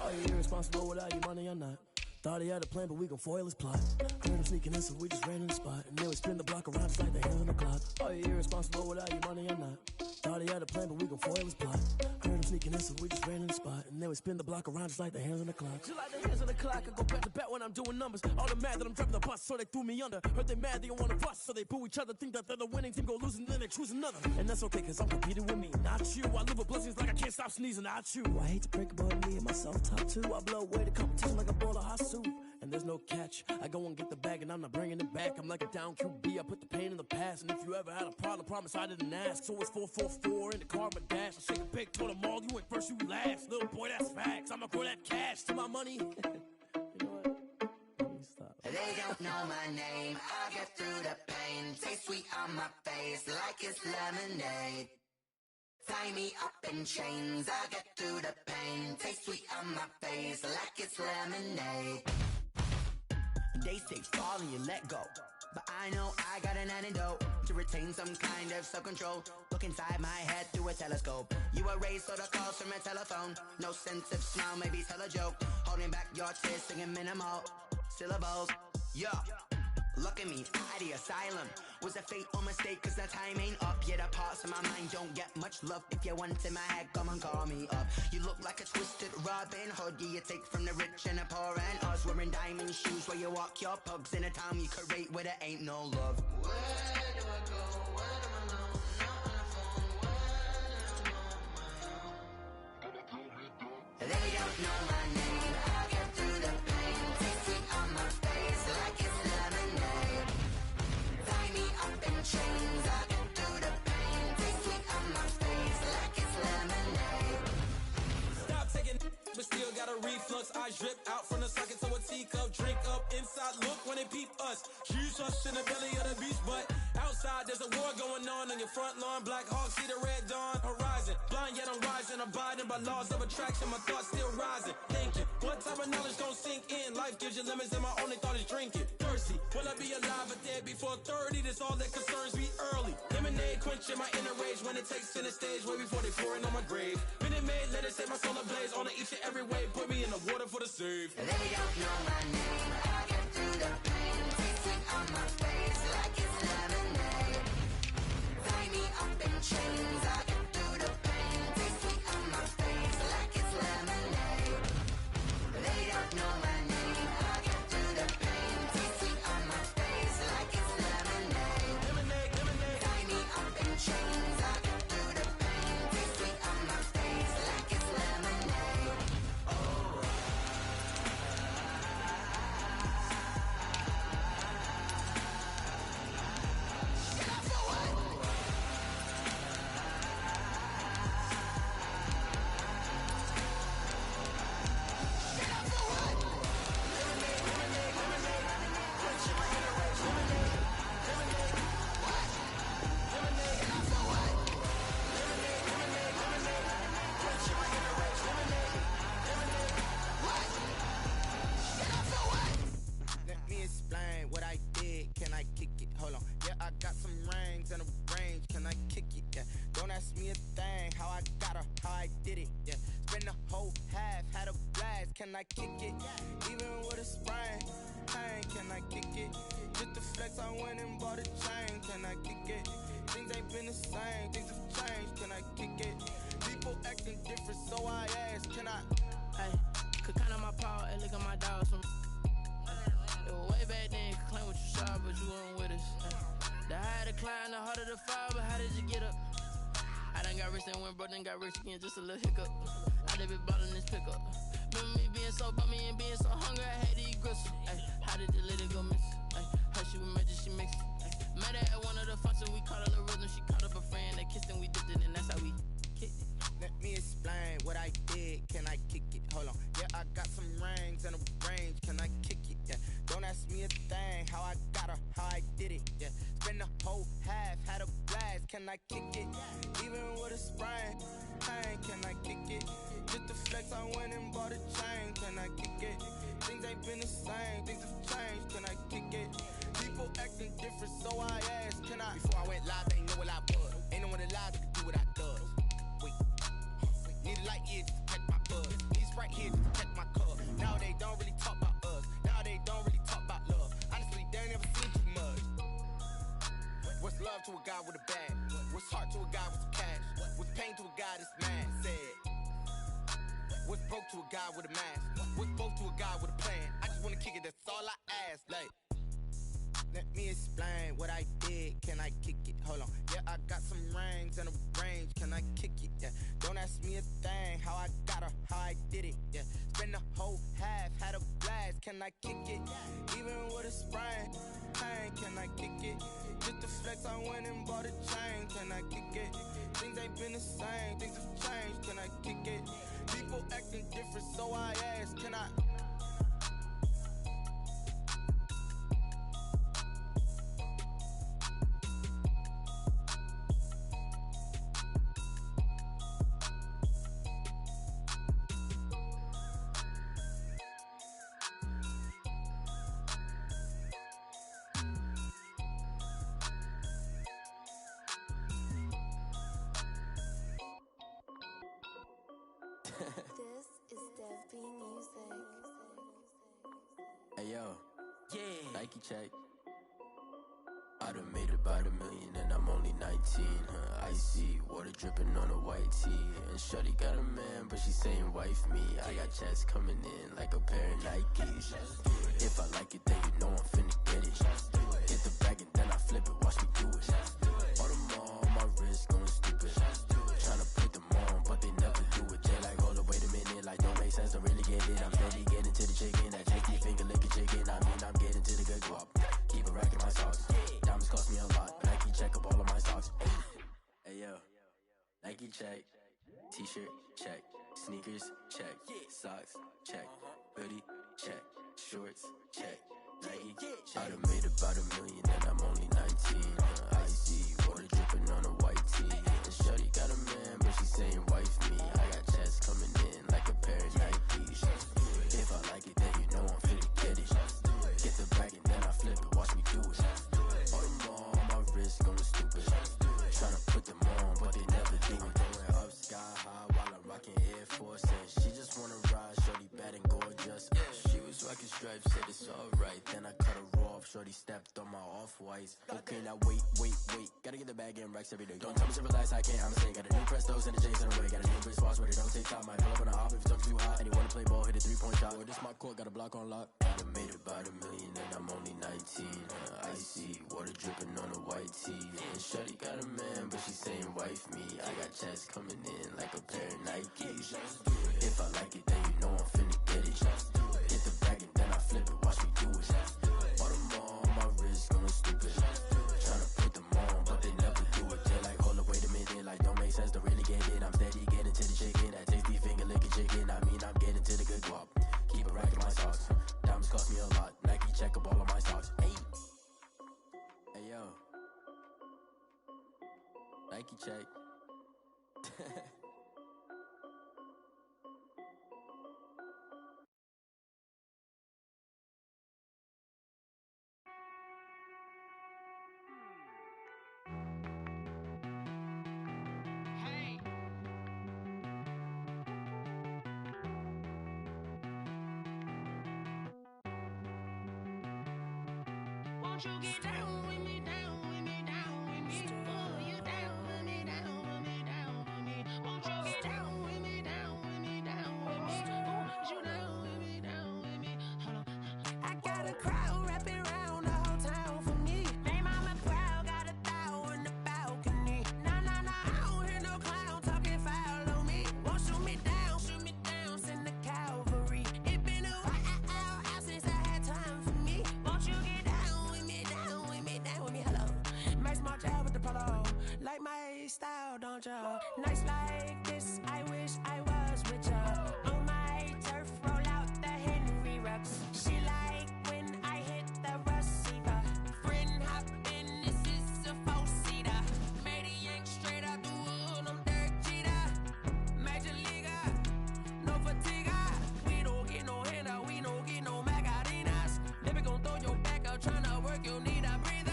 Are you irresponsible without your money or not? Thought he had a plan, but we gon' foil his plot. Heard him sneaking in, so we just ran in the spot. And then we spin the block around just like the hands on the clock. Are you irresponsible without your money or not? Thought he had a plan, but we gon' foil his plot. Heard him sneaking in, so we just ran in the spot. And then we spin the block around just like the hands on the clock. Just like the hands on the clock, I go back to back when I'm doing numbers. All the mad that I'm driving the bus, so they threw me under. Heard they mad, they don't wanna bust, so they boo each other. Think that they're the winning team, go losing, then they choose another. And that's okay, cause I'm competing with me, not you. I live with blessings like I can't stop sneezing, not you. I hate to break about me and my self-talk too. I blow away the competition like a bowl of hot soup. And there's no catch. I go and get the bag and I'm not bringing it back. I'm like a down QB, I put the pain in the past. And if you ever had a problem, promise I didn't ask. So it's 4-4-4 in the car, my dash. I shake a big, told them all, you went first, you last. Little boy, that's facts. I'ma grow that cash to my money. You know what? Let me stop. They don't know my name, I get through the pain. Taste sweet on my face like it's lemonade. Tie me up in chains, I get through the pain. Taste sweet on my face like it's lemonade. They say fall and you let go, but I know I got an antidote to retain some kind of self-control. Look inside my head through a telescope. You erase all the calls from a telephone. No sense of smile, maybe tell a joke. Holding back your tears, singing minimal syllables. Yeah, look at me, out the asylum. Was a fate or mistake, cause the time ain't up. Yeah, the parts of my mind don't get much love. If you want in my head, come and call me up. You look like a twisted Robin Hood. Yeah, you take from the rich and the poor and us. Wearing diamond shoes where you walk your pugs. In a town you create where there ain't no love. Where do I go? Where do I know? Not on the phone. Where am I on my own? They don't know my name. I get through the pain. Taste sweet on my face like it's lemonade. Tie me up in chains. I get through the pain. Taste sweet on my face like it's lemonade. Stop taking, but still got a reflux. I drip out from the socket to a teacup. Drink up inside, look when they peep us. Huge us in the belly of the beach, but outside there's a war going on your front lawn. Black Hawk, see the red dawn horizon. Blind yet I'm rising, abiding by laws of attraction. My thoughts still rising. Thinking, what type of knowledge gon' sink in? Life gives you lemons and my only thought is drinking. Thirsty, will I be alive or dead before 30? That's all that concerns me early. Lemonade quenching my inner rage when it takes center stage way before they pour it on my grave. Minute Maid, let it set my soul ablaze on each and every way. Put me in the water for the save. They don't know my name. I get through the pain. Taste sweet on my face like it's lemonade. Tie me up in chains. I get through the pain. Taste sweet on my face like it's lemonade. They don't know my name. I get through the pain. Taste sweet on my face like it's lemonade. Lemonade, lemonade. Tie me up in chains. I get through the pain. Taste sweet on my face like it's lemonade. can I kick it? Even with a sprain, pain, can I kick it? Just the flex, I went and bought a chain, can I kick it? Things ain't been the same, things have changed, can I kick it? People acting different, so I ask, can I? Hey, could count on my power, and look at my dogs from. It was way back then, could claim what you saw, but you weren't with us. The higher the climb, the harder the fall, but how did you get up? I done got rich and went broke, then got rich again, just a little hiccup. I done been ballin' this pickup. Remember me being so bummy and being so hungry, I had to eat gristle. Ay, how did the lady go miss? Ay, how she was magic, she mixed. Met her at one of the functions, we caught her the rhythm, she caught up a friend, they kissed and we dipped it, and that's how we kicked it. Let me explain what I did, can I kick it? Hold on, yeah, I got some rings and a range, can I kick it? Yeah, don't ask me a thing, how I got her, how I did it, yeah. Spend the whole half, had a blast, can I kick it? Even with a sprain, pain, can I kick it? Just the flex, I went and bought a chain, can I kick it? Things ain't been the same, things have changed, can I kick it? People acting different, so I asked, can I? Before I went live, they ain't know what I was. Ain't no one alive that could do what I does. Wait, need a light here just to catch my buzz. Need Sprite here just to catch my cup. Now they don't really talk about us. Now they don't really talk about love. Honestly, they ain't never seen too much. What's love to a guy with a bag? What's heart to a guy with some cash? What's pain to a guy that's mad? Said. What's broke to a guy with a mask? What's broke to a guy with a plan? I just wanna kick it, that's all I ask. Like, let me explain what I did, can I kick it? Hold on, yeah, I got some rings and a range, can I kick it? Yeah, don't ask me a thing, how I got her, how I did it? Yeah, spend the whole half, had a blast, can I kick it? Even with a sprain, pain, can I kick it? Just the flex, I went and bought a chain, can I kick it? Things ain't been the same, things have changed, can I kick it? People acting different, so I ask, can I? This is Dev B Music. Hey yo, yeah, Nike check. I done made about $1 million and I'm only 19, huh? Icy, water dripping on a white tee. And shorty got a man, but she saying wife me. I got checks coming in like a pair of Nikes. If I like it, then you know I'm finna get it. Hit the bag and then I flip it, watch me do it. All them on my wrist going stupid. Tryna put them on, but they never do it. They like, hold up, wait a minute, like don't make sense, don't really get it. I'm steady getting to the chicken, that tasty finger licking chicken. I mean, I'm getting to the good guap. Keep a rack in my socks. Diamonds cost me a lot. Nike check up all of my socks. Hey yo, Nike check. T-shirt check. Sneakers check. Socks check. Hoodie check. Shorts check. Nike check. I done made about $1 million and I'm only 19. Icy, water dripping on a white tee. And shorty got a man, but she saying wife me. I got checks coming in like a pair of Nikes. If I like it, then you know I'm finna get it. Get the bag and then I flip it, watch me do it. All them on my wrist going stupid. Tryna put them on, but they never do it. Going up sky high while I'm rocking Air Force. And she just wanna ride, shorty bad and gorgeous. She was rocking stripes, said it's alright. Then I cut her off, shorty stepped on my off-whites. Okay, now wait. Gotta get the bag and racks every day. Don't tell me to relax, I can't, I'ma say. Got a new Prestos and the J's in the way. Got a new wristwatch, but it don't take time. Might pull up on a hop if it's too hot. And you wanna play ball, hit a 3-point shot. Well, this my court, got a block on lock. I done made about $1 million and I'm only 19. Icy, water dripping on a white tee. And shorty got a man, but she saying wife me. I got checks coming in like a pair of Nikes. If I like it, then you know I'm finna get it. Hit the bag and then I flip it, watch me do it. All them on my wrist going stupid. Tryna put them on, but they never do it. They like, hold up, wait a minute, like don't make sense, don't really get it. I'm steady getting to the chicken, that tasty finger licking chicken. I mean, I'm getting to the good guap. Keep a rack in my socks. Diamonds cost me a lot. Nike check up all of my socks. Hey yo, Nike check. Won't you get down with me, down with me, down with me? Oh, you down with me, down with me, down with me. Won't you get down with me, down with me, down with me? Oh, you down with me, down with me? Hold on. I got a crowd wrapping around the whole town for me. They mama proud, got a thou in the balcony. Nah, nah, nah, I don't hear no clown talking foul on me. Won't shoot me down, send the cavalry. It been a while since I had time for me. Won't you get down with me, down with me, down with me? Hello. Max March out with the polo. Like my style, don't ya? Nights like this, I wish I was with ya. On my turf, roll out the Henry Rux. She like when I hit the receiver. Friend hop in, this is a four-seater. Made a yank straight out the wood, I'm Derek Jeter. Major leaguer, no fatigue. We don't get no handout, we don't get no Macarinas. Never gon' throw your back out, tryna work, you'll need a breather.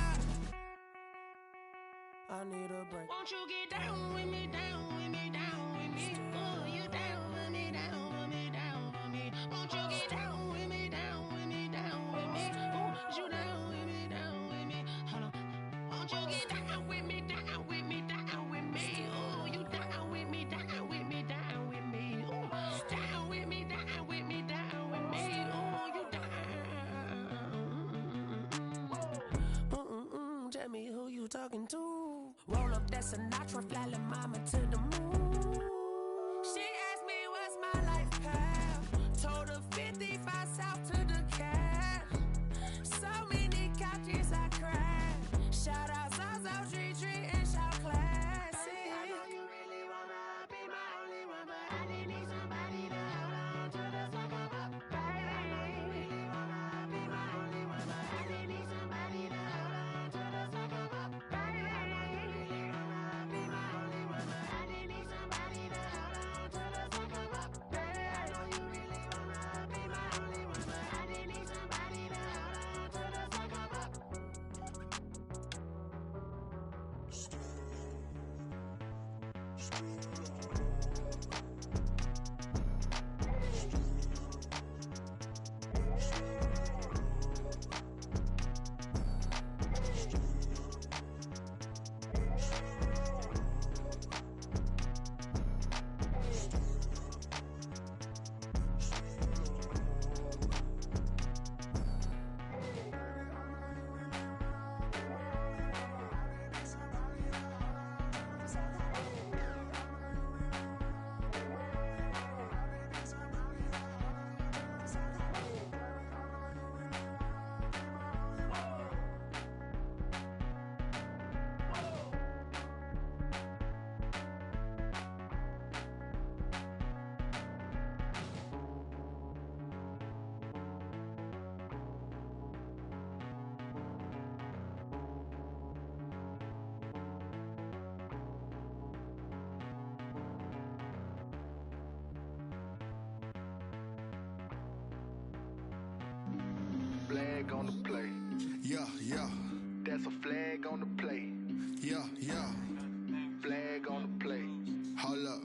I need a break. Won't you get down with me, down with me, down with me? Oh, you down with me, down with me, down with me? Won't you get down with me, down with me, down with me? Oh, you down with me, down with me? Hold on. Won't you get down with me, down with me, down with me? Oh, you down with me, down with me, down with me? Oh, down with me, down with me, down with me? Oh, you down. Tell me who you talking to. Roll up that Sinatra, fly la mama to the moon. She asked me what's my life path. Told her 55 south to the cat. So many couches I cried. Shout out Zazo, Tree, and shout classy. I know you really wanna be my only one, but I didn't need somebody to hold on to the sucker up. Baby, I know you really wanna be my only one, but I didn't need somebody to hold on to the sucker up. Baby, I know you really wanna be my only one, but I didn't need somebody to hold on to the sucker up. Baby, I know you really wanna be my only one, but I didn't need somebody to hold on to the sucker up. Flag on the play. Yeah, yeah. That's a flag on the play. Yeah, yeah. Flag on the play. Hold up.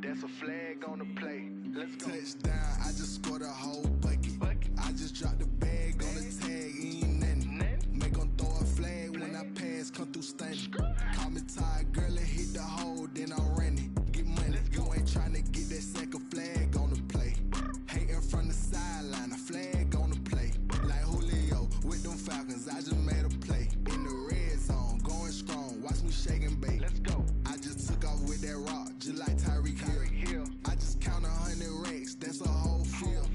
That's a flag on the play. Let's go. Touchdown, I just scored a whole bucket. I just dropped the bag on the tag, ain't nothing. Make 'em throw a flag when I pass, come through stunning. Call me tired, girl, it hit the hole, then I'm running. Get money, you ain't tryna get that second flag on the play. Hating from the sideline, a flag on the play. Like Julio with them Falcons, I just made a play. In the red zone, going strong, watch me shake and bake. Let's go. I just took off with that rock, just like Tyreek Hill. I just count 100 racks, that's a whole field.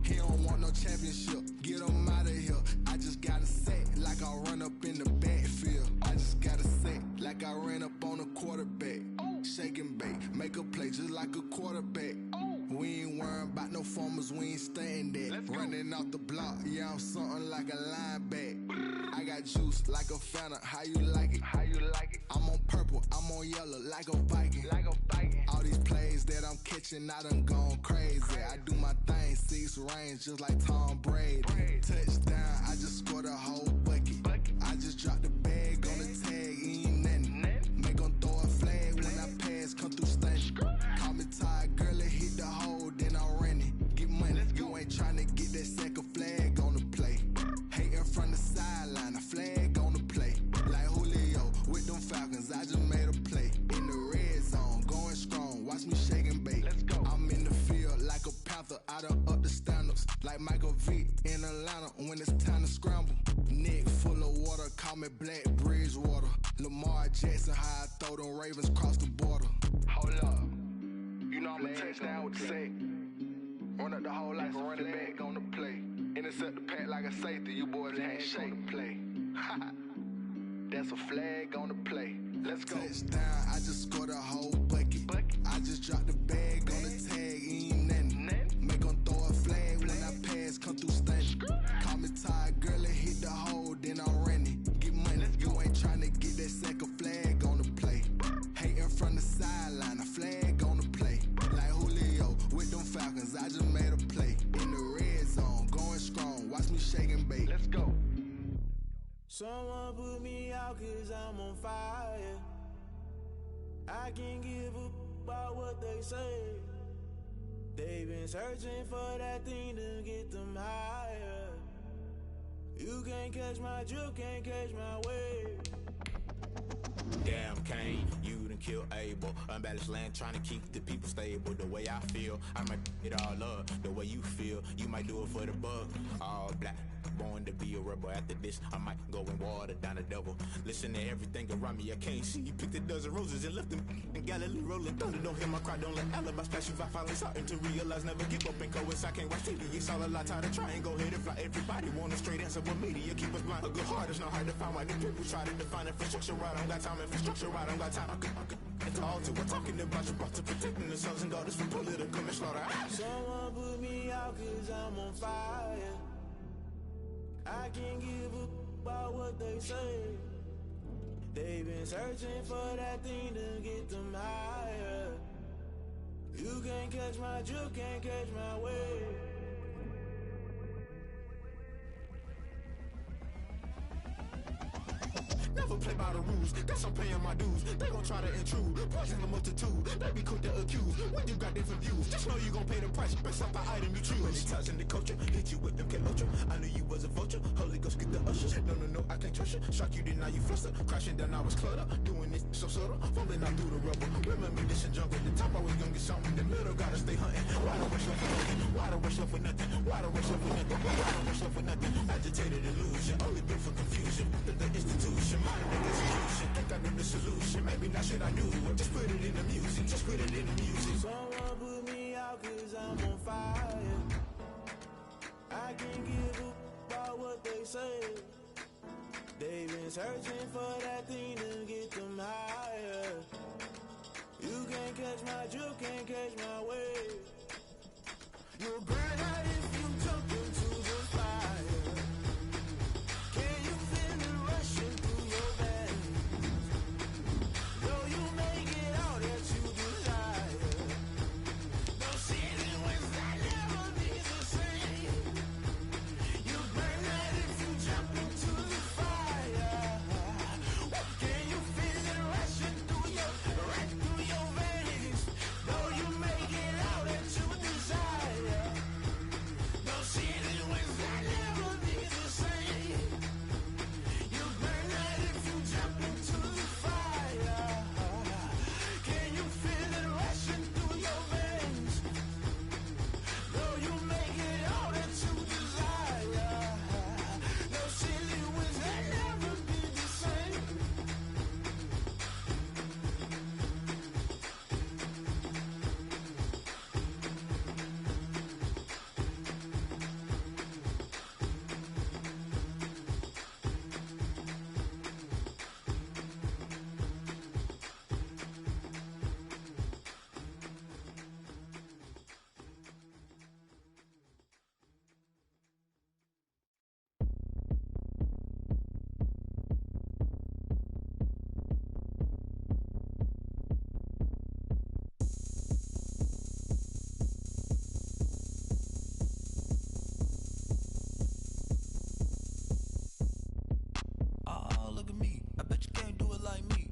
He don't want no championship, get him out of here. I just got a set, like I run up in the backfield. I just got a set, like I ran up on a quarterback. Shake and bake, make a play just like a quarterback. We ain't worrying about no formers, we ain't staying there. Running off the block, yeah, I'm something like a lineback. I got juice like a Fanta, how you like it? How you like it? I'm on purple, I'm on yellow, like a Viking. Like a Viking. All these plays that I'm catching, I done gone crazy. I do my thing, 6 range, just like Tom Brady. Touchdown, I just scored a whole bucket. I just dropped the bag on the tag, ain't nothing. Make 'em throw a flag when I pass, come through stunning. Call me tired, girl, it hit the hole, then I'm running. Get money, you ain't tryna get that second flag on the play. Hating from the sideline, a I done up the standards. Like Michael Vick in Atlanta when it's time to scramble. Neck full of water, call me Black Bridgewater. Lamar Jackson, how I throw them Ravens across the border. Hold up. You know I'm a touchdown with the sack. Run up the whole like a running back on the play. Intercept the pack like a safety, you boys ain't shake the play. That's a flag on the play. Let's go. Touchdown, I just scored a whole bucket. I just dropped the bag on the tag, ain't nothing. Make them throw a flag when I pass, come through stunning. Call me tired, girl, and hit the hole, then I'm running. Get money, you ain't tryna get that second flag on the play. Hating from the sideline, a flag on the play. Like Julio with them Falcons, I just made a play. In the red zone, going strong, watch me shake and bake. Let's go. Someone put me out cause I'm on fire. I can't give up about what they say. They've been searching for that thing to get them higher. You can't catch my drift, can't catch my wave. Damn, Kane, you done killed Abel. Unbalanced land, trying to keep the people stable. The way I feel, I might it all up. The way you feel, you might do it for the buck. All black, born to be a rebel. After this, I might go and water down the double. Listen to everything around me, I can't see. Picked a dozen roses and left them in Galilee rolling thunder. Don't hear my cry, don't let alibis splash. If I finally starting to realize, never give up and coerce. I can't watch TV, it's all a lot. Tired of trying, go ahead and fly. Everybody want a straight answer, but media keep us blind. A good heart is not hard to find. Why the people try to define infrastructure right? I don't got time, infrastructure right, I don't got time. I could it's all to we're talking about your to protecting the sons and daughters from political and slaughter. Someone put me out cause I'm on fire. I can't give up about what they say. They've been searching for that thing to get them higher. You can't catch my drift, can't catch my wave. Never play by the rules, guess I'm paying my dues. They gon' try to intrude, poison the multitude. They be quick to accuse, when you got different views. Just know you gon' pay the price, based off the item you choose. When it's touching the culture, hit you with MK Ultra. I knew you was a vulture, Holy Ghost get the ushers. No, I can't trust you. Shock you, then now you fluster. Crashing down, I was cluttered. Doing this so subtle, fumbling out through the rubble. Remember this and jungle, the top always gonna get something. In the middle, gotta stay hunting. Why don't rush love for nothing? Why don't rush love for nothing? Why don't rush love for nothing? Why don't rush love for nothing? Agitated illusion, only built for confusion. The institution, modern execution. Think I know the solution. Maybe not shit I do. Just put it in the music. Just put it in the music. Someone put me out cause I'm on fire. I can't give up about what they say. They've been searching for that thing to get them higher. You can't catch my drift, can't catch my wave. You'll burn out if you jump into the fire. Can you feel it rushing through your veins? Though you make it all that you desire. Those ceiling winds that never be the same. You burn out if you jump into the fire. Can you feel it rushing through your veins? Though you make it all that you desire. Those ceiling winds that never be the same. You burn out if you jump into the fire. Can you feel it rushing through your veins? Though you make it all that you desire. Those silly winds that never be the same. Oh, look at me. I bet you can't do it like me.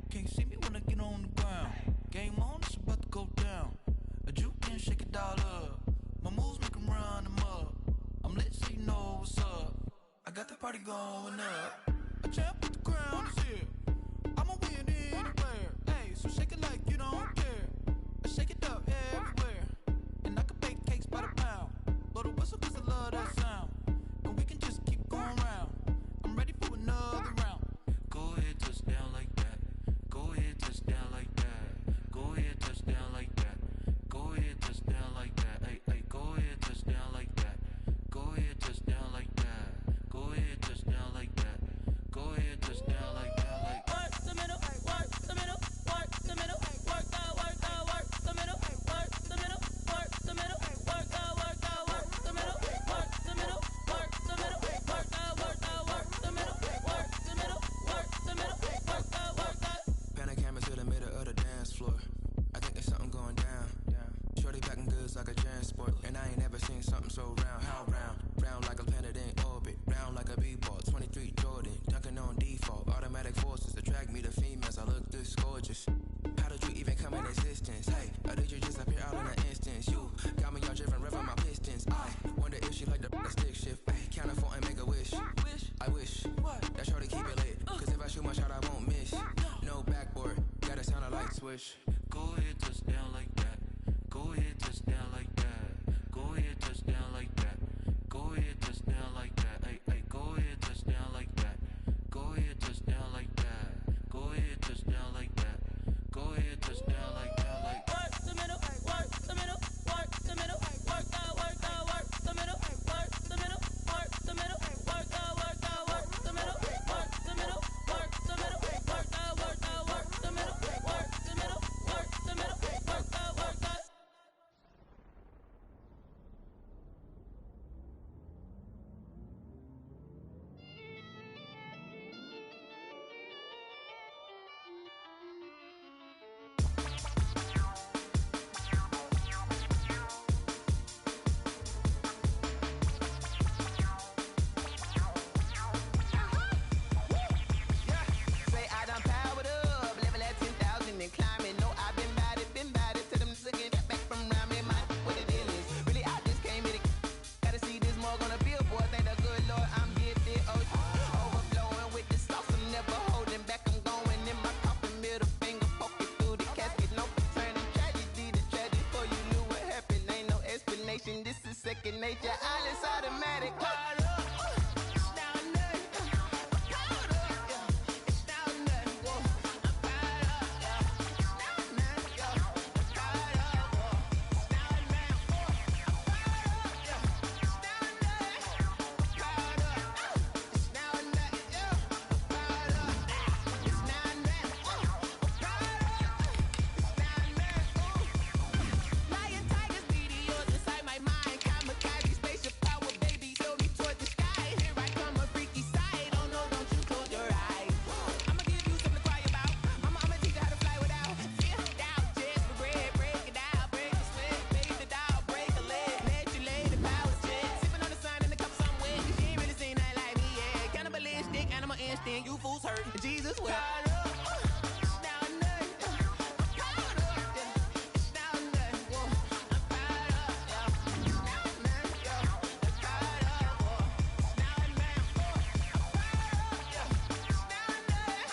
Can't see me when I get on the ground. Game on, it's about to go down. A juke and shake it all up. My moves make 'em run them up. I'm lit so you know what's up. I got the party going up. A champ with the crown is here. I'ma win anywhere. Hey, so shake it like you don't care. I shake it up everywhere. And I can bake cakes by the pound. Nature, all is automatic. Caught up. It's down there. I'm caught up. Yeah. It's down there. Whoa. I'm caught up. Yeah. It's down there. Yeah. I'm caught up. Whoa. It's down there. Whoa. I'm caught up. Yeah. It's down there. I'm caught up. It's down there. Yeah. I'm caught up. It's down there. Whoa. I'm caught up. It's down there. Ooh. Lion, tigers, meteors inside my mind. Kamikaze, spaceship power, baby, sail me toward the sky. Here I come, a freaky side. Oh no, don't you close your eyes. I'ma give you something to cry about. I'ma teach you how to fly without fear. Doubt, just for bread, break it down, break a sweat, baby, the doll, break a leg, let you lay the power jet. Sipping on the sun in the cup somewhere. She ain't really seen nothing like me, yeah. Cannibalistic, animal instinct, you fools hurt. Jesus will. It's down there. I'm caught up, yeah. It's down there. Whoa. I'm caught up, yeah. It's down there, yeah.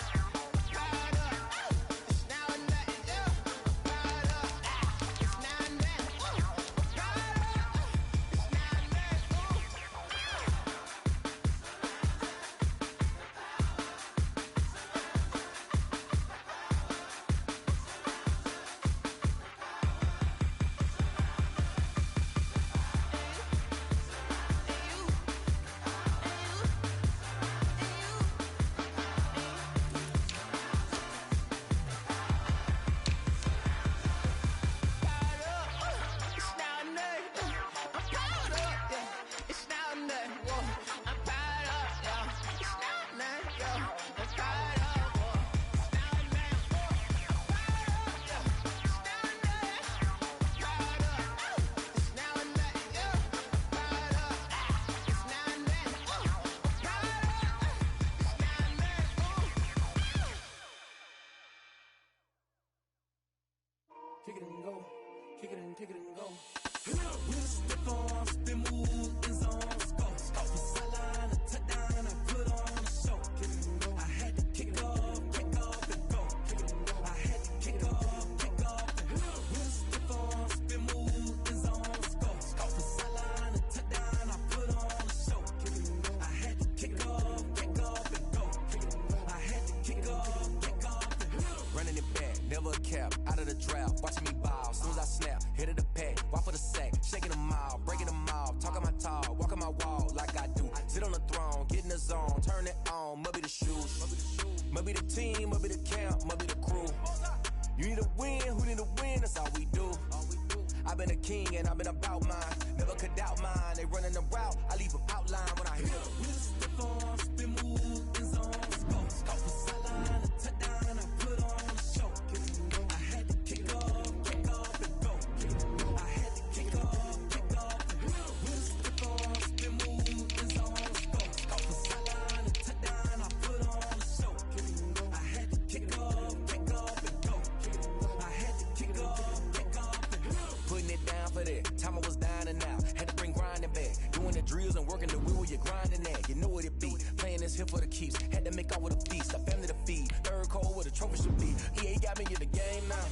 I'm caught up, whoa. It's down there. Whoa. I'm caught up, yeah. It's down there. I'm caught up. It's down there, yeah. I'm caught up. It's down there. Whoa. I'm caught up. It's down there. It's down there. I'm caught up, yeah. It's down there. Whoa. I'm caught up, yeah. It's down there, yeah. I'm caught up, whoa. It's down there. Whoa. I'm caught up, yeah. It's down there. I'm caught up. It's down there, yeah. I'm caught up. It's down there. Whoa. I'm caught up. It's down there. Kick it and go. Kick it and kick it and go. With a stiff arm, spin move, in zone, score. Off the sideline, a touchdown, I put on a show. I had to kick off and go. I had to kick off and go. With a stiff arm, spin move, in zone, score. Off the sideline, a touchdown, I put on a show. I had to kick off and go. I had to kick off and go. Running it back, never a cap, out of the draft, watching me ball. Soon as I snap, hit of the pack, walk for the sack, shaking them all, breaking them all, talking my talk, walking my wall like I do. Sit on the throne, get in the zone, turn it on, must be the shoes, must be the team, must be the camp, must be the crew. You need a win, who need a win, that's all we do. I've been a king and I've been about mine, never could doubt mine. They running the route, I leave them outline when I hear them. With a stiff arm, spin move, in zone, score. Off the sideline, a touchdown, I put on a show. I had to kick off and go. I had to kick off and go. With a stiff arm, spin move, in zone, score. Off the sideline, a touchdown, I put on a show. I had to kick off and go. I had to kick off and go. Putting it down for that. Time I was down and out. Had to bring grinding back. Doing the drills and working the wheel you're grinding at. You know what it be. Playing this here for the keeps. Had to make off with a feast. A family to feed. Third cold where the trophy should be. EA got me in the game now.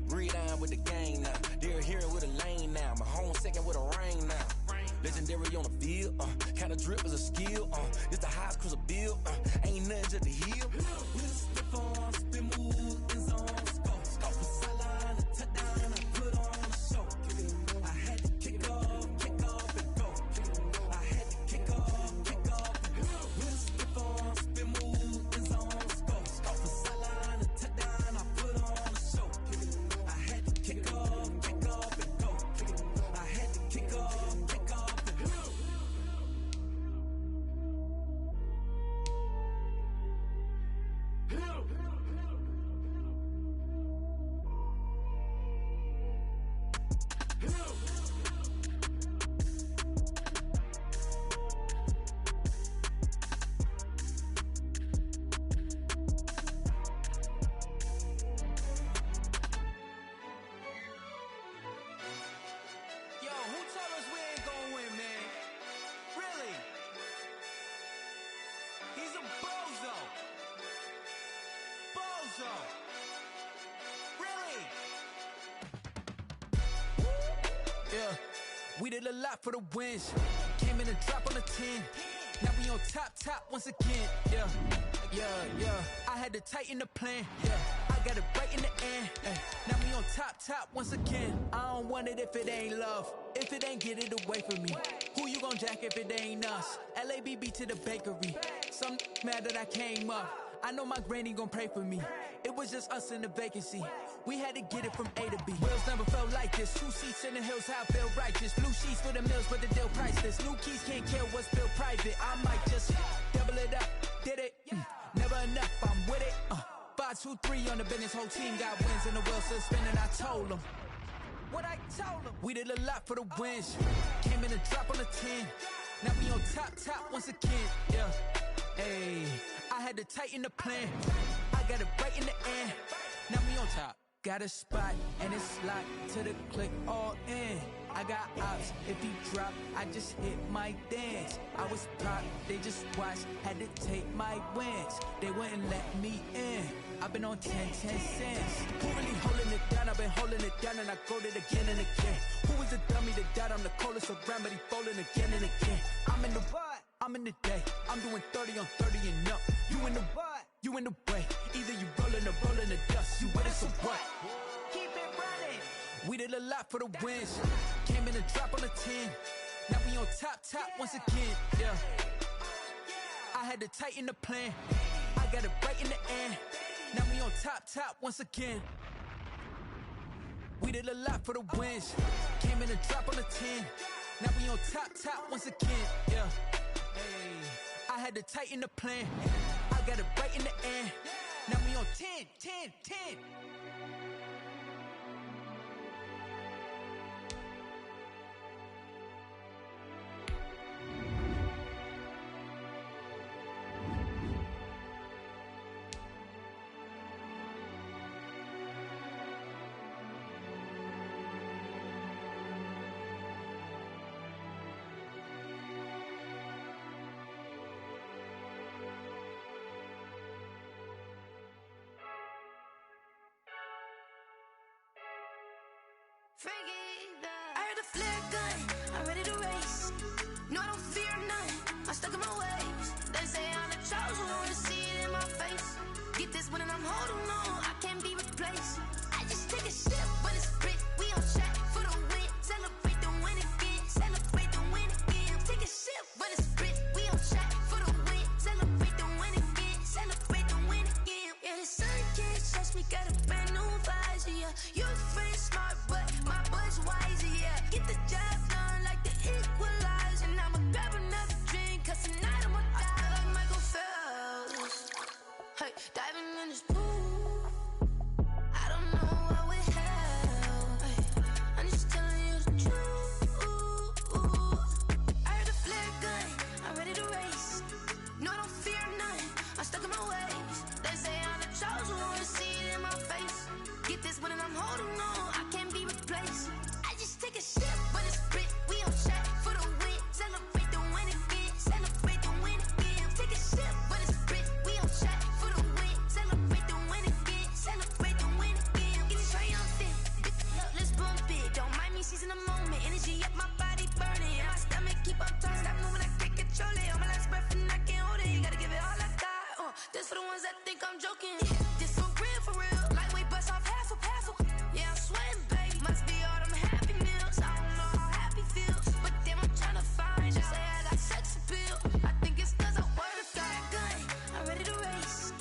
Breathe down with the game now. They're here with a lane now. My home second with a rain now. Legendary on the field. Kinda drip is a skill. It's the highest cruiser bill. Ain't nothing just to heal. With a stiff arm, spin move, in zone, score. Off the sideline, a touchdown, I put on a show. I had to kick off and go. I had to kick off and go. With a stiff arm, spin move, in zone, score. Off the sideline, a touchdown, I put on a show. I had to kick off and go. I had to kick off and go. Really? did a lot for the wins. Came in a drop on the 10. Now we on top once again. Yeah. I had to tighten the plan. Yeah, I got it right in the end. Now we on top once again. I don't want it if it ain't love. If it ain't, get it away from me. Who you gon' jack if it ain't us? LABB to the bakery. Some mad that I came up. I know my granny gon' pray for me. It was just us in the vacancy. We had to get it from A to B. Wheels never felt like this. 2 seats in the hills, how I feel righteous. Blue sheets for the mills, but the deal priceless. New keys can't kill what's built private. I might just double it up. Did it? Never enough, I'm with it. 5, 2, 3 on the business. Whole team got wins and the wheels still spinning. I told them what I told them. We did a lot for the wins. Came in a drop on the 10. Now we on top once again. Yeah. Hey, I had to tighten the plan. I got it right in the end. Now we on top. Got a spot and it's locked to the click all in. I got ops, if he drop, I just hit my dance. I was pop, they just watched, had to take my wins. They wouldn't let me in. I've been on 10 cents. Who really holding it down? I've been holding it down and I go it again and again. Who was the dummy that died? I'm the coldest around, but he falling again and again. I'm in the what? I'm in the day. I'm doing 30 on 30 and up. You in the what? You in the way. Either you rolling or rolling the dust. You with us or what? Keep it running. We did a lot for the wins. Came in a drop on the 10. Now we on top once again. Yeah. I had to tighten the plan. I got it right in the end. Now we on top once again. We did a lot for the wins. Came in a drop on the 10. Now we on top once again. Yeah. Hey, I had to tighten the plan. I got it right in the end. Now we on 10. I heard the flare gun, I'm ready to race. No, I don't fear none, I'm stuck in my ways. They say I'm the chosen one, to see it in my face. Get this one and I'm holding on, I can't be replaced. I just take a sip when it's split, we on track for the win. Celebrate the win again, celebrate the win again. Take a sip when it's split, we on track for the win. Celebrate the win again, celebrate the win again. Yeah, the sun can't touch me, got a brand new visor, yeah. You're friend smart, but my boy's wiser, yeah. Get the job done like the equalizer. And I'ma grab another drink, cause tonight I'ma die like Michael Phelps. Hey, diving in this pool, I don't know what would help. Hey, I'm just telling you the truth. I heard the flare gun, I'm ready to race. No, I don't fear none, I'm stuck in my ways. They say I'm the chosen one, to see it in my face. Get this one and I'm holding on, I can't be replaced. I just take a sip when it's split, we on track for the win. Celebrate the win again, celebrate the win again. Take a sip when it's split, we on track for the win. Celebrate the win again, celebrate the win again. Getting triumphant, let's bump it. Don't mind me seizing the moment, energy up my body burning. And my stomach keep on turning, stop moving, I can't control it. On my last breath and I can't hold it, you gotta give it all I got. This for the ones that think I'm joking. This for real. Lightweight bust off half a. Yeah, I'm sweating, baby. Must be all them happy meals. I don't know how happy feels, but damn, I'm trying to find out. Say I got sex appeal. I think it's cause I wear the fire gun. I'm ready to race.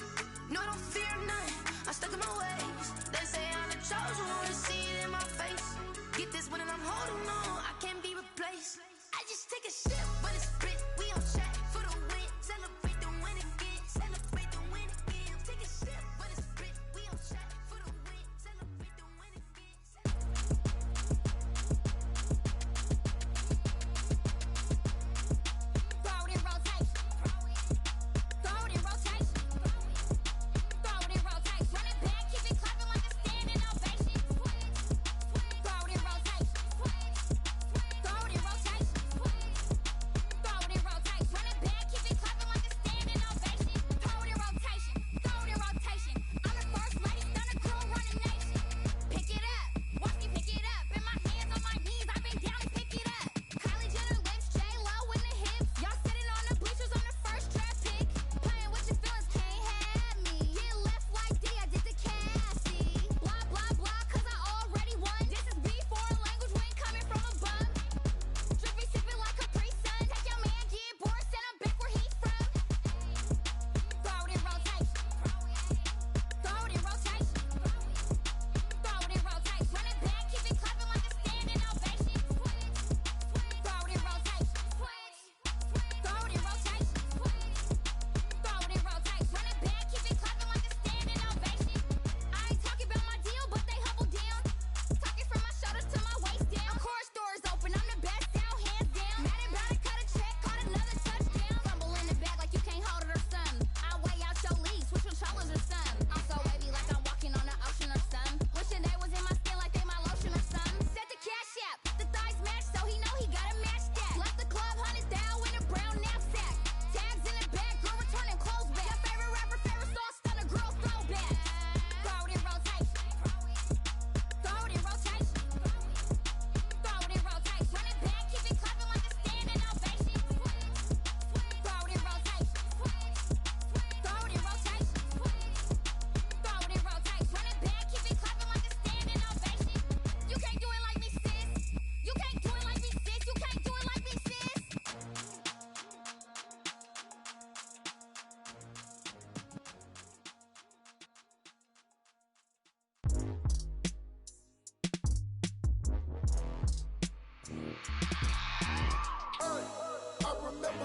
No, I don't fear none, I'm stuck in my ways. They say I'm the chosen one, to see it in my face. Get this one and I'm holding on, I can't be replaced. I just take a sip when it's split, we on track for the win. Celebrate the win again, celebrate the win again. Take a sip when it's split, we on track for the win. Celebrate the win again. Throw it in rotation. Throw it in rotation. Throw it in rotation. Run it back, keep it clapping like a standing ovation. Throw it in rotation. Throw it in rotation. Throw it in rotation. Run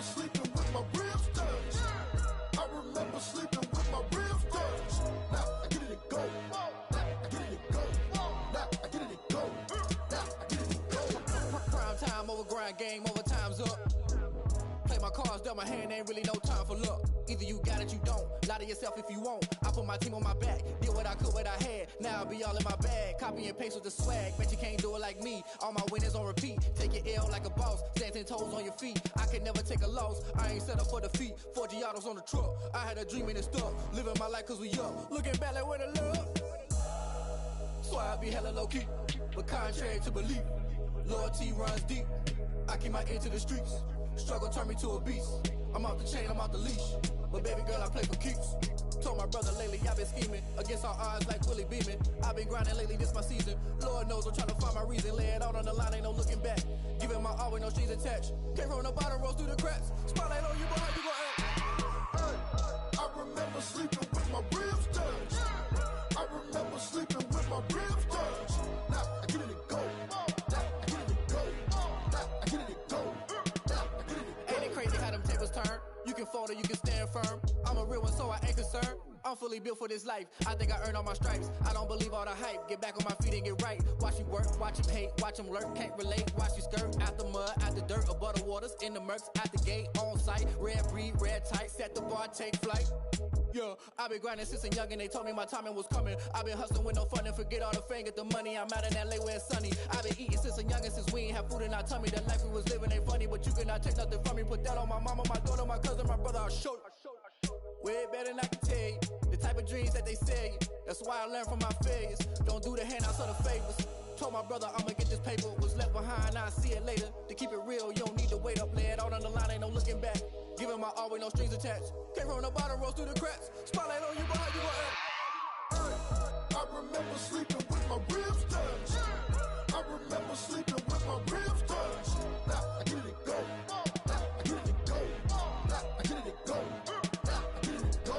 sleeping with my ribs touched. I remember sleeping with my ribs touched. Now I get it and go. Now I get it and go. Now I get it and go. Now I get it and go. Prime time over grind game, over time's up. Play my cards, dealt my hand, ain't really no time for luck. Either you got it, you don't. Lie to yourself if you won't. I put my team on my back, did what I could, what I had. Now I'll be all in my bag, copy and paste with the swag. Bet you can't do it like me. All my winners on repeat. Take your L like a boss, stand 10 toes on your feet. I can never take a loss. I ain't set up for defeat. 4 Giottos on the truck. I had a dream and it stuck. Living my life cause we up. Looking back like where the love. So I be hella low key, but contrary to belief, loyalty runs deep. I keep my ear to the streets. Struggle turned me to a beast. I'm off the chain, I'm off the leash. But baby girl, I play for keeps. Told my brother lately, I've been scheming against all odds like Willie Beeman. I've been grinding lately, this my season. Lord knows I'm trying to find my reason. Lay it out on the line, ain't no looking back. Giving my all with no strings attached. Came from the bottom, rose through the cracks. Spotlight on you, but how you gon' act? I remember sleeping with my ribs touched. I remember sleeping with my ribs touched. Now I get it and go. Now I get it and go. Now I get it and go. Now I get it and go. Ain't it crazy how them tables turn? You can fold or you can stand firm. I'm a real one, so I ain't concerned. I'm fully built for this life. I think I earned all my stripes. I don't believe all the hype. Get back on my feet and get right. Watch you work, watch him hate, watch him lurk. Can't relate, watch you skirt. Out the mud, out the dirt, above the waters, in the murks, out the gate, on site. Red breed, red tight, set the bar, take flight. Yeah, I been grinding since a youngin', they told me my timing was coming. I been hustling with no fun and forget all the fame, get the money. I'm out in LA where it's sunny. I been eating since a youngin', since we ain't have food in our tummy. The life we was living ain't funny, but you cannot take nothing from me. Put that on my mama, my daughter, my cousin, my brother, I'll show you. Way better than I can tell you. The type of dreams that they sell you. That's why I learned from my failures. Don't do the handouts or the favors. Told my brother I'ma get this paper. Was left behind, I'll see it later. To keep it real, you don't need to wait up. Lay it out on the line, ain't no looking back. Giving my all with no strings attached. Came from the bottom, rose through the cracks. Spotlight on you, but how you gon' act? I remember sleeping with my ribs touched. I remember sleeping with my ribs touched. Now I get it and go. Now I get it and go. Now I get it and go. Now I get it and go.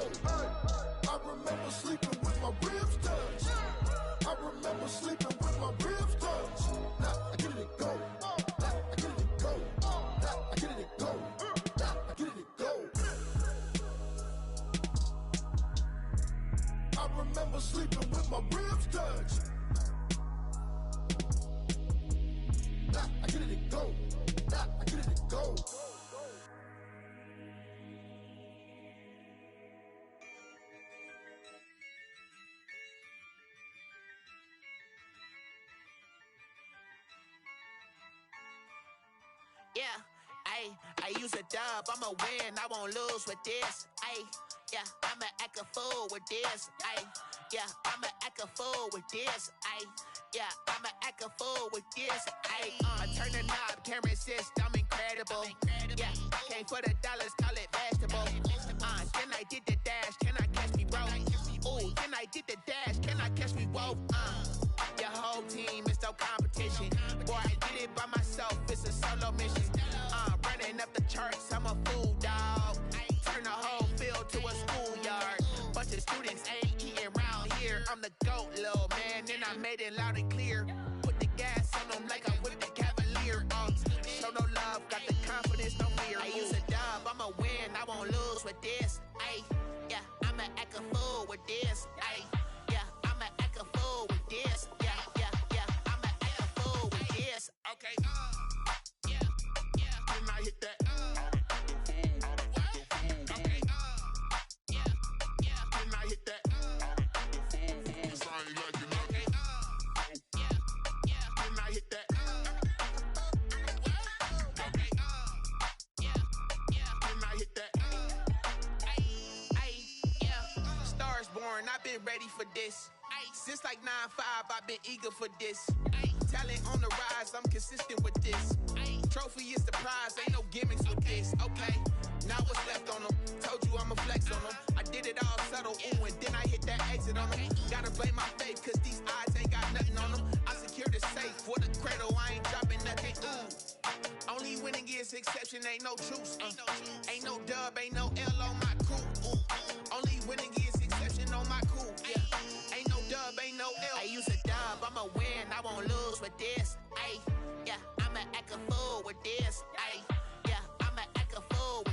I remember sleeping with my ribs touched. I remember sleeping with my ribs touched. Now I get it and go. Now I get it and go. Now I get it and go. Now I get it and go. I remember sleeping with my ribs touched. Now I get it and go. Now I get it and go. Yeah, I use a dub, I'ma win, I won't lose with this. Yeah, I'ma act a fool with this. Yeah, I'ma act a fool with this. Yeah, I'ma act a fool with this. I turn the knob, can't resist, I'm incredible. Yeah, came for the dollars, call it vegetable. Then I did the dash, can I catch me, bro? Ooh, then I did the dash, can I catch me, whoa? Your whole team is no competition. Boy, I did it by myself, it's a solo mission. Running up the charts, I'm a fool, dog. Turn the whole field to a schoolyard. Bunch of students ain't eating round here. I'm the GOAT, little man, and I made it loud and clear. Put the gas on them like I'm with the Cavalier. Show no love, got the confidence, no fear. I use a dub, I'ma win, I won't lose with this. Yeah, I'ma act a fool with this. Yeah, I'ma act a fool with this. Yeah, I'ma act a fool with this. Okay, then I hit that. Okay, then I hit that. Cause I ain't like it, okay. Then I hit that. Okay, then I hit that. Yeah. Stars born, I've been ready for this. Since like 9-5, I've been eager for this. Talent on the rise, I'm consistent with this. Trophy is the prize, ain't no gimmicks with this. Okay, now what's left on them? Told you I'ma flex on them. I did it all subtle, ooh, and then I hit that exit on them. Gotta blame my faith, cause these odds ain't got nothing on them. I secured the safe for the cradle, I ain't dropping nothing, ooh. Only winning is exception, ain't no truce. Ain't no dub, ain't no L on my crew. Ooh. Only winning is exception on my crew. Yeah. Ain't no dub, ain't no L. I use a dub, I'ma win, I won't lose with this. Yeah, I'ma act a fool with this. Yeah, I'ma act a fool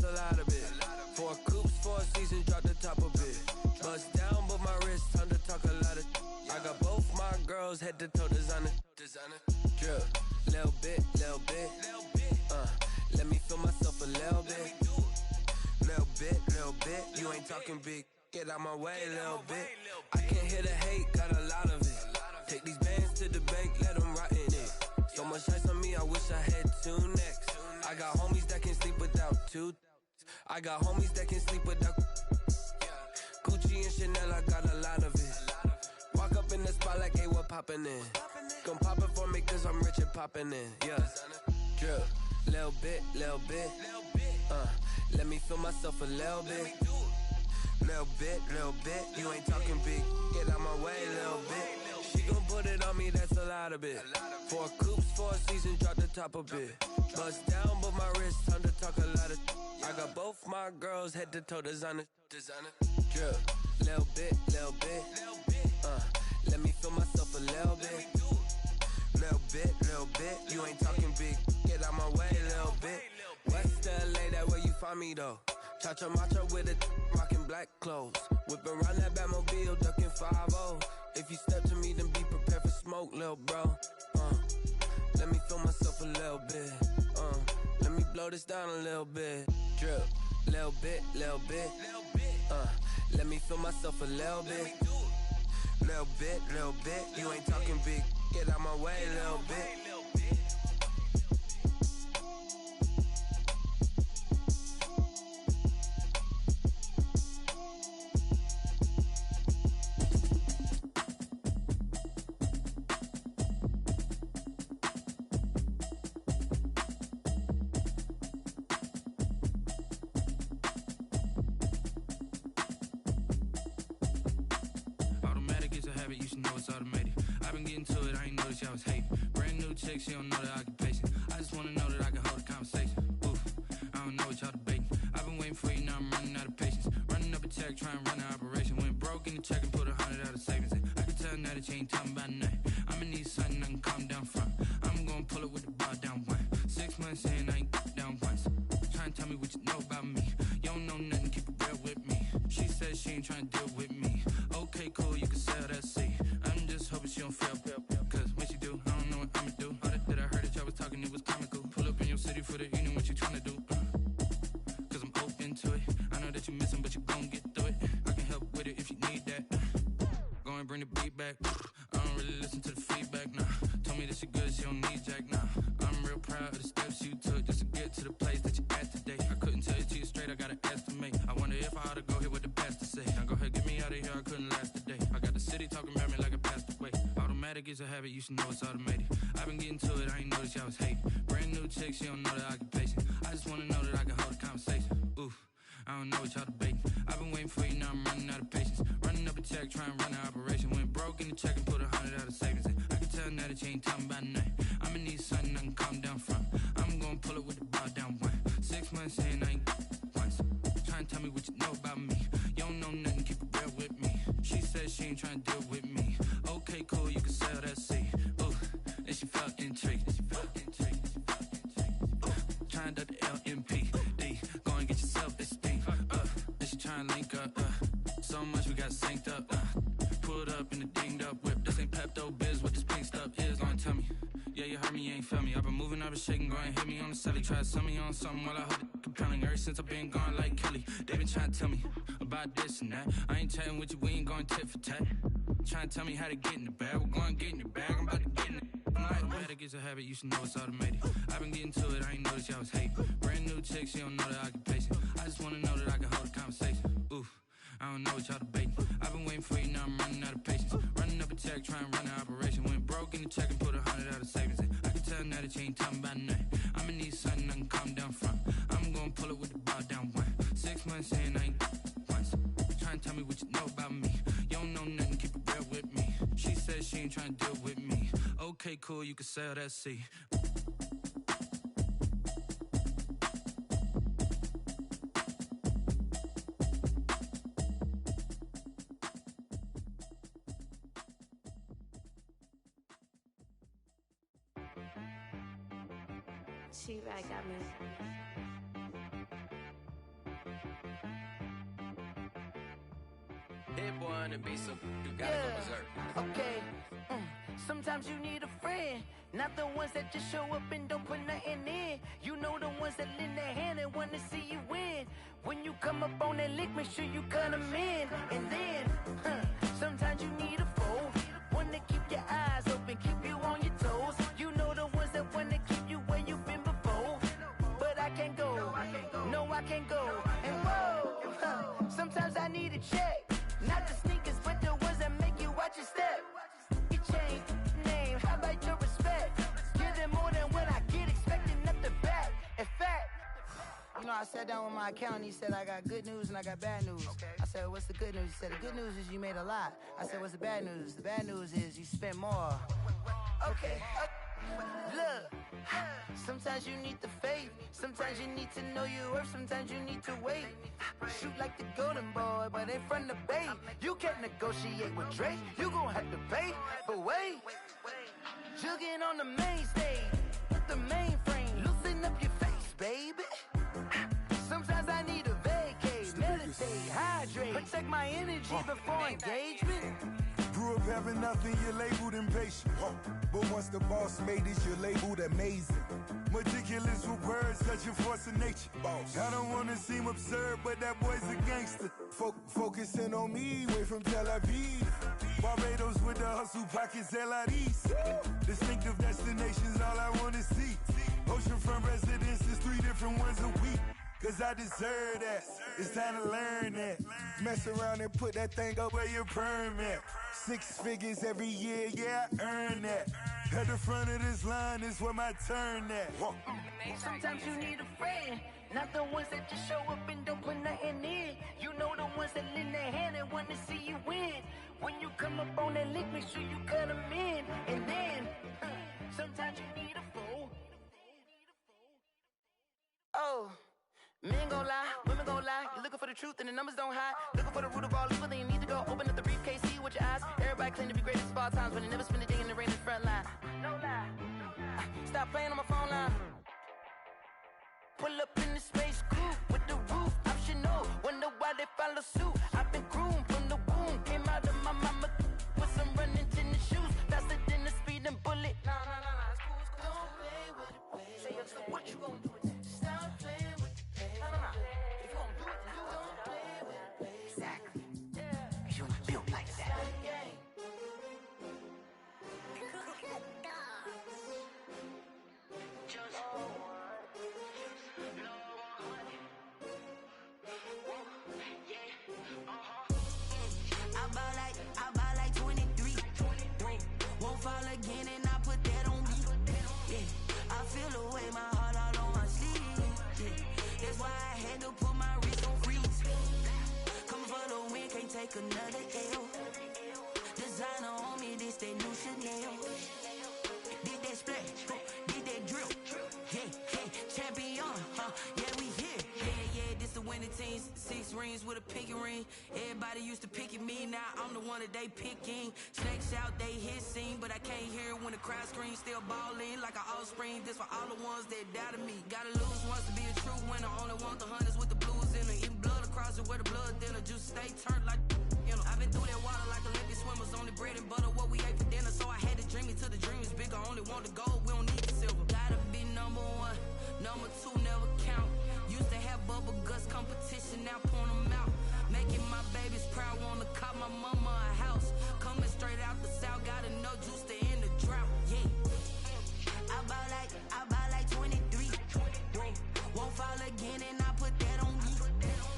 a lot of it. Four coops, 4 seasons, drop the top a bit. Bust down, but my wrist, time to talk a lot of. I got both my girls head to toe designer. Drip, little bit. Let me feel myself a little bit. Little bit. You ain't talking big. Get out my way, little bit. I can't hear the hate, got a lot of it. Take these bands to the bank, let them rot in it. So much ice on me, I wish I had 2 necks. I got homies that can sleep without 2. I got homies that can sleep without Gucci and Chanel, I got a lot of it. Walk up in the spot like, hey, what poppin' in? Come pop it for me, cause I'm rich and poppin' in, yeah. Drip, little bit. Let me feel myself a little bit. Little bit. You ain't talking big. Get out my way, little bit. She gon' put it on me, that's a lot of it. 4 coops, 4 seasons, drop the top a bit. Bust down, but my wrist, time to talk a lot of. I got both my girls head to toe designer. Drip, little bit. Let me feel myself a little bit. Little bit. You ain't talking big. Get out my way, little bit. West LA, that where you find me though. Cha-cha macha with a rockin' black clothes. Whippin' around that Batmobile, duckin' 5-0. If you step to me, then be prepared for smoke, lil' bro. Let me feel myself a little bit. Let me blow this down a little bit. Drip, little bit. Let me feel myself a little bit. Little bit. You ain't talking big. Get out my way, little bit. You should know it's automated. I've been getting to it, I ain't noticed y'all was hating. Brand new chick, she don't know the occupation. I just wanna know that I can hold a conversation. Oof, I don't know what y'all debating. I've been waiting for you, now I'm running out of patience. Running up a check, trying to run an operation. Went broke in the check and put 100 out of savings in. I can tell now that you ain't talking about nothing. I'ma need something I can calm down from. I'm gonna pull it with the bar down one. 6 months in, I ain't down once. Trying to tell me what you know about me. You don't know nothing, keep it real with me. She said she ain't trying to deal with me. Okay, cool, you can sell that seat. I'm just hoping she don't fail. Cause when she do, I don't know what I'ma do. All that I heard that y'all was talking, it was comical. Pull up in your city for the evening, what you tryna do? Cause I'm open to it. I know that you missing, but you gon' get through it. I can help with it if you need that. Go and bring the beat back. I don't really listen to the feedback, nah. Told me that she good, she don't need jack, nah. I'm real proud of the steps you took just to get to the place that you at today. I couldn't tell you to you straight, I gotta estimate. I wonder if I ought to go here with the pastor say. Now go ahead, get me out of here, I couldn't last a day. I got the city talking about me like I passed away. Automatic is a habit, you should know it's automated. I've been getting to it, I ain't noticed y'all was hating. Brand new chick, she don't know the occupation. I just wanna know that I can hold a conversation. Oof, I don't know what y'all debating. I've been waiting for you, now I'm running out of patience. Running up a check, trying to run an operation. Went broke in the check and put 100 out of savings in. I can tell now that you ain't talking about nothing. I'ma need something I can calm down from. I'm gonna pull it with the bar down one. 6 months in, I ain't once. Trying to tell me what you know about me. You don't know nothing, keep it real with me. She said she ain't trying to deal with me. Okay, cool, you can sell that seat. Ooh, and she felt intrigued. Trying to duck the LMPD. Go and get your self-esteem. And she trying to link up. So much we got synced up. Pulled up in the dinged up whip. This ain't Pepto-Biz, what this pink stuff is. Gonna tell me. Yeah, you heard me, you ain't feel me. I've been moving, I've been shaking, go and hit me on the celly. Try to sell me on something while I hold it compelling. Ever since I've been gone like Kelly, they been trying to tell me about this and that. I ain't chatting with you, we ain't going tit for tat. Trying to tell me how to get in the bag. We're going to get in your bag, I'm about to get in it. Automatic is a habit, you should know it's automated. I've been getting to it, I ain't noticed y'all was hating. Brand new chick, she don't know the occupation. I just wanna know that I can hold a conversation. Oof, I don't know what y'all debating. I've been waiting for you, now I'm running out of patience. Running up a check, trying to run an operation. Went broke in the check and put 100 out of savings in. I can tell now that you ain't talking about nothing. I'ma need something I can calm down from. I'm gonna pull it with the bar down one. 6 months in, I ain't once. Trying to tell me what you know about me. You don't know nothing, keep it real with me. She said she ain't trying to deal with me. Okay, cool, you can sell that seat. She right got me. hit boy on the beat, so you gotta go berserk. Okay. Sometimes you need a friend, not the ones that just show up and don't put nothing in. You know the ones that lend their hand and want to see you win. When you come up on that lick, make sure you cut them in. And then, sometimes you need a foe, one to keep your eyes open, keep you on your toes. You know the ones that want to keep you where you've been before. But I can't go, no I can't go. And whoa, sometimes I need a check, not the sneakers, but the ones that make you watch your step. You change name, how about your respect? Give them more than what I get, expecting nothing back. In fact, you know, I sat down with my accountant, he said I got good news and I got bad news. I said, what's the good news? He said, the good news is you made a lot. I said, what's the bad news? The bad news is you spent more. Okay, look, sometimes you need the faith, sometimes you need to know your worth, sometimes you need to wait. Shoot like the golden boy, but in front of Bay. You can't negotiate with Drake, you gon' have to pay. But wait, jugging on the main stage, the mainframe, loosen up your face, baby. Sometimes I need a vacate, meditate, hydrate, protect my energy before engagement. Grew up having nothing, you're labeled impatient. But once the boss made it, you're labeled amazing. Meticulous with words, such a force of nature. I don't wanna seem absurd, but that boy's a gangster. Focusing on me, way from Tel Aviv. Barbados with the hustle pockets, LIDs. Distinctive destinations, all I wanna see. Oceanfront residences, 3 different ones a week. Cause I deserve that, it's time to learn that. Mess around and put that thing up where your permit. 6 figures every year, yeah, I earn that. At the front of this line is where my turn at. Sometimes you need a friend, not the ones that just show up and don't put nothing in. You know the ones that lend their hand and want to see you win. When you come up on that lick, make sure you cut them in. And then, sometimes you need a fool. Oh. Men gon' lie, women gon' lie. You're looking for the truth and the numbers don't hide. Looking for the root of all evil, then you need to go open up the briefcase, see with your eyes. Everybody claim to be greatest of all times, but they never spend a day in the rain in the front line. No lie. Stop playing on my phone line. Pull up in the space coupe with the roof optional. Wonder why they follow suit. I've been groomed from the womb. Came out of my mama with some running tennis shoes. Faster than the speeding bullet. No, it's cool, it's cool. Don't play with it, baby. Say, what you gon' do with that? Stop playing with it. If you gon' do it, then you don't play with it, baby. Exactly. Cause you ain't built like that. I buy like 23. Won't fall again and I put that on me. Yeah, I feel the way my heart all on my sleeve. Yeah, that's why I had to put my wrist on freeze. Come for the win, can't take another L. Designer on me, this that new Chanel. Did that splash, did that drill. Yeah, champion, yeah, we here. Yeah, this the winning team. 6 rings with a pinky ring. Everybody used to pick at me, now I'm the one that they picking. Snakes out, they hit scene, but I can't hear it when the crowd screams. Still balling like an offspring. This for all the ones that doubted me. Gotta lose once to be a true winner. Only want the hunters with the blues in it. Even blood across it where the blood thinner. Juice stay turned like, you know. I've been through that water like Olympic swimmers. Only bread and butter, what we ate for dinner. So I had to dream it till the dream is bigger. Only want the gold, we don't need the silver. Gotta be number 1, number 2 never count. Used to have bubble guts competition, now point them out. Making my babies proud, wanna cop my mama a house. Coming straight out the south, got enough juice to end the drought. Yeah, I buy like 23. Won't fall again and I put that on me.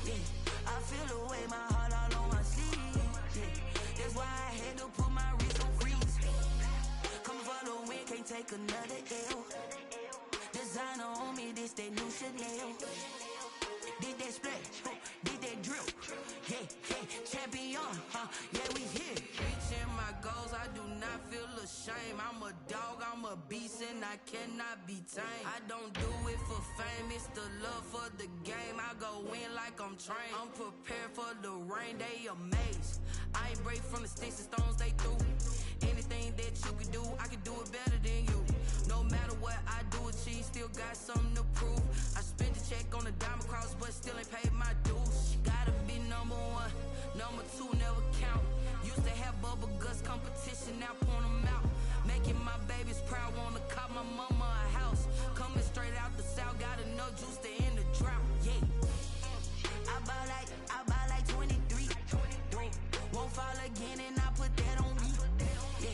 Yeah, I feel the way my heart all on my sleeve. Yeah, that's why I had to put my wrist on freeze. Coming for the win, can't take another L. Designer on me, this that new Chanel. Did that splash, did that drill. Yeah, champion, yeah, we here. Reaching my goals, I do not feel ashamed. I'm a dog, I'm a beast, and I cannot be tamed. I don't do it for fame, it's the love for the game. I go in like I'm trained. I'm prepared for the rain, they amazed. I ain't break from the sticks and stones they threw. Anything that you can do, I can do it better than you. No matter what I do, achieve, still got something to prove. I spent the check on the diamond cross, but still ain't paid my dues. Gotta be number 1, number 2 never no juice to end the drought, yeah. I buy like 23. Won't fall again and I put that on me. Yeah,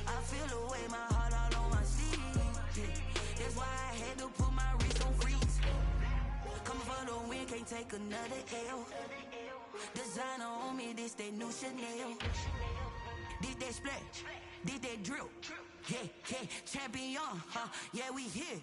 I feel the way, my heart all on my sleeve. Yeah, that's why I had to put my wrist on freeze. Coming for the win, can't take another L. Designer on me, this that new Chanel. Did that splash, did that drill. Yeah, yeah, champion, huh? Yeah, we here.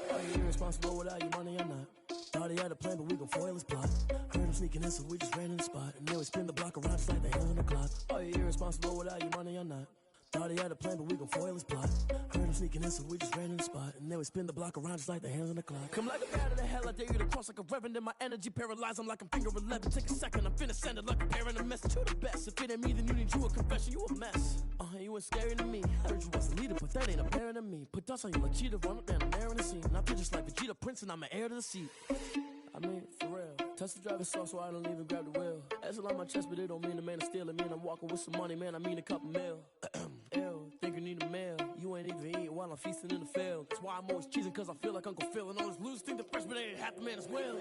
Are you irresponsible without your money or not? Thought he had a plan, but we gon' foil his plot. Heard him sneaking in, so we just ran in the spot. And then we spin the block around just like the hands on the clock. Are you irresponsible without your money or not? Thought he had a plan, but we gon' foil his plot. Heard him sneaking in, so we just ran in the spot. And then we spin the block around just like the hands on the clock. Come like a bat of the hell, I dare you to cross like a reverend. And my energy paralyzed, I'm like I'm finger 11. Take a second, I'm finna send it like a parent. A message to the best. If it ain't me, then you need you a confession. You a mess. You ain't scary to me. Heard you was a leader, but that ain't apparent to me. Put dust on you like cheetah, run up and I'm there in the scene. And I feel just like Vegeta Prince, and I'm an heir to the seat. I mean, for real. Touch the driver's sauce so I don't even grab the wheel. That's on my chest, but it don't mean the man is stealing. Man, I'm walking with some money, man, I mean a couple mil. Ew, think you need a meal. You ain't even eating while I'm feasting in the field. That's why I'm always cheesing, cause I feel like Uncle Phil. And all those losers think the freshman ain't half the man as well.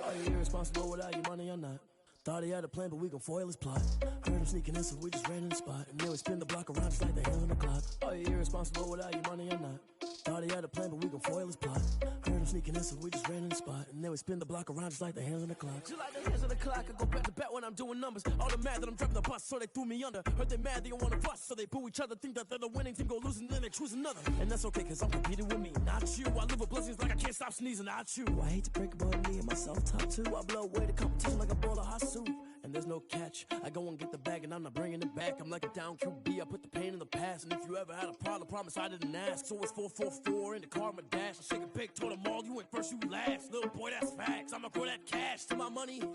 Are you irresponsible without your money or not? Thought he had a plan, but we gon' foil his plot. Heard him sneaking in, so we just ran in the spot. And then we spin the block around just like the hands on the clock. Are you irresponsible without your money or not? Thought he had a plan, but we gon' foil his plot. Heard him sneaking in, so we just ran in the spot. And then we spin the block around just like the hands on the clock. Just like the hands on the clock, I go back to back when I'm doing numbers. All the mad that I'm driving the bus, so they threw me under. Heard they mad, they don't wanna bust, so they boo each other. Think that they're the winning team, go losing, then they choose another. And that's okay, cause I'm competing with me, not you. I live with blessings like I can't stop sneezing, not you. I hate to break it, but me and myself top two. I blow away the competition like a bowl of hot soup. And there's no catch. I go and get the bag and I'm not bringing it back. I'm like a down QB, I put the pain in the past. And if you ever had a problem, promise I didn't ask. So it's 444 in the car, my dash. I shake a big, told them all, you went first, you last. Little boy, that's facts. I'ma grow that cash to my money. They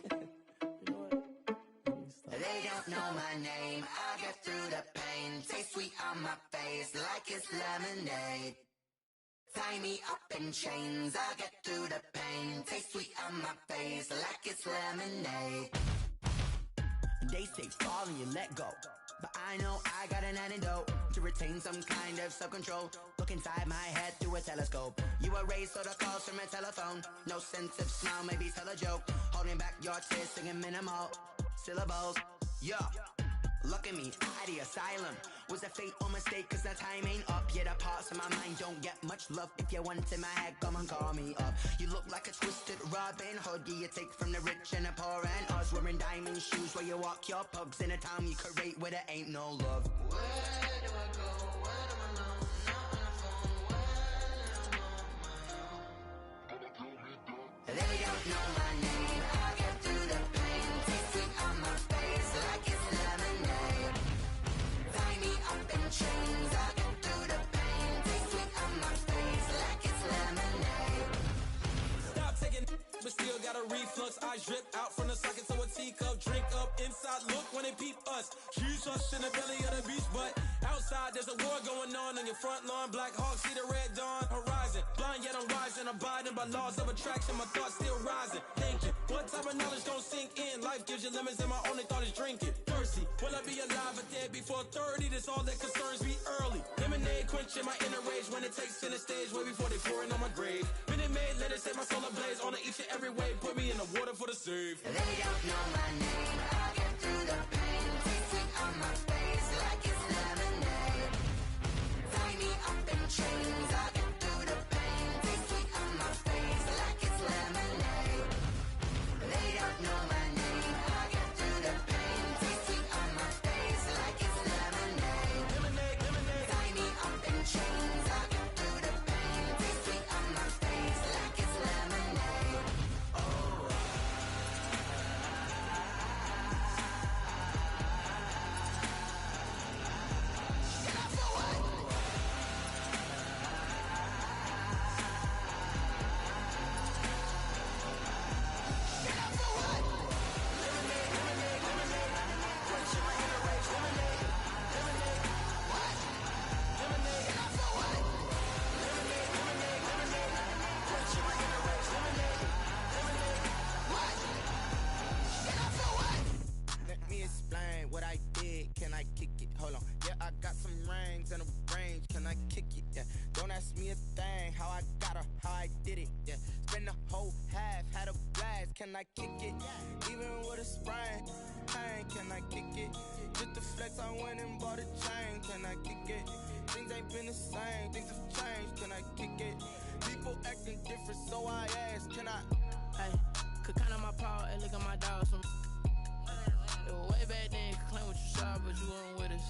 don't know my name, I get through the pain. Taste sweet on my face like it's lemonade. Tie me up in chains, I get through the pain. Taste sweet on my face like it's lemonade. They say fall and you let go, but I know I got an antidote to retain some kind of self-control. Look inside my head through a telescope. You erase all the calls from a telephone. No sense of smile, maybe tell a joke. Holding back your tears, singing minimal syllables. Yeah, look at me, at the asylum. Was a fate or mistake, cause the time ain't up. Yet the parts of my mind don't get much love. If you want in my head, come and call me up. You look like a twisted Robin Hood. Yeah, you take from the rich and the poor and us. Wearing diamond shoes where you walk your pugs. In a town you create where there ain't no love. Where do I go? Where do I know? Not on the phone. Where am I on my own? They don't know my name. I get through the pain. Taste sweet on my face like it's lemonade. Tie me up in chains. I get through the pain. Taste sweet on my face like it's lemonade. Stop taking, but still got a reflux. I drip out from the socket to a teacup. Drink up inside, look when they peep us. Cheese us in the belly of the beach, but outside there's a war going on your front lawn. Black Hawk, see the red dawn horizon. Blind yet I'm rising, abiding by laws of attraction. My thoughts still rising, thinking what type of knowledge don't sink in? Life gives you limits and my only thought is drinking. Thirsty, will I be alive or dead before 30? That's all that concerns me early. Lemonade quenching my inner rage when it takes center stage way before they pouring on my grave. Minute Maid, let it set my soul ablaze on each and every way. Put me in the water for the save. They don't know my name. I get through the pain. Taste sweet on my face like it's lemonade. Tie me up in chains. I get through the pain. Taste sweet on my face like it's lemonade. They don't know my name. I get through the pain. Taste sweet on my face like it's lemonade. Lemonade, lemonade. Tie me up in chains. I get through the pain. Taste sweet on my face like it's lemonade. Oh. ask me a thing, how I got her, how I did it, yeah. Spend the whole half, had a blast, can I kick it? Even with a sprain, pain, can I kick it? Just the flex, I went and bought a chain, can I kick it? Things ain't been the same, things have changed, can I kick it? People acting different, so I ask, can I? Hey, could count on my power, hey, look at my dogs. It was way back then, could claim what you saw, but you weren't with us.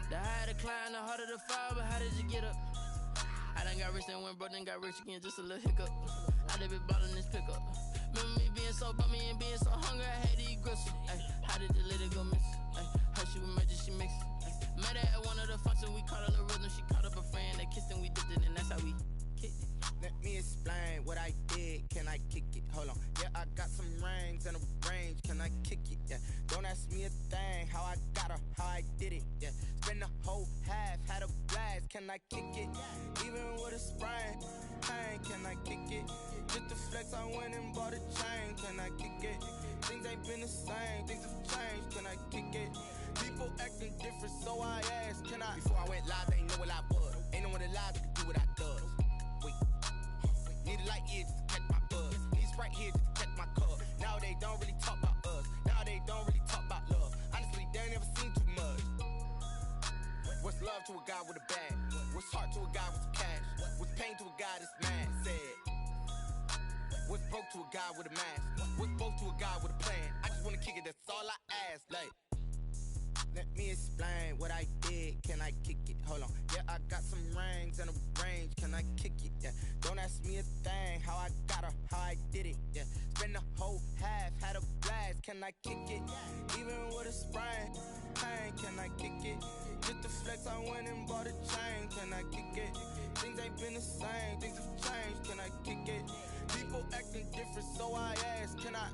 The higher the climb, the harder the fall, but how did you get up? I done got rich, then went broke, then got rich again, just a little hiccup. I done been ballin' this pickup. Remember me being so bummy and being so hungry, I had to eat gristle. Ay, how did the little go miss? Ay, her she was magic, she mixed. Met her at one of the functions, we caught a little rhythm, she caught up a friend, they kissed and we dipped it, and that's how we kicked it. Let me explain what I did, can I kick it? Hold on, yeah, I got some rings and a range, can I kick it? Yeah, don't ask me a thing, how I got her, how I did it, yeah. Spend the whole half, had a blast, can I kick it? Even with a sprain, pain, can I kick it? Just the flex, I went and bought a chain, can I kick it? Things ain't been the same, things have changed, can I kick it? People acting different, so I asked, can I? Before I went live, they ain't know what I was. Ain't no one alive that could do what I does. Wait, need a light here just to catch my buzz. Need Sprite here just to catch my cup. Now they don't really talk about us. Now they don't really talk about love. Honestly, they ain't never seen too much. What's love to a guy with a bag? What's heart to a guy with some cash? What's pain to a guy that's mad? Said. What's broke to a guy with a mask? What's broke to a guy with a plan? I just wanna kick it, that's all I ask. Like, let me explain what I did, can I kick it? Hold on, yeah, I got some rings and a range, can I kick it? Yeah, don't ask me a thing, how I got her, how I did it? Yeah, spend the whole half, had a blast, can I kick it? Even with a sprain, pain, can I kick it? Just the flex, I went and bought a chain, can I kick it? Things ain't been the same, things have changed, can I kick it? People acting different, so I ask, can I?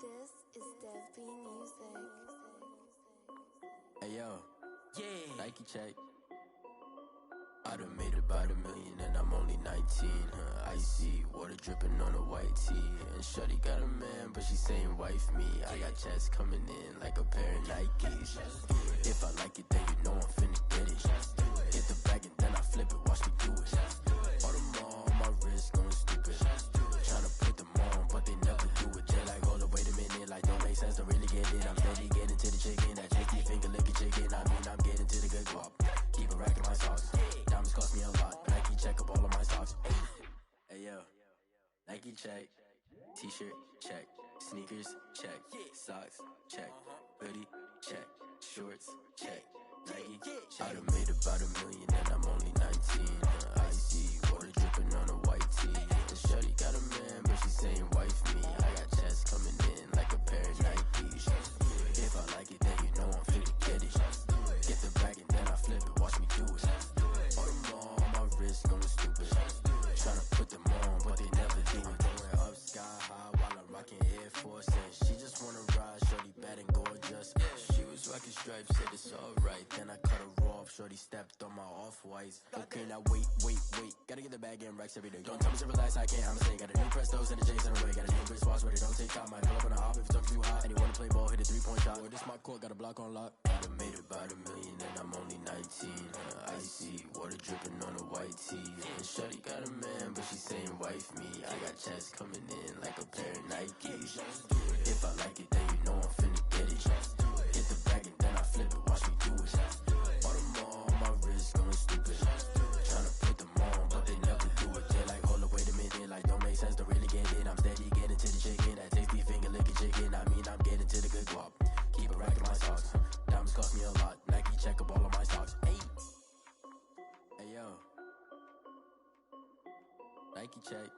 This is Dev Music. Hey yo, Yeah. Nike check. I done made about $1 million and I'm only 19, huh? Icy, water dripping on a white tee. And shorty got a man, but she saying wife me. I got checks coming in like a pair of Nikes. If I like it, then you know I'm finna get it. Hit the bag and then I flip it, watch me do it. All them on my wrist going stupid. Tryna put them on, but they never do it. They like, hold up, wait a minute, like don't make sense, don't really get it. I'm steady getting to the chicken, that chicky finger licking chicken. I mean, I'm getting to the good guap. Keep a rack in my socks. Diamonds cost me a lot. Nike check up all of my stocks. Hey yo, Nike check. T-shirt check. Sneakers check. Socks check. Hoodie check. Shorts check. Nike. I done made about $1 million and I'm only 19. Icy, water dripping on a white tee. And shorty got a man, but she saying wife me. I got checks coming in like a pair of Nikes. If I like it, then you know I'm finna get it. Get the bag and then I flip it, watch me do it. All them on my wrist going stupid. Tryna put them on, but they never do it. Going up sky high while I'm rocking Air Force. And she just wanna ride, shorty bad and gorgeous. She was rocking stripes, said it's alright. Then I cut her off, shorty stepped on my off-whites. Okay, now wait. Gotta get the bag and racks every day. Don't tell me to relax, I can't, I'ma say. Got a new Prestos and a J's in a way. Got a new Chris Watch, but it don't take time. I pull up on a hop if it's talking too hot. And you wanna play ball, hit a 3-point shot. Or this my court, got a block on lock. I done made about $1 million and I'm only 19. Icy, water dripping on a white tee. And shorty got a man, but she saying wife me. I got checks coming in like a pair of Nikes. If I like it, then you know I'm finna get it. Hit the bag and then I flip it, watch me do it. All them on my wrist going stupid. Tryna put them on, but they never do it. They like, hold up, wait a minute, like don't make sense, don't really get it. I'm steady getting to the chicken, that tasty finger licking chicken. I mean, I'm getting to the good guap. Keep a rack in my socks. Diamonds cost me a lot. Nike check up all of my stocks. Hey yo, Nike check.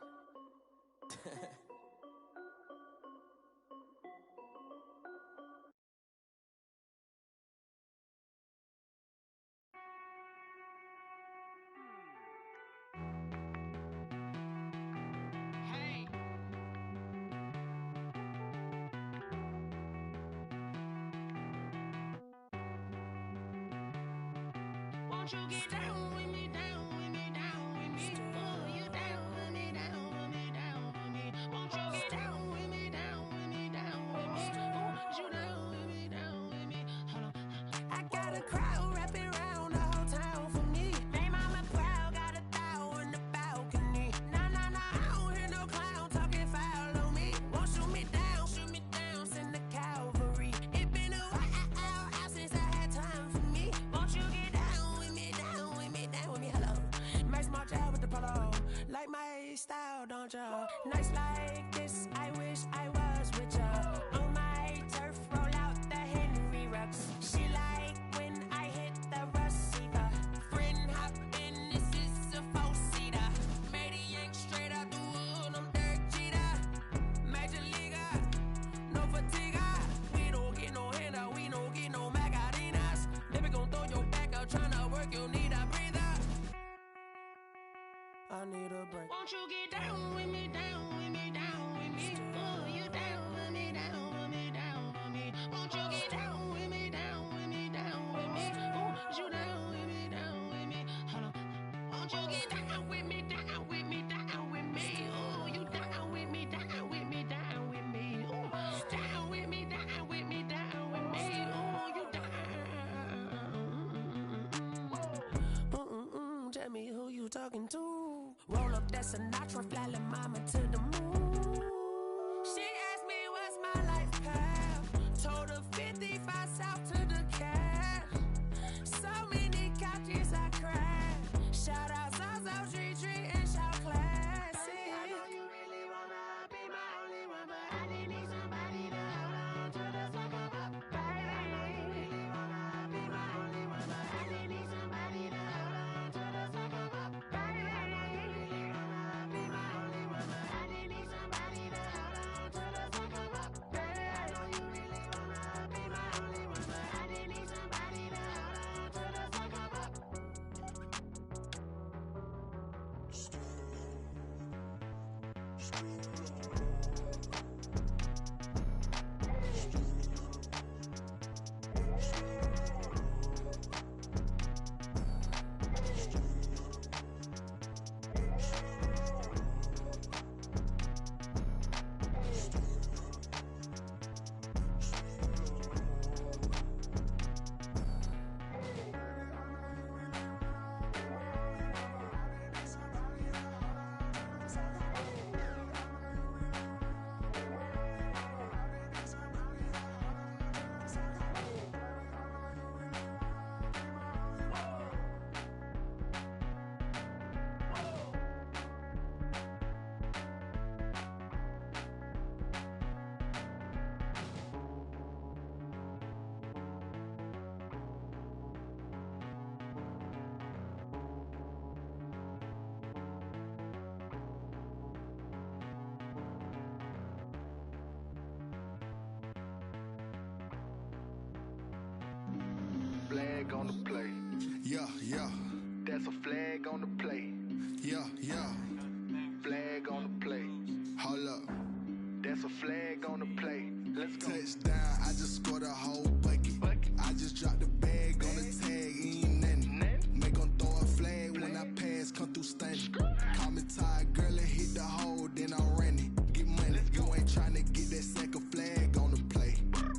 Won't you get down with me, down with me, down with me? Oh, you down with me, down with me, down with me? Won't you get down with me, down with me, down with me? Oh, you down with me, down with me? Hold on. I got a crowd wrapping around the whole town for me. They mama proud, got a thou in the balcony. Nah, nah, nah, I don't hear no clown talking foul on me. Won't shoot me down, send the cavalry. It been a while since I had time for me. Won't you get down with me, down with me, down with me? Hello. Max March out with the polo. Like my style, don't ya? Nights like this, I wish I was with ya. On my turf, roll out the Henry Rux. She like when I hit the receiver. Friend hop in, this is a four-seater. Made a yank straight out the wood, I'm Derek Jeter. Major leaguer, no fatigue. We don't get no handout, we don't get no Macarinas. Never gon' throw your back out, tryna work, you'll need a breather. I need a break. Won't you get down with me, down with me, down with me? Oh, you down with me, down with me, down with me? Won't you get down with me, down with me, down with me? Oh, you down with me, down with me? Hold on. Won't you get down with me, down with me, down with me? Oh, you down with me, down with me, down with me? Oh, down with me, down with me, down with me? Oh, you down. Tell me who you talking to. Roll up that Sinatra, fly la mama to the moon. She asked me what's my life path. Told her 55 south to the cat. So many couches I cried. Shout out South Street and shout classy. I know you really wanna be my only one, but I didn't need somebody to hold on to the sucker up, baby. I know you really wanna be my only one, but I didn't need somebody to hold on to the sucker up, baby. I know you really wanna be my only one, but I didn't need somebody to hold on to the sucker up, baby. I know you really wanna be my only one, but I didn't need somebody to hold on to the sucker up. Flag on the play. Yeah, yeah. That's a flag on the play. Yeah, yeah. Flag on the play. Hold up. That's a flag on the play. Let's go. Touchdown, I just scored a whole bucket. I just dropped the bag on the tag, ain't nothing. Make 'em throw a flag when I pass, come through stunning. Call me tired, girl, and hit the hole, then I'm running. Get money, you ain't tryna get that second flag on the play.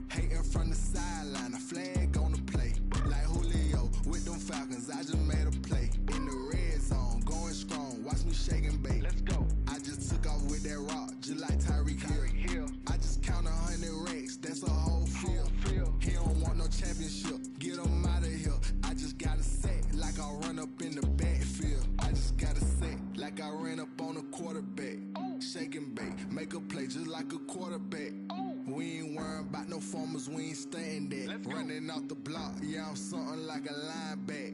Hating from the sideline, a flag on the play. Like Julio with them Falcons, I just made a play. In the red zone, going strong, watch me shake and bake. Let's go. I just took off with that rock, just like Tyreek Hill. I just count 100 racks, that's a whole field. He don't want no championship, get him out of here. I just got a set, like I run up in the backfield. I just got a set, like I ran up on a quarterback. Shake and bake, make a play just like a quarterback. We ain't worrying about no formers, we ain't staying there. Running off the block, yeah, I'm something like a lineback.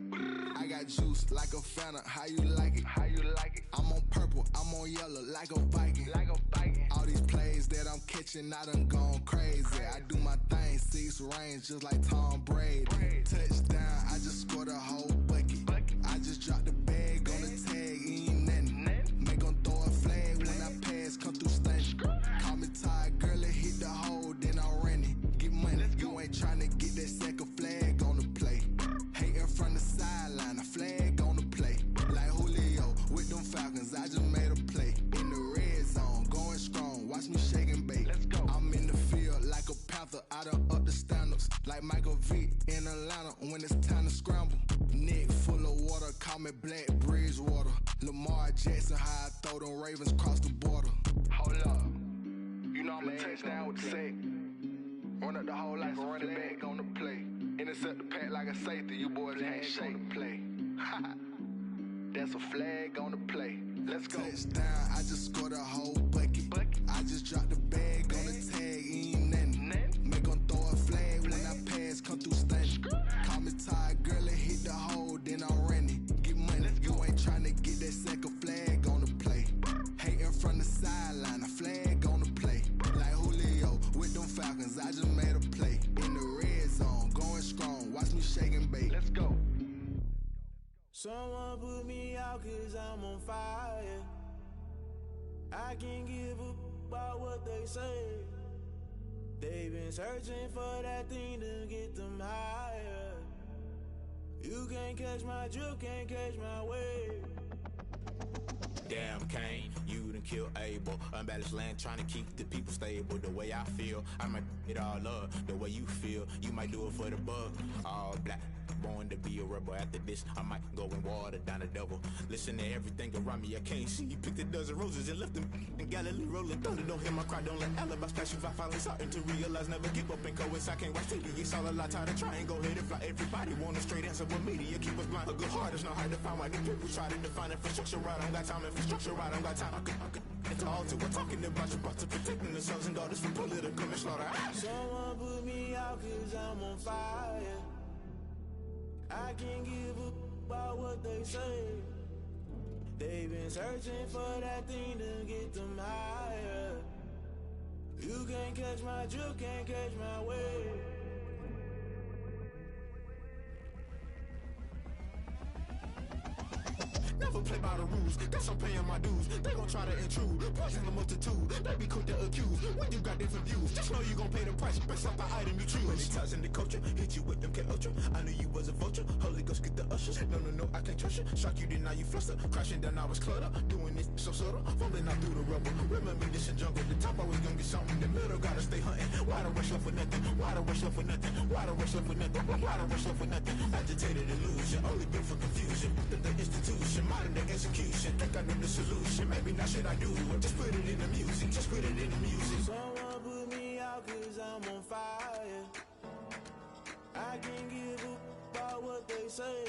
I got juice like a Fanta, how you like it? How you like it? I'm on purple, I'm on yellow, like a Viking. Like a Viking. All these plays that I'm catching, I done gone crazy. I do my thing, 6 range, just like Tom Brady. Touchdown, I just scored a whole bucket. I just dropped the bag on the tag, ain't nothing. Make 'em throw a flag when I pass, come through stunning. Call me tired, girl, and hit the hole, then I'm running. Get money, you ain't tryna get that second flag on the play. Hating from the sideline, a like Michael Vick in Atlanta when it's time to scramble. Neck full of water, call me Black Bridgewater. Lamar Jackson, how I throw them Ravens across the border. Hold up. You know I'm a touchdown with the sack. Run up the whole like a running back on the play. Intercept the pack like a safety. You boys ain't shake the play. That's a flag on the play. Let's go. Touchdown, I just scored a whole bucket. I just dropped the bag on the tag, ain't nothing. Make 'em throw a flag when I pass, come through stunning. Call me tired, girl, and hit the hole, then I'm running. Get money, you ain't tryna get that second flag on the play. Hating from the sideline, a flag on the play. Like Julio with them Falcons, I just made a play. In the red zone, going strong, watch me shake and bake. Let's go. Someone put me out cause I'm on fire. I can't give up about what they say. They've been searching for that thing to get them higher. You can't catch my drift, can't catch my wave. Damn, Kane, you done killed Abel. Unbalanced land, trying to keep the people stable. The way I feel, I might it all up. The way you feel, you might do it for the bug. All black, born to be a rebel. After this, I might go and water down the devil. Listen to everything around me, I can't see. Picked a dozen roses and left them in Galilee rolling thunder. Don't hear my cry, don't let alibis pass you. I finally starting to realize, never give up and coincide. Can't watch TV, it's all a lot. Tired of trying, go ahead and fly. Everybody want a straight answer, but media keep us blind. A good heart is not hard to find. Why the people try to define infrastructure right? I don't got time, infrastructure right, I don't got time. I could it's all to we're talking about your brother protecting the sons and daughters from political manslaughter. Someone put me out cause I'm on fire. I can't give up about what they say. They've been searching for that thing to get them higher. You can't catch my drift, can't catch my wave. Never play by the rules, guess I'm paying my dues. They gon' try to intrude, poison the multitude. They be quick to accuse, when you got different views. Just know you gon' pay the price, based off the item you choose. Many times in the culture, hit you with them K-Ultra. I knew you was a vulture, Holy Ghost get the ushers. No, I can't trust you. Shock you, then now you fluster. Crashing down, I was clutter. Doing this so subtle, fumbling out through the rubble. Remember this in jungle, the top always gonna get something. The middle gotta stay hunting. Why the rush left for nothing? Why the rush left for nothing? Why the rush left for nothing? Why the rush left for nothing? Agitated illusion, only built for confusion. The institution, modern day execution. Think I know the solution. Maybe not should I do it? Just put it in the music. Just put it in the music. Someone put me out cause I'm on fire. I can't give up about what they say.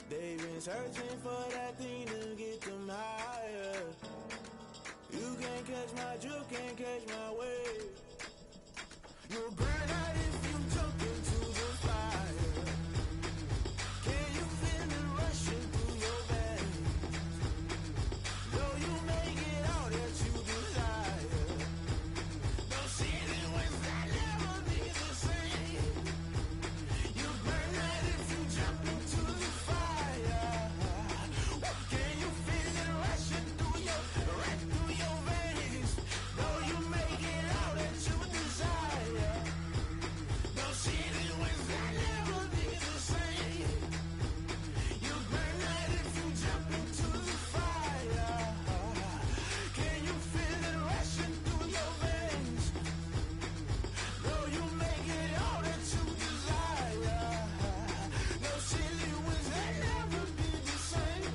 They've been searching for that thing to get them higher. You can't catch my drift, can't catch my wave. You'll burn out if you jump into the fire. Can you feel it rushing through your veins? Though you make it all that you desire. Those ceiling winds that never be the same. You burn out if you jump into the fire. Can you feel it rushing through your veins? Though you make it all that you desire. Those ceiling winds that never be the same. You burn out if you jump into the fire. Can you feel it rushing through your veins? Though you make it all that you desire. Those silly winds that never be the same.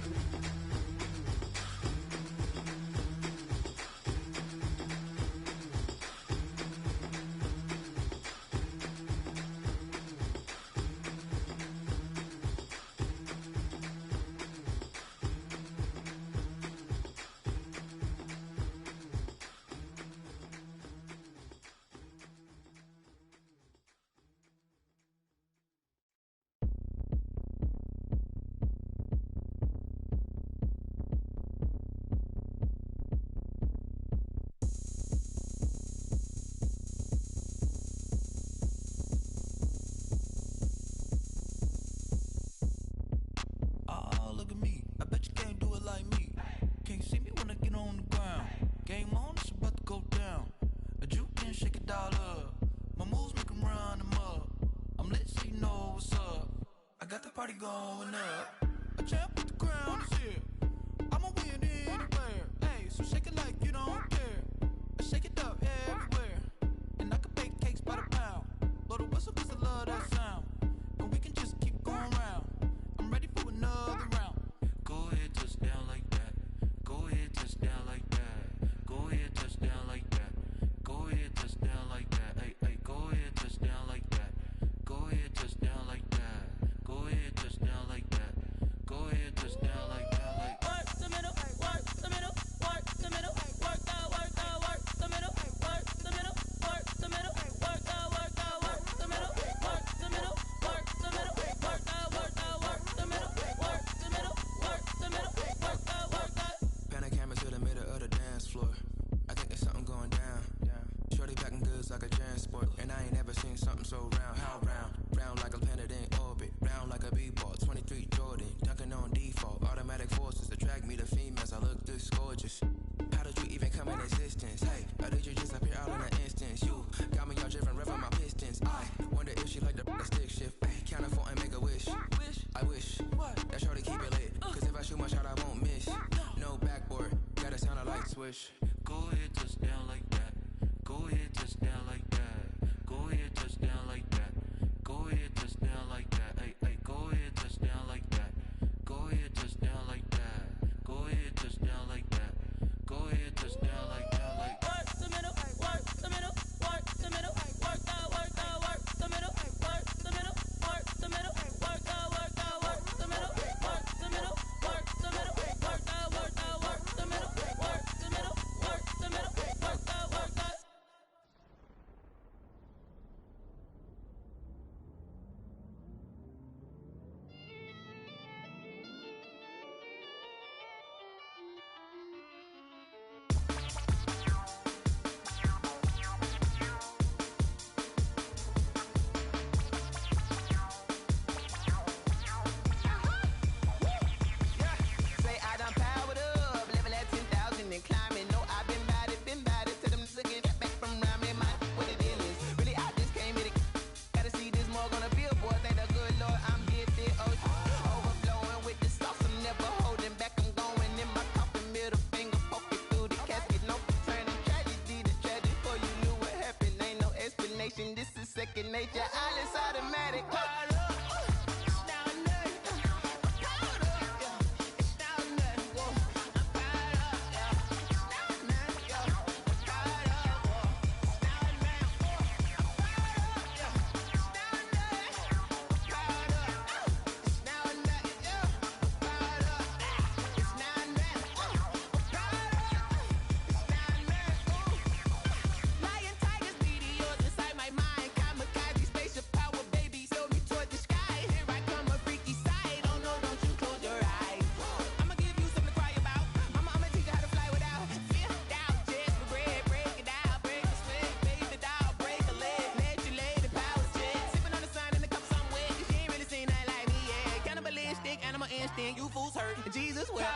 Oh, look at me. I bet you can't do it like me. Can't see me when I get on the ground. Game on, it's about to go down. A juke and shake it all up. My moves make 'em run them up. I'm lit so you know what's up. I got the party going up. A champ with the crown is here. I'ma win anywhere. Hey, so shake it like you don't care. I shake it up everywhere. And I can bake cakes by the pound. Blow the whistle 'cause love that sound. And we can just keep going round. I'm ready for another round. Go ahead, touchdown like that. Go ahead, touchdown like that. Go ahead, touchdown like that. Go ahead, touchdown like that. Hey, hey, go ahead, touchdown like that. Go ahead, touchdown like that. Go ahead, touchdown like that. Go ahead, touchdown like that. Like work the middle, work the middle, work the middle, work the middle, work the middle, work the middle, work the middle, work the middle, work the middle, work the middle, work the middle, work the middle, work the. Pan a camera to the middle of the dance floor. I think there's something going down. Shorty packing goods like a transport, and I ain't never seen something so round. How round? Round like a planet in orbit, round like a b-ball. 23 Jordan, dunking on default. Automatic forces attract me to females. I look this gorgeous. How did you even come in existence? Hey, or did you just appear out in an instance? You got me all driven, revving my pistons. I wonder if she like the stick shift. Ay, count to 4 and make a wish. I wish that shorty keep it lit. Cause if I shoot my shot, I won't miss. No backboard, gotta sound a light switch. go ahead, touchdown like that. Go ahead, touchdown like that. Go ahead, touchdown like that. Go ahead, touchdown like that. Hey, hey, go ahead, touchdown like that. Go ahead, touchdown like that. Go ahead, touchdown like that. Go ahead, touchdown like that. Like Work the middle, work the middle, work the middle, work the middle, work the middle, work the middle, work the middle, work the middle, work the middle, work the middle, work the middle, work the middle, work the middle, work the. Say I done powered up, level at 10,000 and climbing. No, I've been bad it to them looking back from around me. Man, what the deal is? Really, I just came here to gotta see this more on a billboard. Thank the good Lord, I'm gifted. Overflowing with the sauce, I'm never holding back. I'm going in my coffin, middle finger poking through the casket. No turning tragedy to tragedy. Before you knew what happened, ain't no explanation. This is second nature. All is automatic. Call up. Lion, tigers, meteors inside my mind. Kamikaze, spaceship power, baby, sail me toward the sky. Here I come, a freaky side. Oh no, don't you close your eyes. I'ma give you something to cry about. I'ma teach you how to fly without fear. Doubt, just regret. Break it out, break the sweat, baby, the doll, break a leg. Let you lay the power check. Sipping on the sun in the cup somewhere. Cause you ain't really seen nothing like me, yeah. Cannibalistic, animal instinct, you fools hurt. Jesus will.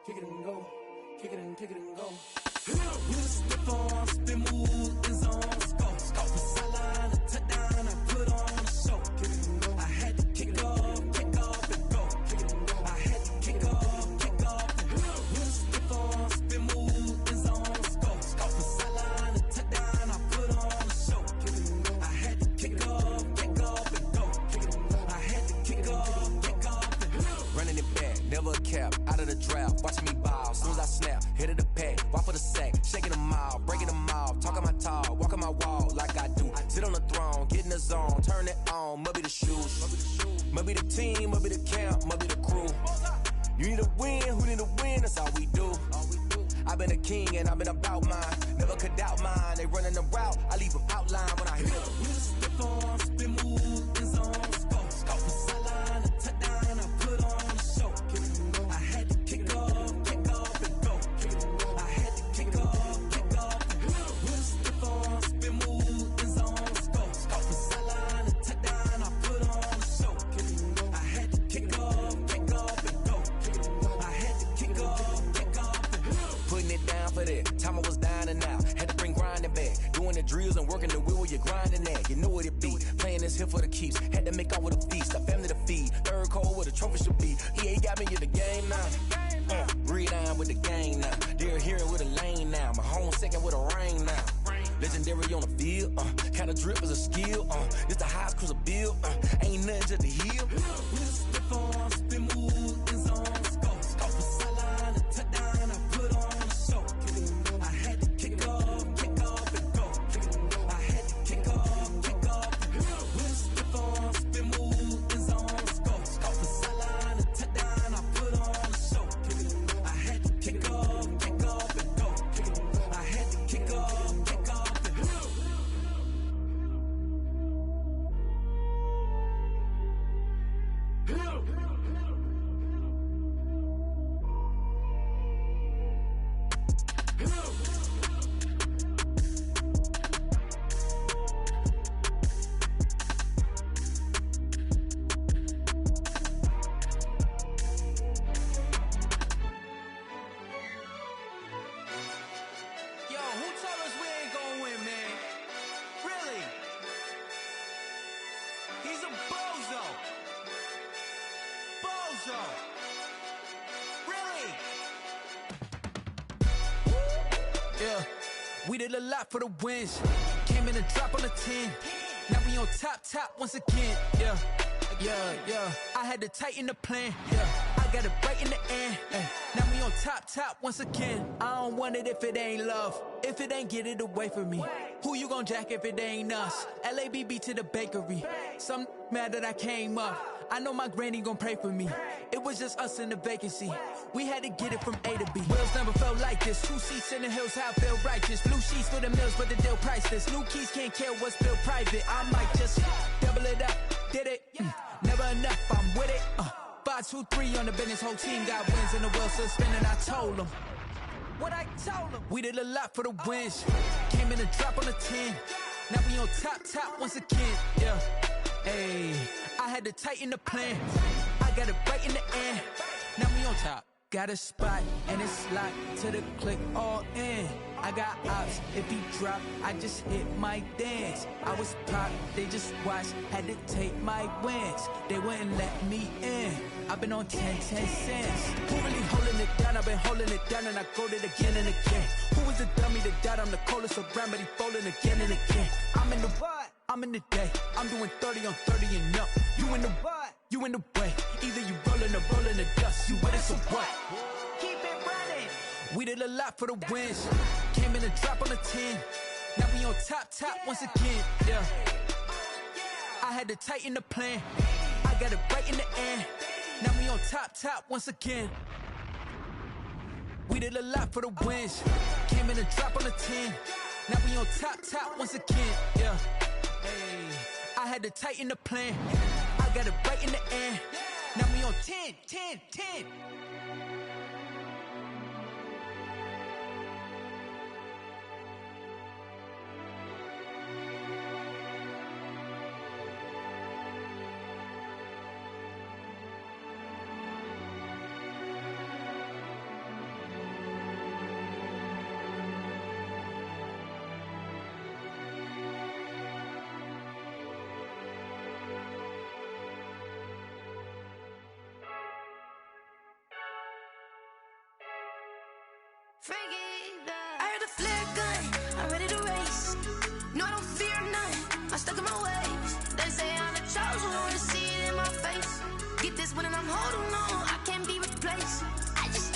Kick it and go. Kick it and kick it and go. Step on, spin, move, and zone. Go. Off the sideline, a touchdown, I put on a show. I had to kick off and go. I had to kick off and go. Step on, spin, move, and zone. Go. Off the sideline, a touchdown, I put drought, watching me ball. Soon as I snap, hit of the pack, walk for the sack, shaking them all, breaking them all, talking my talk, walking my wall like I do. Sit on the throne, get in the zone, turn it on, must be the shoes, must be the team, must be the camp, must be the crew. You need a win, who need a win, that's all we do. I've been a king and I've been about mine, never could doubt mine. They running the route, I leave them outline when I hear them. We just step on, spin move, in zone, scope the sideline, a touchdown, I put on a show. I had to kick off and go. I had to kick off and go. We just step on, spin move, in zone, scope the sideline, a touchdown, I put on a show. I had to kick off and go. I had to kick off and go. Putting it down for that, time I was down and out, had to bring grinding back, doing the drills and working the wheel where you're grinding at, you know what it be, playing this here for the keeps, had to make off with a feast, a family to feed, third cold where the trophy should be, EA got me in the game now, breathe down with the game now, they're here with a lane now, my home second with a rain now, legendary on the field, kinda drip is a skill, this the highest cruiser bill, ain't nothing just to heal. We just step on, spin move, in zone, scope the sideline, a touchdown, I put on a show. I had to kick off and go. I had to kick off and go. We just step on, spin move, in zone, scope the sideline, a touchdown, I put on a show. I had to kick off and go. I had to kick off and go. Yo, who told us we ain't gonna win, man? Really? He's a bozo. Bozo. Really? Yeah, we did a lot for the wins. Came in a drop on the 10. Now we on top once again. Yeah. I had to tighten the plan. Yeah, I got it right in the end. Now we on top once again. I don't want it if it ain't love. If it ain't, get it away from me. Who you gon' jack if it ain't us? LABB to the bakery. Some mad that I came up. I know my granny gon' pray for me. It was just us in the vacancy. We had to get it from A to B. Wheels never felt like this. 2 seats in the hills, how I feel righteous. Blue sheets for the mills, but the deal priceless. New keys can't care what's built private. I might just double it up. Did it? Never enough, I'm with it. 5, 2, 3 on the business. Whole team got wins and the wheels still spinning. I told them what I told them. We did a lot for the wins. Came in a drop on the 10. Now we on top once again. Yeah. Hey, I had to tighten the plan. I got it right in the end. Now we on top. Got a spot and it's locked to the click all in. I got ops, if he drop, I just hit my dance. I was pop, they just watched, had to take my wins. They wouldn't let me in. I've been on 10 cents. Who really holding it down? I've been holding it down and I go it again and again. Who was the dummy that died? I'm the coldest around, but he falling again and again. I'm in the what? I'm in the day. I'm doing 30 on 30 and up. You in the what? You in the way. Either you rolling or rolling the dust. You with it, so what? Keep it running. We did a lot for the wins. Came in a drop on the 10. Now we on top once again. Yeah. I had to tighten the plan. I got it right in the end. Now we on top once again. We did a lot for the wins. Came in a drop on the 10. Now we on top once again. Yeah. Hey, I had to tighten the plan. I got it right in the end. Now we on 10. I heard a flare gun, I'm ready to race. No, I don't fear none, I'm stuck in my ways. They say I'm the chosen one, see it in my face. Get this one and I'm holding on, I can't be replaced. I just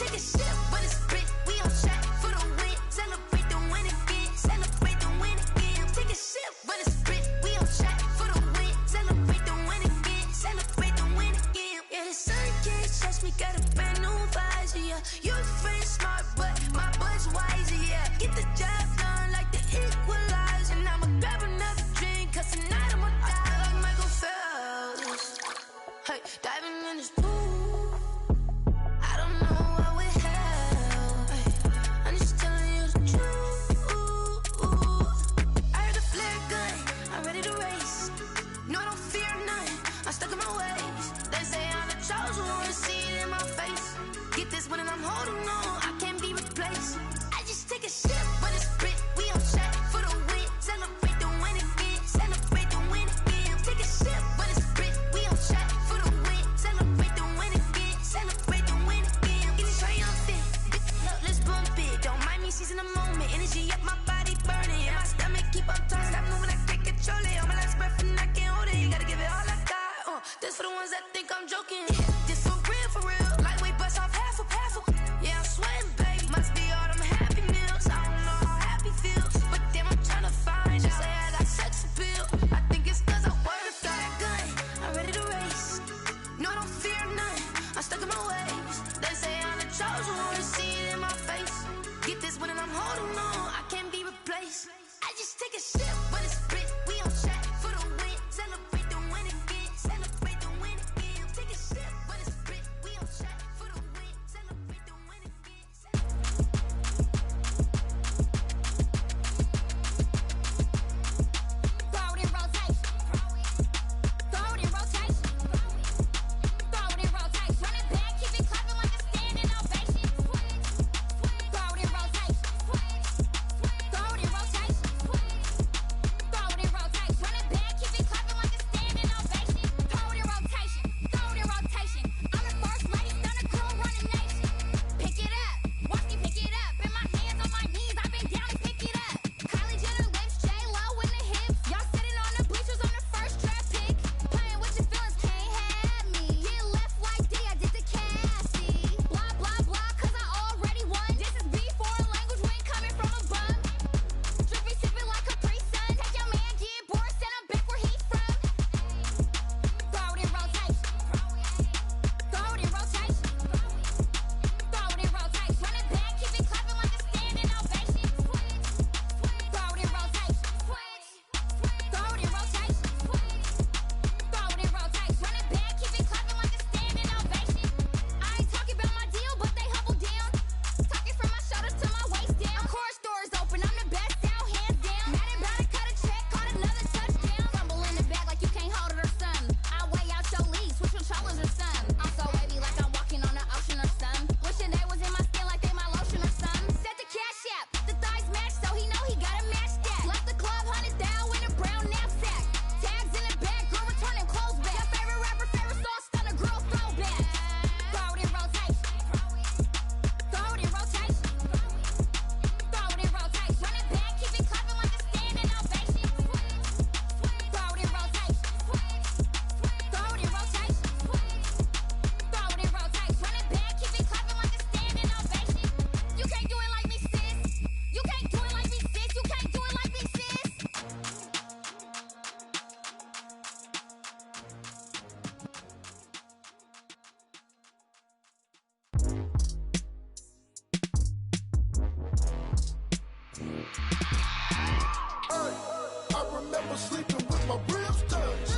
remember sleeping with my ribs touched.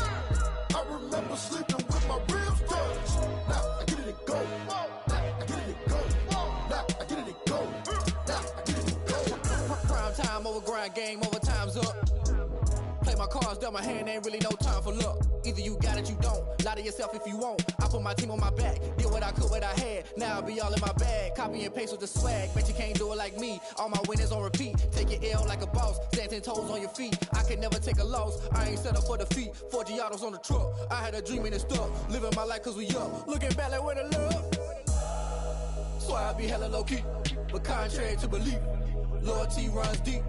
I remember sleeping with my ribs touched. Now I get it and go. Now I get it and go. Now I get it and go. Now I get it and go. Prime time over grind game, over time's up. Play my cards, dealt my hand, ain't really no time for luck. Either you got it, you don't. Lie to yourself if you won't. I put my team on my back, did what I could, what I had. Now I be all in my bag, copy and paste with the swag. Bet you can't do it like me. All my winners on repeat. Take your L like a boss, stand 10 toes on your feet. I can never take a loss. I ain't set up for defeat. 4 Giottos on the truck. I had a dream and it stuck. Living my life cause we up. Looking back like where the love. So I be hella low key, but contrary to belief, loyalty runs deep.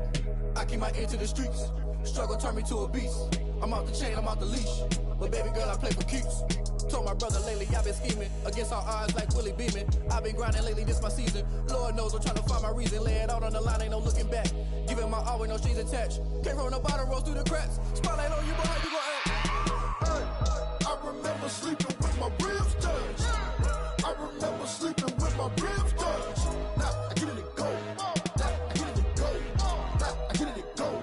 I keep my ear to the streets. Struggle turned me to a beast. I'm out the chain, I'm out the leash. But baby girl, I play for keeps. Told my brother lately, I've been scheming against all odds like Willie Beeman. I've been grinding lately, this my season. Lord knows I'm trying to find my reason. Lay it out on the line, ain't no looking back. Giving my all with no strings attached. Can't roll no bottom, roll through the cracks. Spotlight on you, but how you gon' act? I remember sleeping with my ribs touched. I remember sleeping with my ribs touched. Now I get it and go. Now I get it and go. Now I get it and go.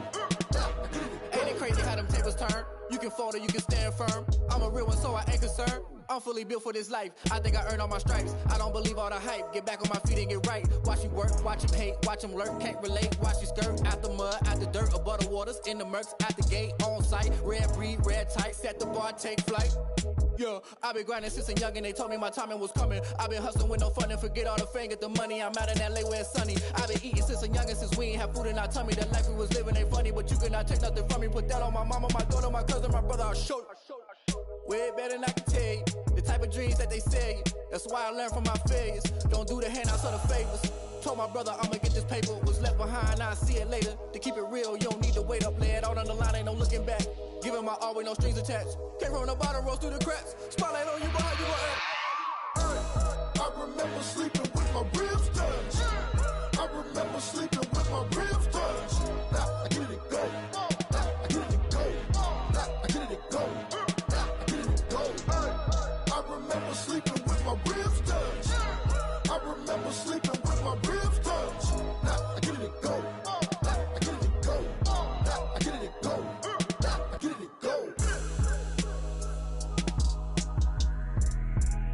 Ain't it crazy how them tables turn? You can fold or you can stand firm. I'm a real one, so I ain't concerned. I'm fully built for this life. I think I earned all my stripes. I don't believe all the hype. Get back on my feet and get right. Watch you work, watch him hate, watch him lurk. Can't relate, watch you skirt. Out the mud, out the dirt, above the waters, in the murks, out the gate, on site. Red breed, red tight, set the bar, take flight. Yeah, I been grinding since a young and they told me my timing was coming. I been hustling with no fun and forget all the fame, get the money. I'm out in LA where it's sunny. I been eating since a youngin', since we ain't have food in our tummy. The life we was living ain't funny, but you cannot take nothing from me. Put that on my mama, my daughter, my cousin, my brother, I'll show you. Way better than I can tell you. The type of dreams that they sell you. That's why I learned from my failures. Don't do the handouts or the favors. Told my brother I'ma get this paper. Was left behind, I'll see it later. To keep it real, you don't need to wait up. Lay it out on the line, ain't no looking back. Giving my all with no strings attached. Can't roll no bottom, roll through the cracks. Spotlight on you, but how you gon' act? I remember sleeping with my ribs touched. I remember sleeping with my ribs touched. Now I get it and go. Now I get it and go. Now I get it and go. Now I get it and go. I remember sleeping with my ribs touched. I remember sleeping with my ribs touched. Now I get it and go. Now I get it and go. Now I get it and go. Now I get it and go.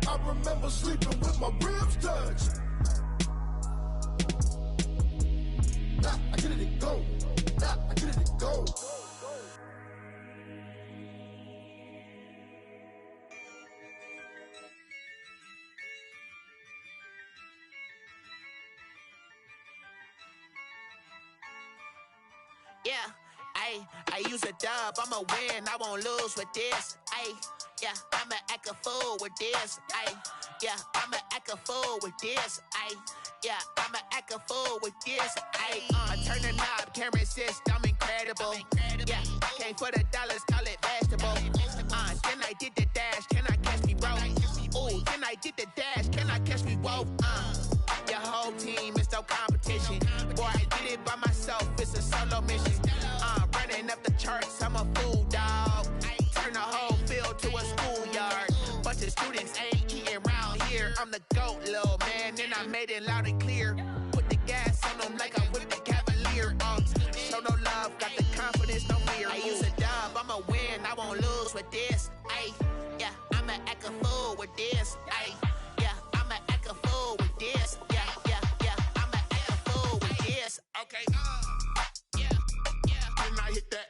I remember sleeping with my ribs touched. Now I get it and go. Now I get it and go. Yeah, I use a dub, I'ma win, I won't lose with this. Yeah, I'ma act a fool with this. Yeah, I'ma act a fool with this. Yeah, I'ma act a fool with this. I turn the knob, can't resist, I'm incredible. Yeah, came for the dollars, call it vegetable. Then I did the dash, can I catch me, bro? Ooh, then I did the dash, can I catch me, whoa? Your whole team is no competition. Boy, I did it by myself, it's a solo mission. Running up the charts, I'm a fool, dog. Turn the whole field to a schoolyard. Bunch of students ain't eating round here. I'm the GOAT, little man, and I made it loud and clear. Put the gas on them like I'm with the Cavalier. Show no love, got the confidence, no fear. I use a dub, I'ma win, I won't lose with this. Yeah, I'ma act a fool with this. Yeah, I'ma act a fool with this. Yeah, I'ma act a fool with this. Okay, yeah, can I hit that?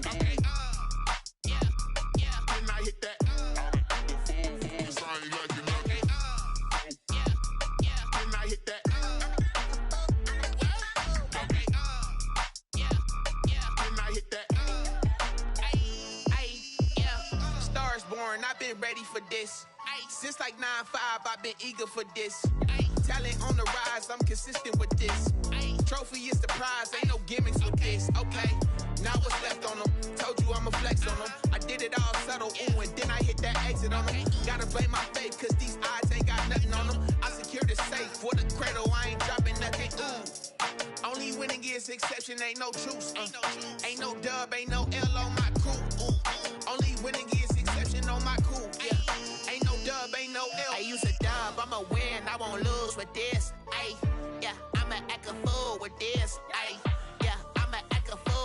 Okay, yeah, can I hit that? Can I hit that? Okay, can I hit that? Yeah, Stars born, I've been ready for this. Since like 9-5, I've been eager for this. Talent on the rise, I'm consistent with this. Trophy is the prize, ain't no gimmicks with this. Okay, now what's left on them? Told you I'ma flex on them. I did it all subtle, ooh, and then I hit that exit on them. Gotta blame my faith, cause these odds ain't got nothing on them. I secured the safe for the cradle, I ain't dropping nothing, ooh. Only winning is exception, ain't no truce. Ain't no dub, ain't no L on my crew. Only winning is exception on my crew. Yeah, ain't no dub, ain't no L. I use a dub, I'ma win, I won't lose with this. Yeah, I'ma act a fool with this. Yeah, I'ma act a fool.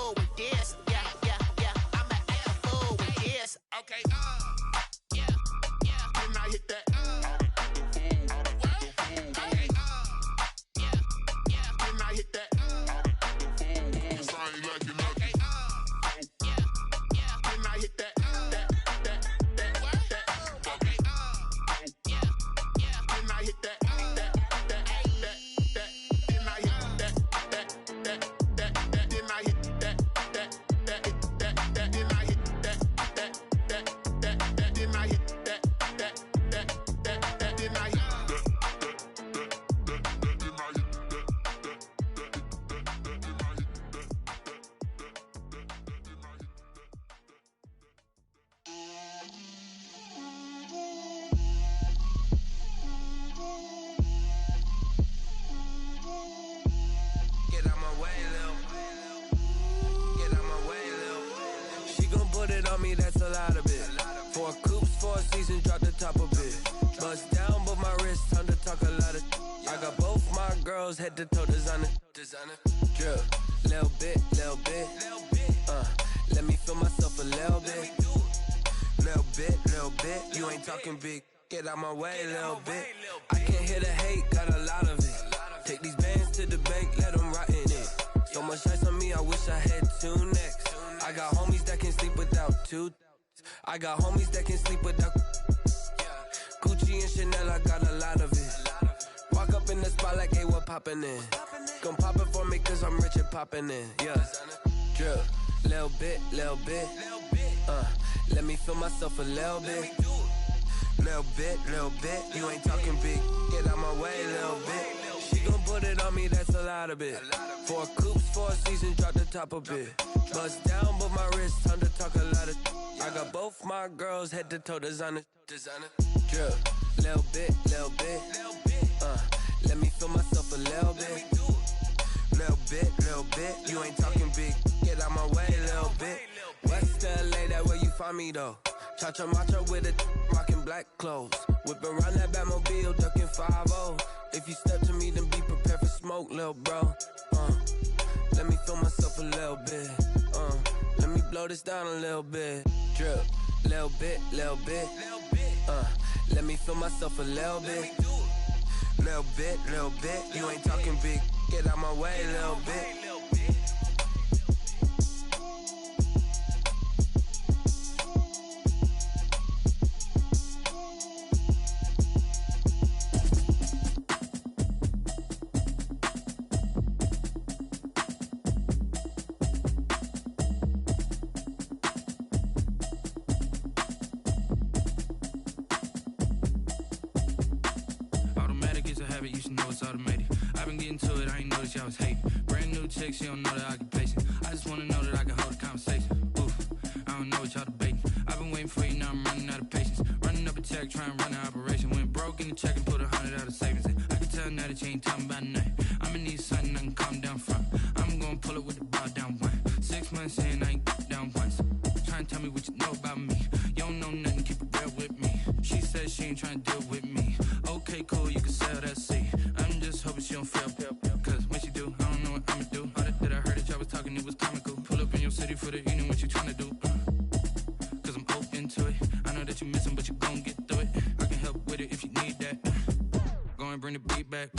on me, that's a lot of it. 4 coops, 4 seasons, drop the top of it. Bust down, but my wrist, time to talk a lot of. I got both my girls head to toe designer. Drip, little bit. Let me feel myself a little bit. Little bit. You ain't talking big. Get out my way, little bit. I can't hear the hate, got a lot of it. Take these bands to the bank, let them rot in it. So much ice on me, I wish I had 2 necks. I got homies that can sleep without 2. I got homies that can sleep without Gucci and Chanel, I got a lot of it. Walk up in the spot like, hey, what poppin' in? Gon' pop it for me cause I'm rich and poppin' in, yeah. Drip, little bit. Let me feel myself a little bit. Little bit. You ain't talking big. Get out my way, little bit. She gon' put it on me, that's a lot of it. 4 coops, 4 seasons, drop the top a bit. Bust down, but my wrist, time to talk a lot of. I got both my girls head to toe designer. Drip, little bit. Let me feel myself a little bit. Little bit. You ain't talking big. Get out my way, little bit. West LA, that where you find me though. Cha-cha macha with a rockin' black clothes. Whip around that Batmobile, ducking 5-0. If you step to me, then be prepared for smoke, lil' bro. Let me feel myself a little bit. Let me blow this down a little bit. Drip, little bit. Let me feel myself a little bit. Little bit. You ain't talking big. Get out my way, little bit. You should know it's automated. I've been getting to it, I ain't noticed y'all was hating. Brand new chick, she don't know the occupation. I just wanna know that I can hold a conversation. Oof, I don't know what y'all debating. I've been waiting for you, now I'm running out of patience. Running up a check, trying to run an operation. Went broke in the check and put 100 out of savings in. I can tell now that you ain't talking about nothing. I'ma need something I can calm down from. I'm gonna pull it with the bar down 1. 6 months in, I ain't down once. Trying to tell me what you know about me. You don't know nothing, keep it real with me. She said she ain't trying to deal with me. Okay, cool, you can sell that seat. I'm just hoping she don't fail. Cause when she do, I don't know what I'ma do. All that I heard that y'all was talking, it was comical. Pull up in your city for the evening, what you tryna do? Cause I'm open to it. I know that you missing, but you gon' get through it. I can help with it if you need that. Go and bring the beat back.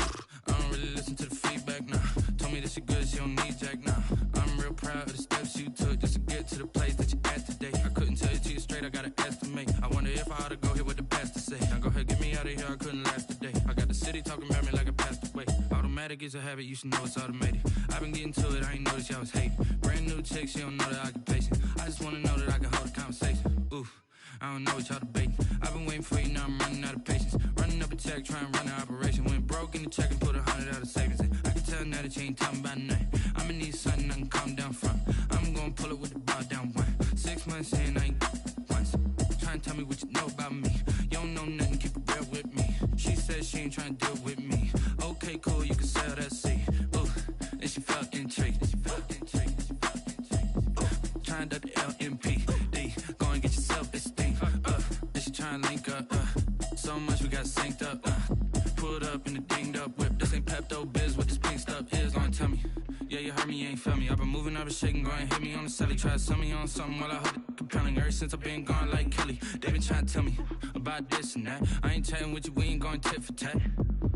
I don't really listen to the feedback, nah. Told me that she good, she don't need jack, nah. I'm real proud of the steps you took just to get to the place that you at today. I couldn't tell you to you straight, I gotta estimate. I wonder if I ought to go here with the pastor say. Now go ahead, get me out of here, I couldn't last today. I got the city talking about me like I passed away. Automatic is a habit, you should know it's automated. I've been getting to it, I ain't noticed y'all was hating. Brand new chick, she don't know the occupation. I just wanna know that I can hold a conversation. Oof, I don't know what y'all debating. I've been waiting for you, now I'm running out of patience. Running up a check, trying to run an operation. Went broke in the check and put 100 out of savings in. I can tell now that you ain't talking about nothing. I'ma need something I can calm down from. I'm gonna pull it with the bar down 1. 6 months in, I ain't once. Trying to tell me what you know about me. You don't know nothing, keep it real with me. She said she ain't trying to deal with me. Okay, cool, you can sell that seat. Ooh, and she felt intrigued. Trying to duck the LMPD. Go and get yourself this thing. And she trying to link up. So much we got synced up. Pulled up in the dinged up whip. This ain't Pepto Biz, what this pink stuff is. Gonna tell me. Yeah, you heard me, you ain't felt me. I've been moving, I've been shaking, go and hit me on the celly. Try to sell me on something while I hold it compelling. Ever since I've been gone like Kelly, they been trying to tell me about this and that. I ain't chatting with you, we ain't going tit for tat.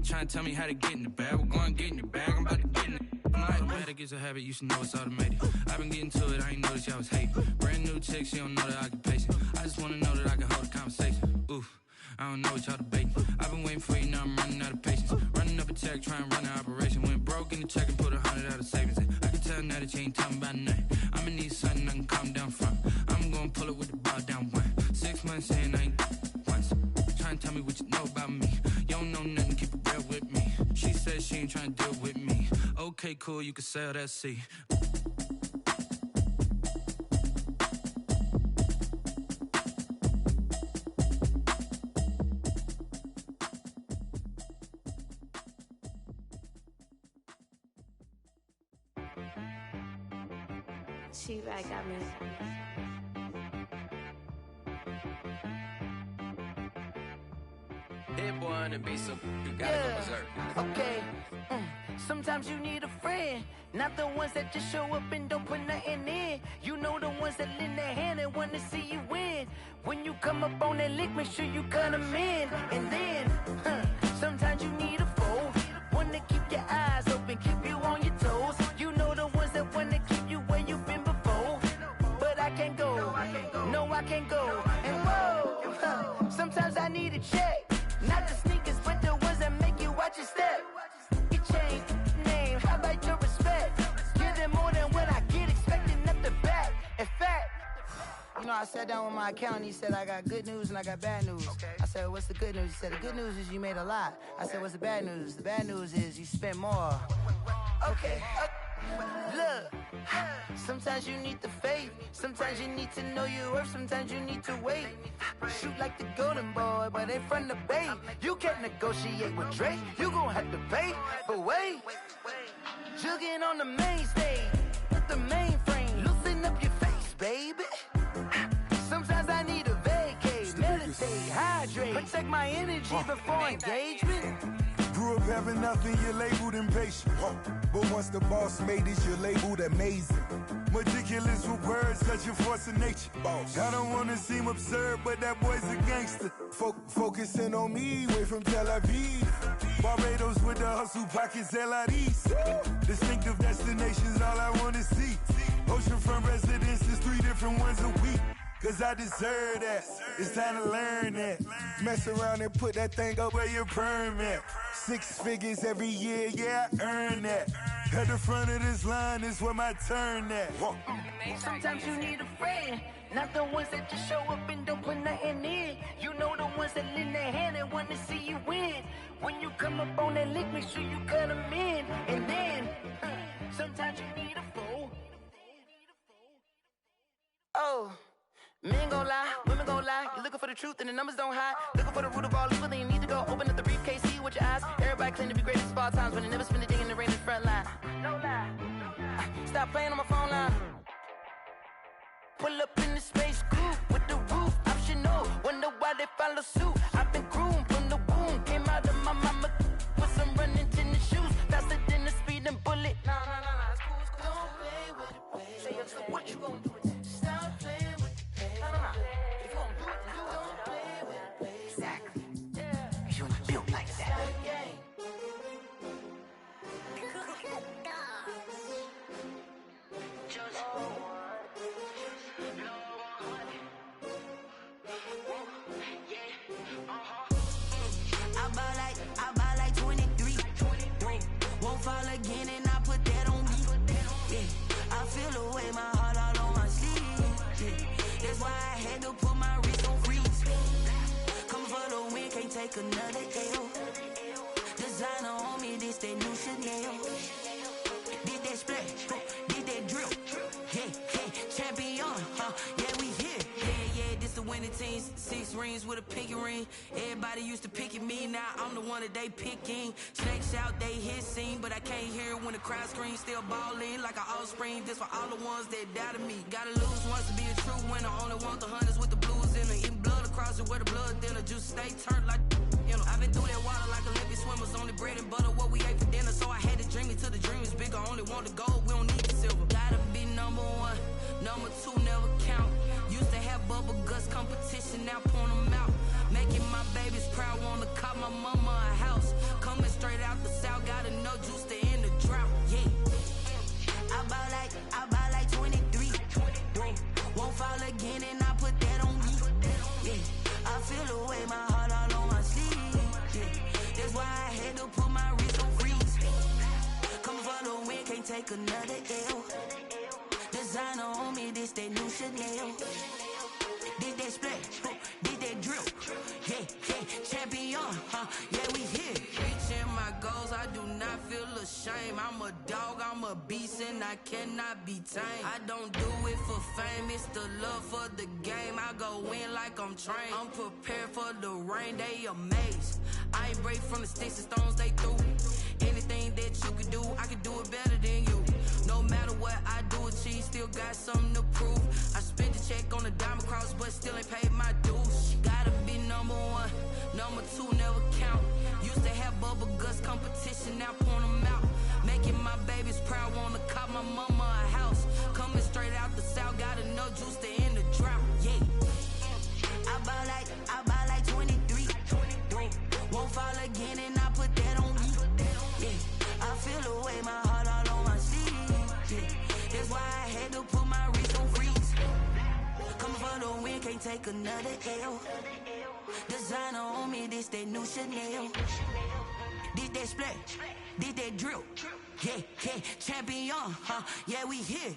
Trying to tell me how to get in the bag, we're going to get in your bag, I'm about to get in it. Automatic is a habit, you should know it's automated. I've been getting to it, I ain't noticed y'all was hating. Brand new chick, she don't know the occupation. I just wanna know that I can hold a conversation. Oof, I don't know what y'all debating. I've been waiting for you, now I'm running out of patience. Running up a check, trying to run an operation. Went broke in the check and put 100 out of savings in. I can tell now that you ain't talking about nothing. I'ma need something I can calm down from. I'm gonna pull it with the bar down 1. 6 months in, I ain't once. Trying to tell me what you know about me. You don't know nothing, keep it real with me. She said she ain't trying to deal with me. Okay, cool, you can sell that seat. She back got me. head, boy, and be so you gotta go berserk. Okay. Sometimes you need a friend, not the ones that just show up and don't put nothing in. You know the ones that lend their hand and want to see you win. When you come up on that lick, make sure you cut them in. And then, sometimes you need a foe, one to keep your eyes open, keep you on your toes. You know the ones that want to keep you where you've been before. But I can't go, no I can't go. And whoa, sometimes I need a check, not the sneakers, but the ones that make you watch your step. You change name, how about your respect? Give them more than what I get, expecting nothing back. In fact, you know, I sat down with my accountant, he said I got good news and I got bad news. I said, what's the good news? He said, the good news is you made a lot. I said, what's the bad news? The bad news is you spent more. Okay, look, sometimes you need the faith, sometimes you need to know your worth, sometimes you need to wait. Shoot like the golden boy, but they from the bay. You can't negotiate with Drake, you gon' have to pay. But wait, jugging on the main stage, with the mainframe, loosen up your face, baby. Sometimes I need a vacate, meditate, hydrate, protect my energy before engagement. Grew up having nothing, you're labeled impatient. But once the boss made it, you're labeled amazing. Meticulous with words, such a force of nature. I don't wanna seem absurd, but that boy's a gangster. Focusing on me, way from Tel Aviv. Barbados with the hustle pockets, LIDs. Distinctive destinations, all I wanna see. Oceanfront residences, 3 different ones a week. Cause I deserve that, it's time to learn that. Mess around and put that thing up where your permit. 6 figures every year, yeah, I earn that. At the front of this line is where my turn at. Sometimes you need a friend, not the ones that just show up and don't put nothing in. You know the ones that lend their hand and want to see you win. When you come up on that lick, make sure you cut them in. And then, sometimes you need a foe. Oh. Men gon' lie, women gon' lie. You're looking for the truth and the numbers don't hide. Looking for the root of all evil, then you need to go open up the briefcase, see with your eyes. Everybody claim to be greatest of all times, but they never spend a day in the rain in the front line. No lie. Stop playing on my phone line. Pull up in the space coupe with the roof optional. Wonder why they follow suit. I've been groomed from the womb. Came out of my mama with some running tennis shoes. Faster than the speeding bullet. Nah, it's cool, it's cool. Don't play with it, baby. Say, so what you gon' do with it? Stop playing with it. If you don't do it, then don't play with it, baby. Exactly. Yeah. You're not built like that. I buy like 23. Won't fall again and I put that on me. Yeah. I feel the way my heart all on my sleeve. Yeah. That's why I had to put my wrist on freeze. Come for the win, can't take another L. Designer on me, this that new Chanel. Did that splash, did that drill. Yeah, champion, yeah, we here. Yeah, this the winning team. 6 rings with a pinky ring. Everybody used to pick at me, now I'm the one that they picking. Snakes out, they hit scene, but I can't hear it when the crowd screams. Still ballin' like an offspring. This for all the ones that doubted me. Gotta lose once to be a true winner. Only want the hunters with the blues in it. Eating blood across it where the blood thinner. Juice stay turned like, you know. I've been through that water like Olympic swimmers. Only bread and butter, what we ate for dinner. So I had to dream it till the dream is bigger. Only want the gold, we don't need the silver. Gotta be number 1, number 2 never count. Used to have bubble guts competition, now point them out. Making my babies proud, wanna cop my mama a house. Coming straight out the south, gotta know juice to end the drought. Yeah. I buy like 23. Won't fall again and I put that on me. Yeah. I feel the way my heart all on my sleeve. Yeah. That's why I had to put my wrist on freeze. Come for the win, can't take another L. Designer on me, this that new Chanel. Did that splash, did that drill. Yeah, champion, yeah, we here. Reaching my goals, I do not feel ashamed. I'm a dog, I'm a beast, and I cannot be tamed. I don't do it for fame, it's the love for the game. I go in like I'm trained. I'm prepared for the rain, they amazed. I ain't break from the sticks and stones they threw. Anything that you could do, I can do it better than you. No matter what I do, achieve, still got something to prove. I spent the check on the diamond cross, but still ain't paid my dues. Gotta be number 1, Number 2 never count. Used to have bubble guts competition, now point them out. Making my babies proud, wanna cop my mama a house. Coming straight out the south, got enough juice to end the drought. Yeah. I buy like 23. Won't fall again and I put that on me. Yeah. I feel the way, my heart all on my sleeve. Yeah. That's why I had to put my wrist on freeze. Coming for the win, can't take another L. Designer on me, this that new Chanel. This that splat, this that drill. Yeah, yeah, champion, huh? Yeah, we here.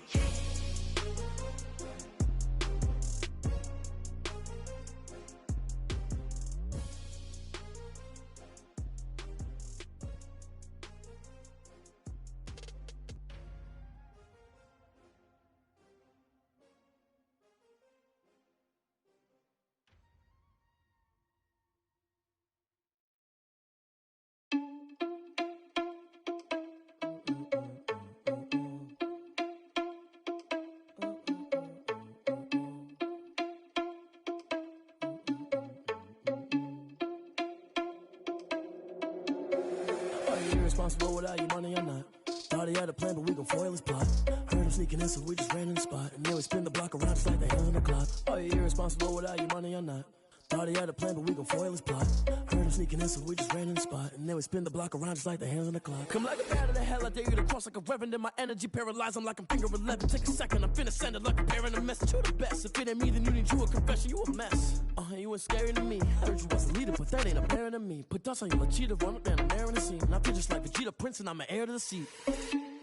Irresponsible without your money or not. Thought he had a plan, but we gon' foil his plot. Heard him sneaking in, so we just ran in the spot. And then we spin the block around just like the hands on the clock. Are you irresponsible without your money or not? Thought he had a plan, but we gon' foil his plot. Heard him sneaking in, so we just ran in the spot. And then we spin the block around just like the hands on the clock. Come like a bat of the hell, I dare you to cross like a reverend. In my energy paralyzed, I'm like I'm finger 11. Take a second, I'm finna send it like a parent a message. You the best, if it ain't me, then you need you a confession. You a mess. You ain't scary to me. Heard you was the leader, but that ain't apparent to me. Put dust on you like cheetah, run up down, I'm there in the scene. And I feel just like Vegeta Prince, and I'm an heir to the seat.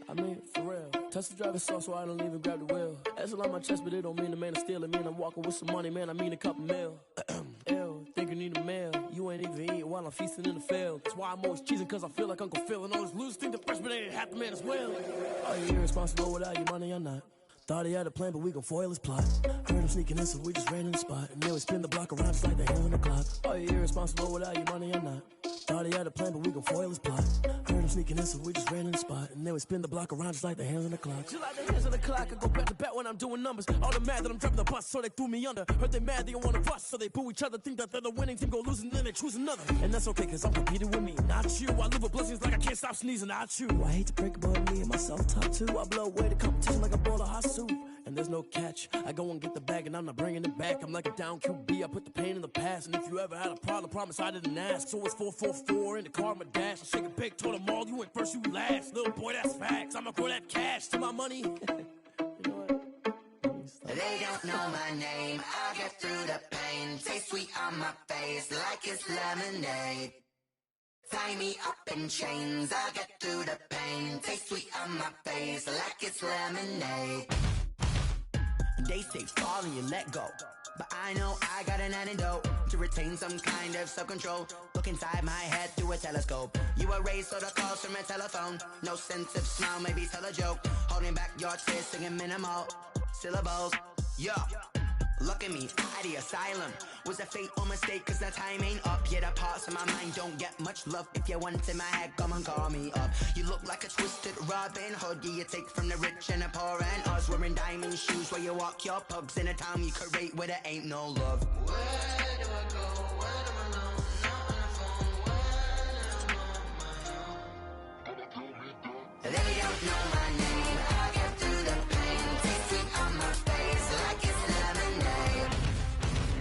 I mean, for real. Touch the driver's soft, so I don't even grab the wheel. That's on my chest, but it don't mean the man is stealing. Mean I'm walking with some money, man, I mean a couple mil. Ew, think you need a meal. You ain't even eating while I'm feasting in the field. That's why I'm always cheesing, cause I feel like Uncle Phil. And all this loose think the freshman ain't half the man as well. Are you irresponsible without your money or not? Thought he had a plan, but we gon' foil his plot. Heard him sneaking in, so we just ran in the spot. And then we spin the block around just like the hands on the clock. Are you irresponsible without your money or not? Thought he had a plan, but we gon' foil his plot. Heard him sneaking in, so we just ran in the spot. And then we spin the block around just like the hands on the clock. Just like the hands on the clock, I go back to back when I'm doing numbers. All the mad that I'm driving the bus, so they threw me under. Heard they mad, they don't wanna bust, so they boo each other. Think that they're the winning team, go losing, then they choose another. And that's okay, cause I'm competing with me, not you. I live with blessings like I can't stop sneezing, not you. I hate to break about me and my self-talk too. I blow away the competition like a bowl of hot soup. And there's no catch. I go and get the bag and I'm not bringing it back. I'm like a down QB, I put the pain in the past. And if you ever had a problem, promise I didn't ask. So it's 444 in the car, my dash. I shake a big, told them all, you went first, you last. Little boy, that's facts. I'ma grow that cash to my money. You know what? They don't know my name, I'll get through the pain. Taste sweet on my face like it's lemonade. Tie me up in chains, I'll get through the pain. Taste sweet on my face like it's lemonade. They say fall and you let go, but I know I got an antidote to retain some kind of self-control. Look inside my head through a telescope. You erase all the calls from a telephone. No sense of smile, maybe tell a joke. Holding back your tears, singing minimal syllables. Yeah. Look at me, at the asylum. Was a fate or mistake, cause the time ain't up. Yet the parts of my mind don't get much love. If you want in my head, come and call me up. You look like a twisted Robin Hood. Yeah, you take from the rich and the poor and us. Wearing diamond shoes where you walk your pugs. In a town you create where there ain't no love. Where do I go? When I'm alone? Not on the phone. When I'm on my own. They don't know my name. I'll get through the pain. Taste sweet on my face like it's lemonade.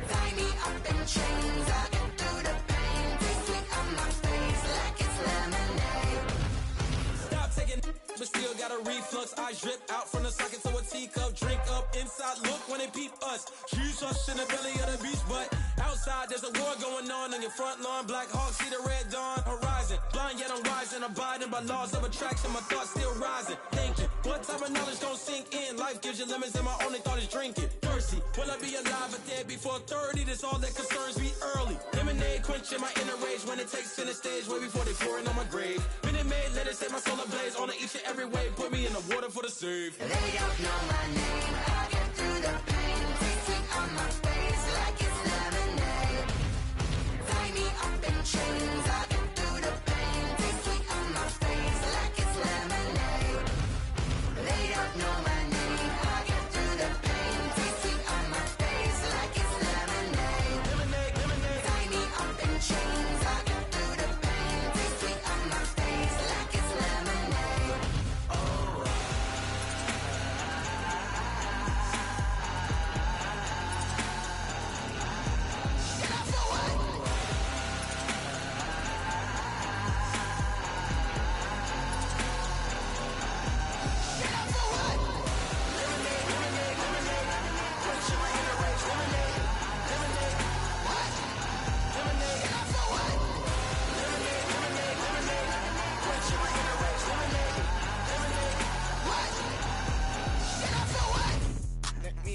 Tie me up in chains. I'll get through the pain. Taste sweet on my face like it's lemonade. Stop taking, but still got a reflux. Eyes drip out from the socket to a teacup. Drink up inside, look when they peep us. Huge us in the belly of the beach, but outside there's a war going on your front lawn. Black Hawks see the red dawn horizon. Blind yet I'm rising, abiding by laws of attraction. My thoughts still rising. Thinking, what type of knowledge gon' sink in? Life gives you lemons and my only thought is drinking. Thirsty, will I be alive or dead before 30? That's all that concerns me early. Lemonade quenching my inner rage when it takes center stage way before they pour it on my grave. Minute Maid, let it set my soul ablaze. On each and every way, put me in the water for the save. They don't know my name. I'll get through the pain. Taste sweet on my face like it's lemonade. Tie me up in chains. I'll get through the pain. Taste sweet on my face like it's lemonade. They don't know my name. I'll get through the pain. Taste sweet on my face like it's lemonade. Tie me up in chains.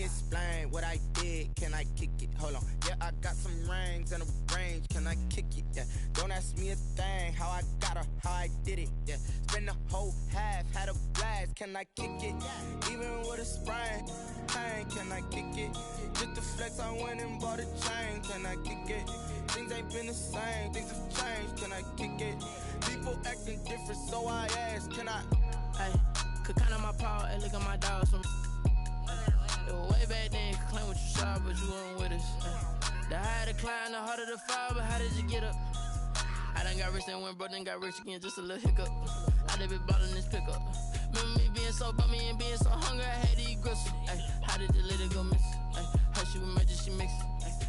me explain what I did. Can I kick it? Hold on. Yeah, I got some rings and a range. Can I kick it? Yeah. Don't ask me a thing. How I got her, how I did it. Yeah. Spend the whole half, had a blast. Can I kick it? Even with a sprain. Pain, can I kick it? Just the flex, I went and bought a chain. Can I kick it? Things ain't been the same. Things have changed. Can I kick it? People acting different, so I ask. Can I? Hey, could count on my paw and look at my dogs from. It was way back then, could claim what you saw, but you weren't with us. The higher the climb, the harder the fall, but how did you get up? I done got rich and went broke, then got rich again, just a little hiccup. I done been ballin' this pickup. Remember me being so bummy and being so hungry, I had to eat gristle. Ay, how did the lady go miss? Ay, her she was magic, she mixed.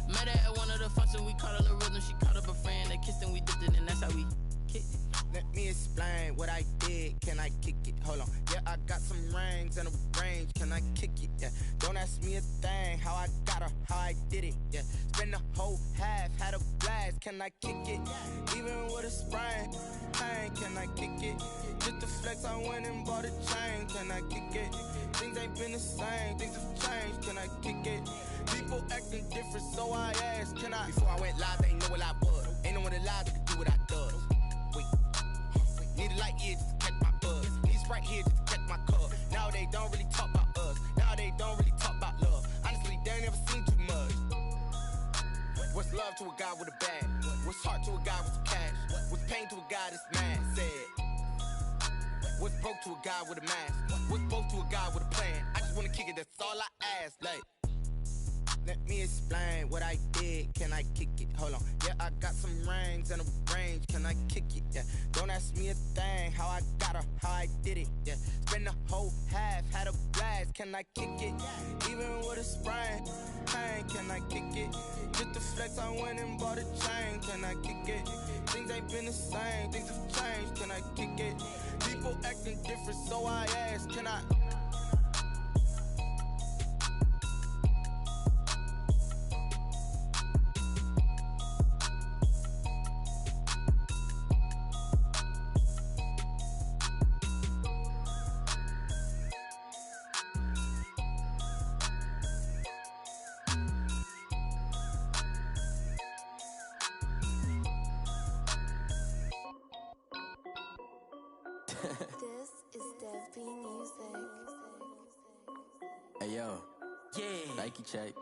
Met her at one of the functions, we caught a little rhythm, she caught up a friend, they kissed and we dipped it, and that's how we kicked it. Let me explain what I did. Can I kick it? Hold on. Yeah, I got some rings and a range. Can I kick it? Yeah. Don't ask me a thing. How I got her, how I did it. Yeah. Spend the whole half, had a blast. Can I kick it? Even with a sprain. Pain, can I kick it? Just the flex, I went and bought a chain. Can I kick it? Things ain't been the same. Things have changed. Can I kick it? People acting different, so I ask. Can I? Before I went live, they ain't know what I was. Ain't no one alive that could do what I does. Wait. Need a light here just to catch my buzz. Need a Sprite here just to catch my cup. Now they don't really talk about us. Now they don't really talk about love. Honestly, they ain't never seen too much. What's love to a guy with a bag? What's heart to a guy with some cash? What's pain to a guy that's mad? Said. What's broke to a guy with a mask? What's both to a guy with a plan? I just wanna kick it, that's all I ask. Like, let me explain what I did. Can I kick it? Hold on. Yeah, I got some rings and a range. Can I kick it? Yeah. Don't ask me a thing. How I got her, how I did it. Yeah. Spend the whole half, had a blast. Can I kick it? Even with a sprain. Pain, can I kick it? Just the flex, I went and bought a chain. Can I kick it? Things ain't been the same. Things have changed. Can I kick it? People acting different, so I ask. Can I? This is Dev B Music. Hey yo, yeah, Nike check.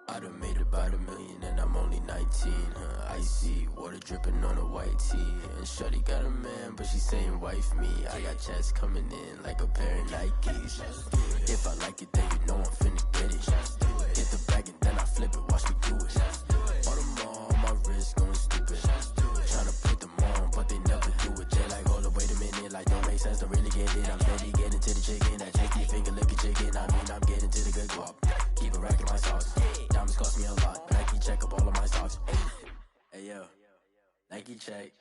I done made about $1 million and I'm only 19, icy, water dripping on a white tee. And shorty got a man, but she saying wife me. I got checks coming in like a pair of Nikes. If I like it, then you know I'm finna get it. Get the bag and then I flip it, watch me do it. All them on my wrist going stupid. Tryna put them on, but they never do it. They like, hold up, wait a minute, like don't make sense to really get it. I'm steady getting to the chicken, that tasty finger licking chicken. I mean, I'm getting to the good guap. Keep a rack in my sauce. Diamonds cost me a lot, Nike check up all of my stocks. Hey yo, Nike check,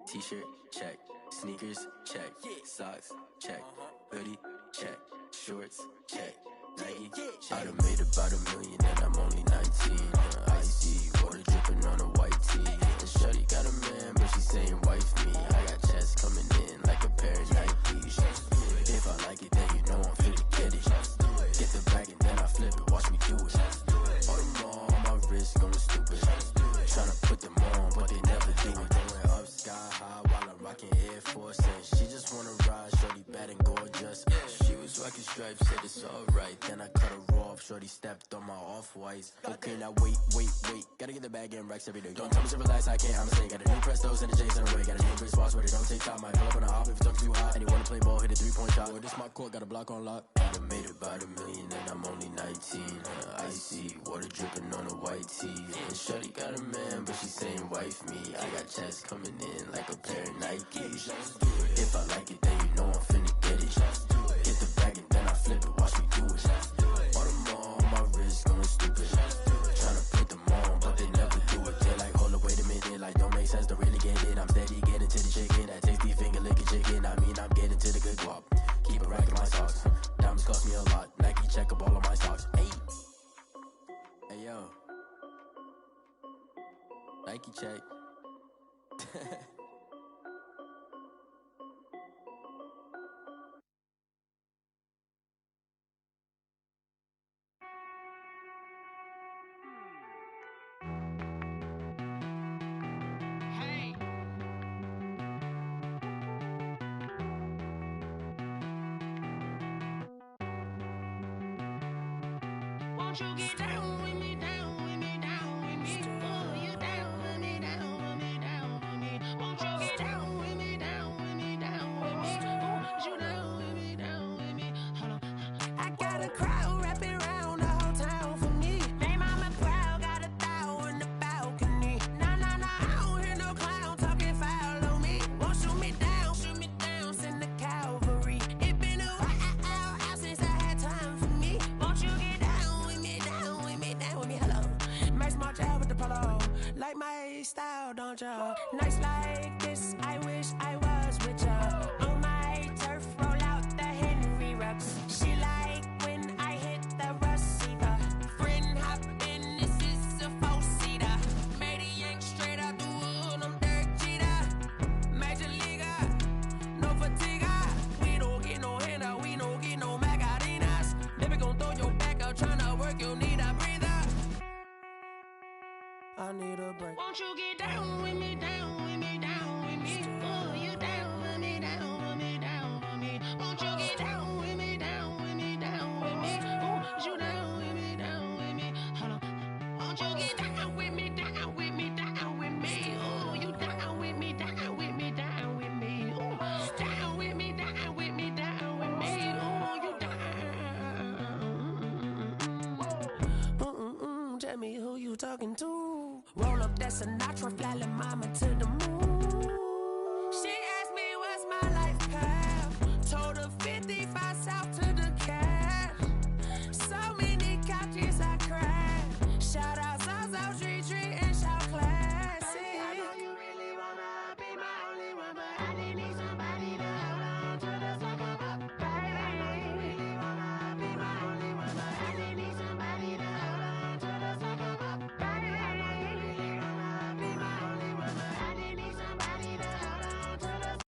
t-shirt check, sneakers check, socks check, hoodie check, shorts check, Nike check. I done made about $1 million and I'm only 19. Icy, water dripping on a white tee. And shorty got a man, but she saying wife me. I got checks coming in like a pair of Nikes. If I like it, then you know I'm finna get it. Get the bag and then I flip it, watch me do it. All them on my wrist going stupid. Tryna put them on, but they never do it. Going up sky high while I'm rocking Air Force. And she just wanna ride, shorty bad and gorgeous. She was rocking stripes, said it's alright. Then I cut her off, shorty stepped on my off-whites. Okay, now wait. Gotta get the bag and racks every day. Don't tell me to relax, I can't, I'ma say. Got a new Prestos and a Jason away. Got a new Chris Boss where they don't take time. Might pull up on a hop if it's up too hot. And you wanna play ball, hit a 3-point shot. Or this my court, got a block on lock. I done made about $1 million and I'm only 19. Icy, water dripping on a white tee. And shorty got a man, but she saying wife me. I got checks coming in like a pair of Nikes. If I like it, then you know I'm finna get it. Get the bag and then I flip it, watch me do it. All them on my wrist going stupid. Tryna put them on, but they never do it. They like, hold up, wait a minute, like don't make sense to really get it. I'm steady getting to the chicken, that tasty finger licking chicken. I mean, I'm getting to the good guap. Keep a rack in my socks. Diamonds cost me a lot. Nike check up all of my stocks. Hey yo, Nike check. Won't you get down with me, down with me, down with me? Oh, you down with me, down with me, down with me. Won't you get down with me, down with me, down with me? Oh, you down with me, down with me? Hold on. I got a crowd wrapping around the whole town for me. They mama proud, got a thou in the balcony. Nah, nah, nah, I don't hear no clown talking foul on me. Won't shoot me down, send the cavalry. It been a while since I had time for me. Won't you get down with me, down with me, down with me? Hello. Max March out with the polo. Like my style, don't ya? Nights like this, I wish I was with ya. On my turf, roll out the Henry Rux. She like when I hit the receiver. Friend hop in, this is a four-seater. Made a yank straight out the wood, I'm Derek Jeter. Major leaguer, no fatigue. We don't get no handout, we don't get no Macarinas. Baby gon' throw your back out, tryna work, you need a breather. I need a break. Won't you get down with me, down with me, down with me? Oh, you down with me, down with me, down with me? Won't you get down with me, down with me, down with me? Oh, you down with me, down with me? Hold on. Won't you get down with me, down with me, down with me? Oh, you down with me, down with me, down with me? Oh, down with me, down with me, down with me? Oh, you down. Tell me who you talking to. Roll up that Sinatra, fly la mama to the moon. She asked me what's my life path. Told her 55 south to the cab. So many couches I cried. Shout out South Street and shout classic. I know you really wanna be my only one, but I didn't need somebody to hold on to the second up. Baby, I know you really wanna be my only one, but I didn't need somebody to hold on to the second up. Baby, I know you really wanna be my only one, but I didn't need somebody to hold on to the.